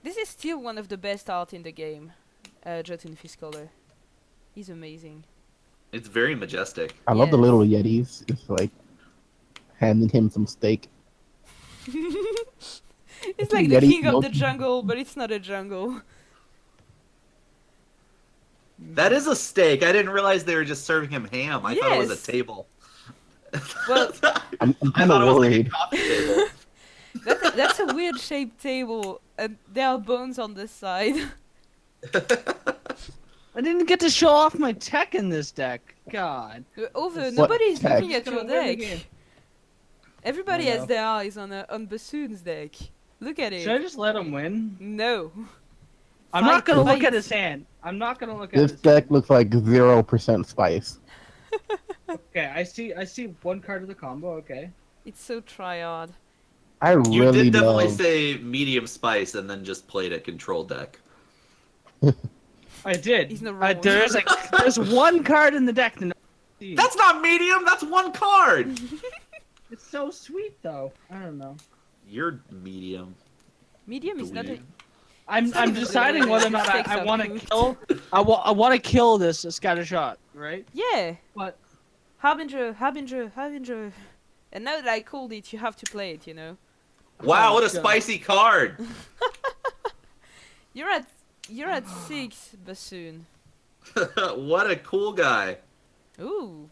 This is still one of the best art in the game. Jotun Fischler. He's amazing. It's very majestic. I love the Yes. little Yetis. It's like handing him some steak. It's like the Yeti king of the milk- jungle, but it's not a jungle. That is a steak. I didn't realize they were just serving him ham. I thought it was Yes. a table. Well, I'm I kind thought of it was like a worried. coffee table. that's a weird shaped table, and there are bones on the side. I didn't get to show off my tech in this deck. God. Over, What nobody's tech? looking at Gonna your win the deck. game. Everybody I has know. their eyes on Bassoon's deck. Look at Should I it. just let him win? No. I'm not gonna look Fight. at his hand. I'm not gonna look at This his deck looks like 0% spice. Okay, I see one card of the combo, okay. It's so triad. I You really did definitely love. say medium spice and then just played a control deck. I did. He's not wrong. There's one card in the deck that That's not medium. That's one card. it's so sweet though. I don't know. You're medium. Medium is not a... Dweeb. I'm deciding whether or not Mistakes I are want to cooked. kill. I want to kill this scattershot, right? Yeah. But Harbinger, Harbinger, Harbinger. And now that I called it, you have to play it, you know. Wow, what a God. spicy card. You're at 6, Bassoon. What a cool guy. Ooh.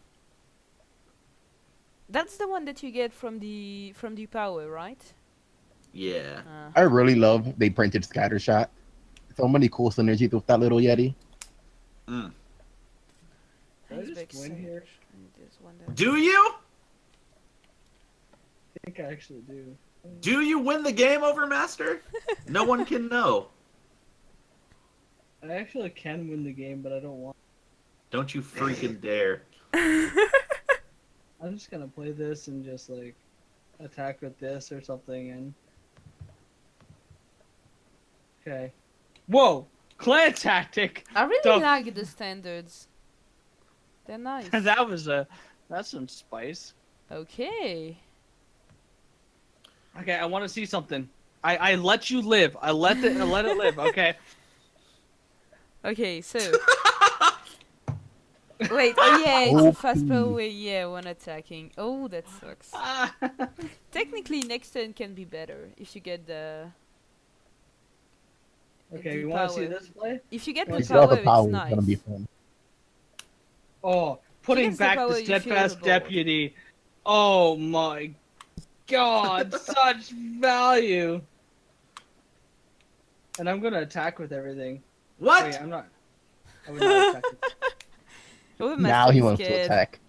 That's the one that you get from the power, right? Yeah. I really love they printed Scattershot. So many cool synergies with that little Yeti. Mm. Did I Iceberg just win here? Sage. And there's one there. Do you? I think I actually do. Do you win the game over Master? No one can know. I actually can win the game, but I don't want. Don't you freaking dare. I'm just gonna play this and just like attack with this or something and. Okay. Whoa! Clan tactic. I really So- like the standards. They're nice. That's some spice. Okay. Okay, I want to see something. I let you live. I let it live. Okay. Okay, so. Wait, oh yeah, it's a fast Okay. power way, yeah, one attacking. Oh, that sucks. Technically, next turn can be better if you get the. Okay, the you want to see power. this play? If you get Well, the you Still power, the power it's is nice. gonna be fun. Oh, putting gets the back power, the you feel steadfast the ball. deputy. Oh my god, such value. And I'm gonna attack with everything. What? Wait, I'm not. I would not attack with Oh, Now he wants scared. to attack.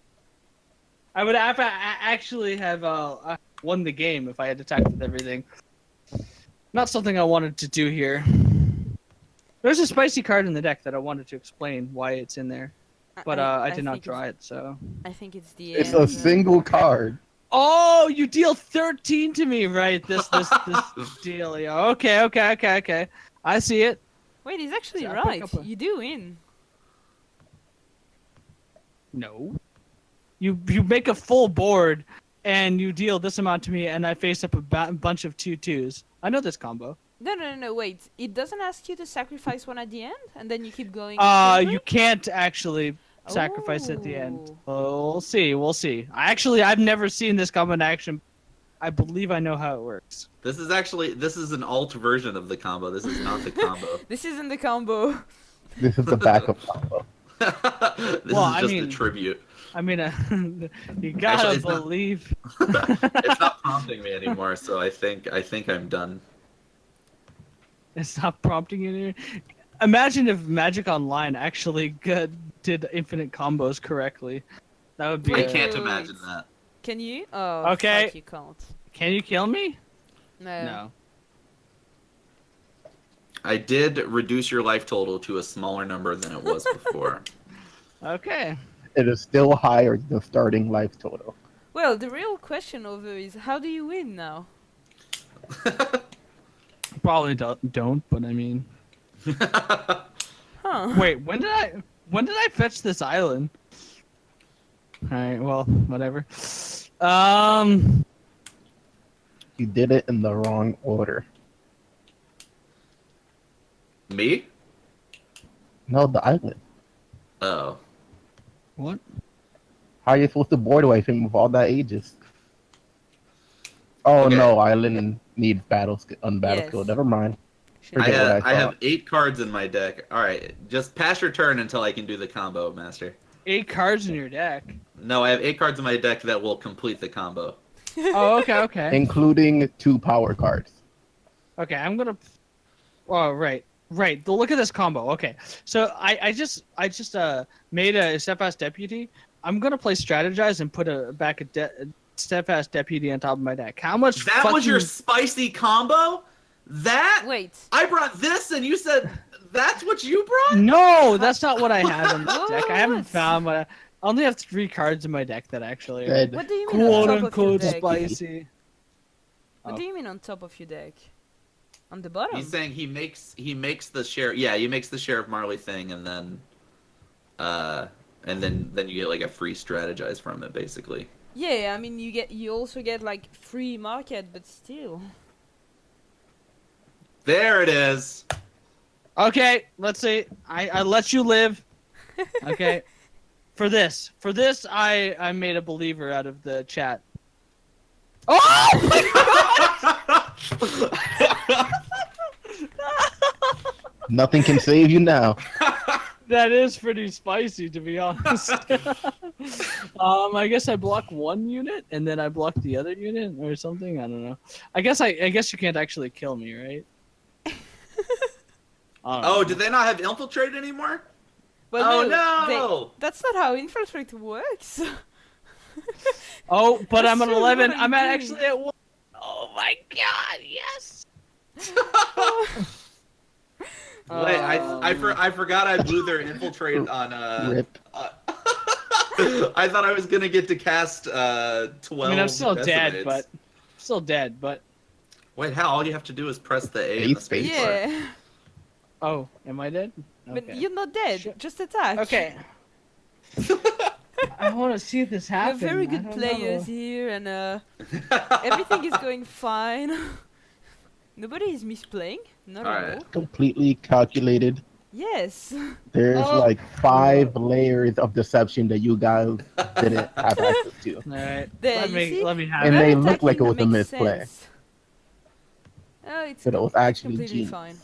I would have actually have won the game if I had attacked with everything. Not something I wanted to do here. There's a spicy card in the deck that I wanted to explain why it's in there, but I did not think draw it. So. I think it's the It's end. a single card. Oh, you deal 13 to me, right? This deal. Yeah. Okay. I see it. Wait, he's actually So I pick right. up a- You do win. No. You make a full board, and you deal this amount to me, and I face up a bunch of 2/2s. I know this combo. No, wait. It doesn't ask you to sacrifice one at the end, and then you keep going. in You can't actually sacrifice at the end. We'll see. I've never seen this combo in action. I believe I know how it works. This is an alt version of the combo. This is not the combo. This isn't the combo. This is the backup combo. This Well, is I just mean- a tribute. I mean, you gotta Actually, it's not- believe. It's not prompting me anymore, so I think I'm done. It's not prompting you. Imagine if Magic Online actually did infinite combos correctly. That would be. I Wait. can't imagine that. Can you? Oh, Okay. fuck, you can't. Can you kill me? No. No. I did reduce your life total to a smaller number than it was before. Okay. It is still higher than the starting life total. Well, the real question over is how do you win now? Probably don't, but I mean. Huh. Wait, when did I fetch this island? Alright, well, whatever. You did it in the wrong order. Me? No, the island. Oh. What? How are you supposed to board wiping with all that ages? Oh Okay. no, island needs on battle Yes. skill. Never mind. Should Forget what I I have thought. 8 cards in my deck. Alright, just pass your turn until I can do the combo, Master. 8 cards in your deck. No, I have 8 cards in my deck that will complete the combo. Oh, okay, okay. Including 2 power cards. Okay, I'm gonna. Oh, right. Look at this combo. Okay, so I just made a Steadfast Deputy. I'm gonna play Strategize and put a Steadfast Deputy on top of my deck. How much? That was your spicy combo? That? Wait. I brought this and you said that's what you brought? No, that's not what I have in this deck. I haven't What? found what. I only have 3 cards in my deck that actually are Dead. What do you mean on quote top of your unquote deck? spicy. What do you mean on top of your deck? On the bottom? He's saying he makes the share. Yeah, he makes the Sheriff Marley thing, and then you get like a free strategize from it, basically. Yeah, I mean you also get like free market, but still. There it is. Okay, let's see. I let you live. Okay. For this, I made a believer out of the chat. Oh! Nothing can save you now. That is pretty spicy, to be honest. I guess I block one unit and then I block the other unit or something. I don't know. I guess you can't actually kill me, right? I don't know. Oh, did they not have infiltrate anymore? Well, Oh, no! That's not how infiltrate works. Oh, but That's I'm at so 11. what I'm are you actually at 1. Oh my god, yes! Wait, I forgot I blew their infiltrate on Rip. I thought I was gonna get to cast 12. I mean, I'm still dead, decimates. but Wait, how? All you have to do is press the A and the Space. space bar. Yeah, oh, am I dead? but Okay. you're not dead. Shit. Just attack. Okay. I want to see this We're happen. very I good don't players know. here, and everything is going fine. Nobody is misplaying. Not at Alright. all. Completely calculated. Yes. There's Oh. like 5 layers of deception that you guys didn't have access to. All right. There, Let you me see? let me have And it. they Red look like it attacking was a makes misplay. sense. Oh, it's But it was actually completely genius. fine.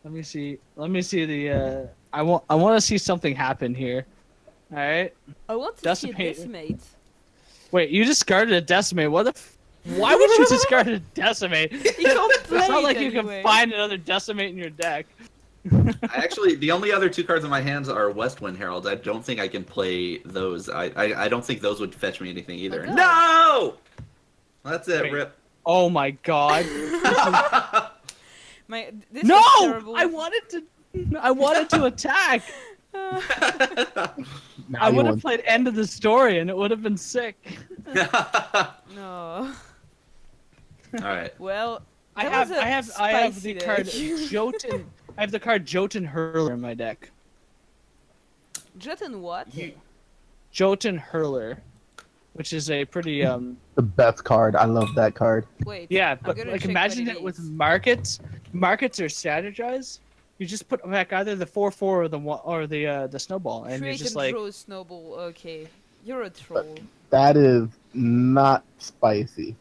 Let me see. Let me see the. I want to see something happen here. All right. I want to see a Decimate. decimate. Wait, you discarded a decimate. What the? Why would you discard a decimate? You can't play It's not it like you anyway. can find another decimate in your deck. Actually, the only other 2 cards in my hands are Westwind Heralds. I don't think I can play those. I don't think those would fetch me anything either. Oh, No! That's it, Wait. Rip. Oh my god. This No! was terrible. I wanted to attack. Uh, Now I you would have want- played end of the story and it would have been sick. no. Alright. Well, I that have was a I have spicy the card deck. Jotun. I have the card Jotun Hurler in my deck. Jotun what? Jotun Hurler, which is a pretty the best card. I love that card. Wait. yeah, I'm but gonna like check imagine what it with is. markets. Markets are strategize. You just put back either the 4/4 or the snowball, and Create you're just and like, draw a snowball. Okay. You're a troll. That is not spicy.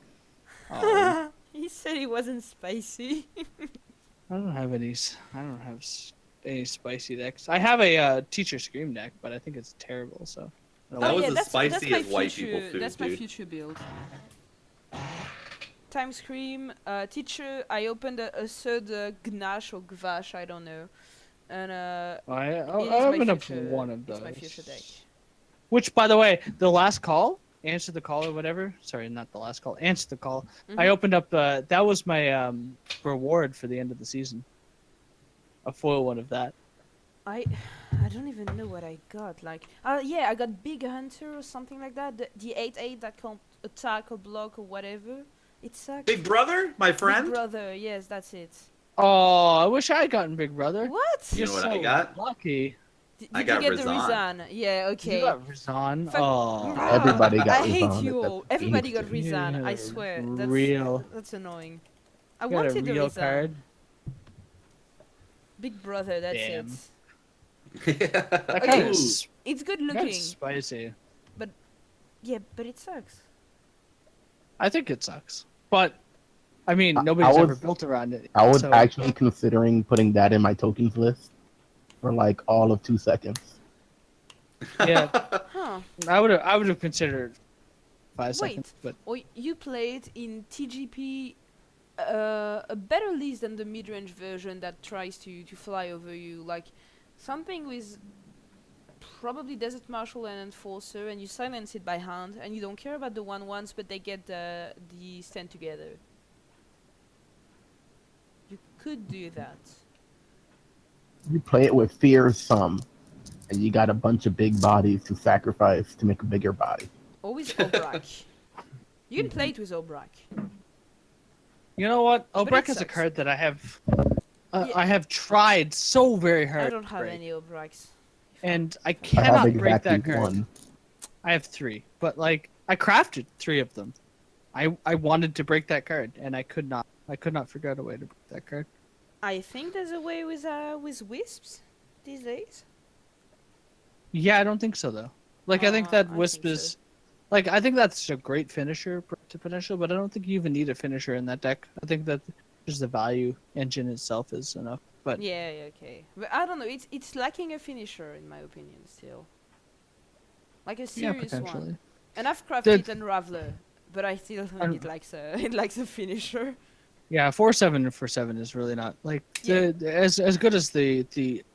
oh, He said he wasn't spicy. I don't have any. I don't have any spicy decks. I have a Teacher Scream deck, but I think it's terrible. So. I don't That Oh, was yeah, as that's spicy my as white future- people food, That's my dude. future build. Time Scream, Teacher. I opened a third Gnash or Gvash, I don't know. And I it is opened my up future, one of it's those. my future deck. Which, by the way, the last call, answer the call or whatever. Sorry, not the last call. Answer the call. I Mhm. opened up. That was my reward for the end of the season. A foil one of that. I don't even know what I got. Like, yeah, I got Big Hunter or something like that. The 8/8 that can't attack or block or whatever. It sucks. Big brother, my Big friend. Brother, yes, that's it. Oh, I wish I had gotten Big Brother. What? You You're know what so I got? lucky. Did I you got get the Rizan. Rizan? Yeah, okay. You got Rizan. Fuck- Oh, Everybody got I hate Rizan you except all. for Everybody Phoenix got did. Rizan, I Yeah, swear. real. That's annoying. I got a wanted the real Rizan. card. Big Brother, that's Damn. it. That Okay. kind Ooh. of It's good looking. spicy. Yeah, but it sucks. I think it sucks, but I mean, I nobody's ever was- built around it. I was so- actually considering putting that in my tokens list for like all of 2 seconds. Yeah, Huh. I would have considered 5 Wait. seconds, but Or you played in TGP a better list than the mid-range version that tries to fly over you. Like something with probably Desert Marshal and Enforcer, and you silence it by hand, and you don't care about the 1/1s, but they get the stand together. You could do that. You play it with Fearsome, and you got a bunch of big bodies to sacrifice to make a bigger body. Or with Obrak. You can play it with Obrak. you know what? But Obrak it is a sucks. card that I have. Yeah. I have tried so very hard. I to don't have break, any Obraks. and I I have cannot break exactly that card. one. I have 3, but like I crafted 3 of them. I wanted to break that card, and I could not. I could not figure out a way to break that card. I think there's a way with Wisps these days. Yeah, I don't think so though. Like I think that I Wisp think so. is, like I think that's a great finisher to potential, but I don't think you even need a finisher in that deck. I think that just the value engine itself is enough. But Yeah, okay. But I don't know. It's lacking a finisher in my opinion still. Like a yeah, serious potentially. one. And I've crafted The- Unraveler, but I still think Un- it likes a finisher. Yeah, 4/7 for 7 is really not like Yeah. as good as the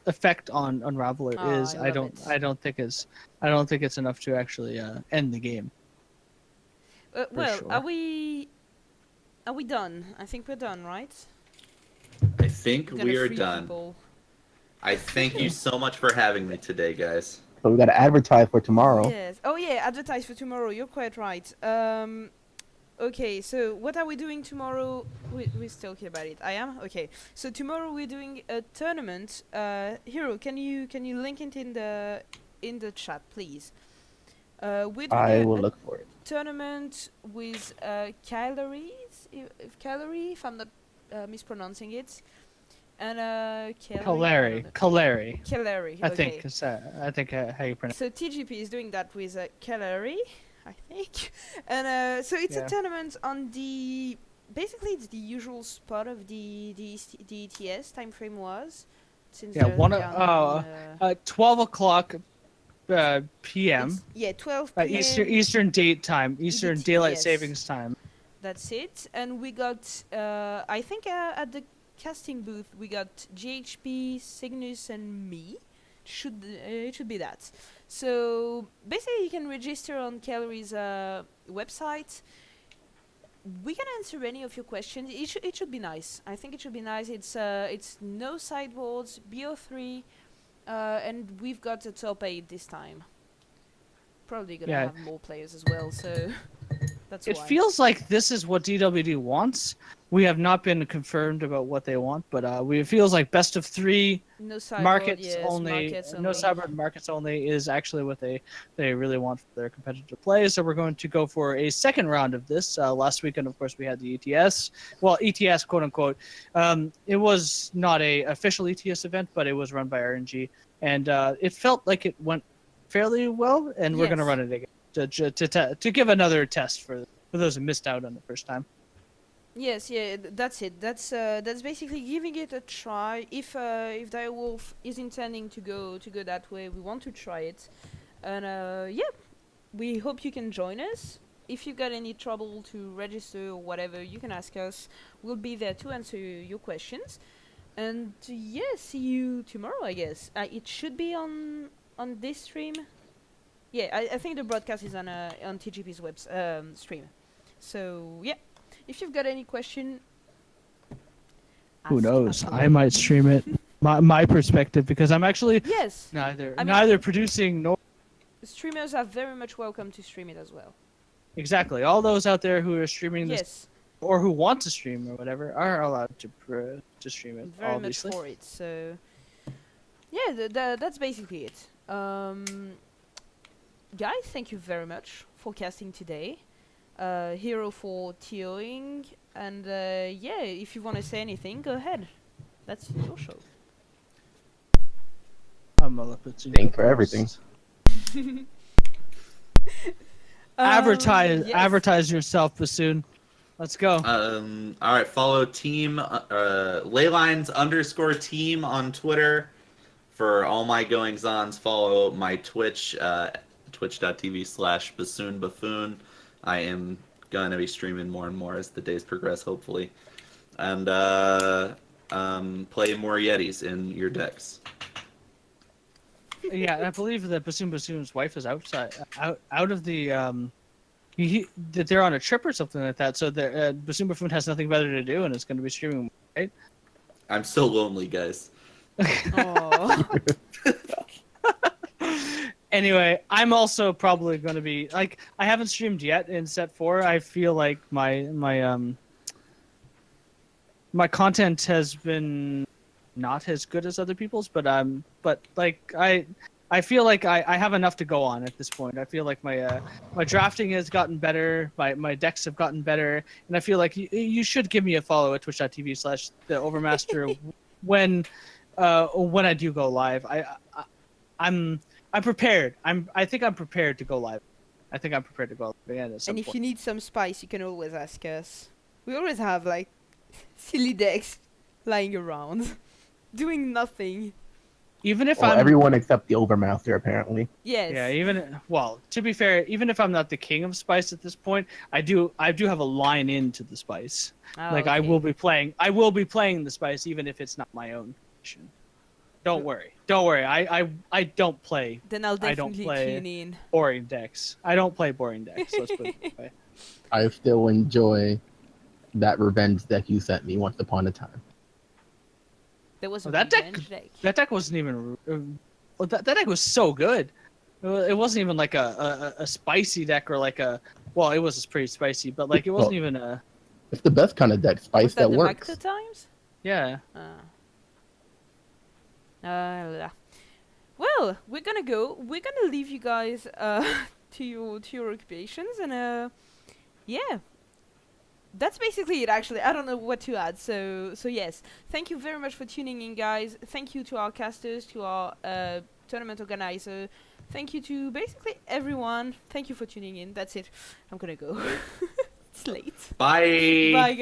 effect on Unraveler Oh, is. I love it. I don't think it's enough to actually end the game. Well, sure. are we done? I think we're done, right? I think We're gonna we are free done. people. I thank you so much for having me today, guys. So we got to advertise for tomorrow. Yes. Oh yeah, advertise for tomorrow. You're quite right. Okay, so what are we doing tomorrow? We're still here about it. I am? Okay. So tomorrow we're doing a tournament. Hero, can you link it in the chat, please? We're doing I will look for it. tournament with Calories, if I'm not mispronouncing it. And Kalari. Kalari, I okay. think is how you pronounce. So TGP is doing that with Kalari, I think. And so it's Yeah. a tournament on basically it's the usual spot of the ETS time frame was. Since Yeah, they're one down o- 12 o'clock p.m. yeah, 12 p.m. Eastern date time, Eastern EDT, daylight yes. savings time. That's it. And we got, I think at the casting booth, we got GHP, Cygnus, and me. It should be that. So basically, you can register on Calories' website. We can answer any of your questions. It should be nice. I think it should be nice. It's no sideboards, BO3, and we've got a top 8 this time. Probably gonna Yeah. have more players as well. So that's It why. feels like this is what DWD wants. We have not been confirmed about what they want, but it feels like best of 3 No sideboard, markets yes, only. markets No only. sideboard markets only is actually what they really want for their competitive play. So we're going to go for a second round of this. Last weekend, of course, we had the ETS. Well, ETS, quote unquote. It was not a official ETS event, but it was run by RNG, and it felt like it went fairly well. And we're going to Yes. run it again to give another test for those who missed out on the first time. Yes, yeah, that's it. That's basically giving it a try. If Direwolf is intending to go that way, we want to try it, and yeah, we hope you can join us. if you got any trouble to register or whatever, you can ask us. We'll be there to answer your questions. And yeah, see you tomorrow, I guess. It should be on this stream. Yeah, I think the broadcast is on TGP's web stream. So yeah, if you've got any question, Who knows? ask I away. might stream it. My perspective, because I'm actually Yes, neither I mean- neither producing nor streamers are very much welcome to stream it as well. exactly all those out there who are streaming this Yes, or who want to stream or whatever are allowed to stream it. very Obviously. much for it. So yeah, that's basically it. Guys, thank you very much for casting today. Hero for TOing, and yeah, if you want to say anything, go ahead. That's your show. I'm a bit too Thank for everything. Advertise Yes. advertise yourself, Bassoon. Let's go. All right, follow team Leylines_team on Twitter for all my goings-ons. Follow my Twitch, twitch.tv/bassoonbuffoon. I am going to be streaming more and more as the days progress, hopefully. And play more Yetis in your decks. Yeah, I believe that Bassoon's wife is out of the that they're on a trip or something like that. So the Bassoon Buffoon has nothing better to do and is going to be streaming, right? I'm so lonely, guys. Aw. Anyway, I'm also probably going to be like I haven't streamed yet in set 4. I feel like my content has been not as good as other people's, but like I feel like I have enough to go on at this point. I feel like my drafting has gotten better, my decks have gotten better, and I feel like you should give me a follow at twitch.tv/theovermaster when I do go live. I'm prepared. I think I'm prepared to go live. I think I'm prepared to go live again at some And if point. you need some spice, you can always ask us. We always have like silly decks lying around, doing nothing. Even if Well, I'm everyone except the Overmaster, apparently. Yes. yeah, to be fair, even if I'm not the king of spice at this point, I do have a line into the spice. Ah, Like I okay. will be playing the spice even if it's not my own creation. Don't worry. I don't play Then I'll I don't definitely play- tune in. boring decks. I don't play boring decks. Let's put it that way. I still enjoy that revenge deck you sent me once upon a time. There was a Oh, that deck- revenge deck. That deck wasn't even. That deck was so good. It wasn't even like a spicy deck or like a. Well, it was pretty spicy, but like it wasn't even a. It's the best kind of deck spice Was that the works. Macta times? Yeah. Well, we're gonna go. We're gonna leave you guys to your occupations, and yeah, that's basically it. Actually, I don't know what to add. So yes, thank you very much for tuning in, guys. Thank you to our casters, to our tournament organizer. Thank you to basically everyone. Thank you for tuning in. That's it. I'm gonna go. It's late. Bye. Bye, guys.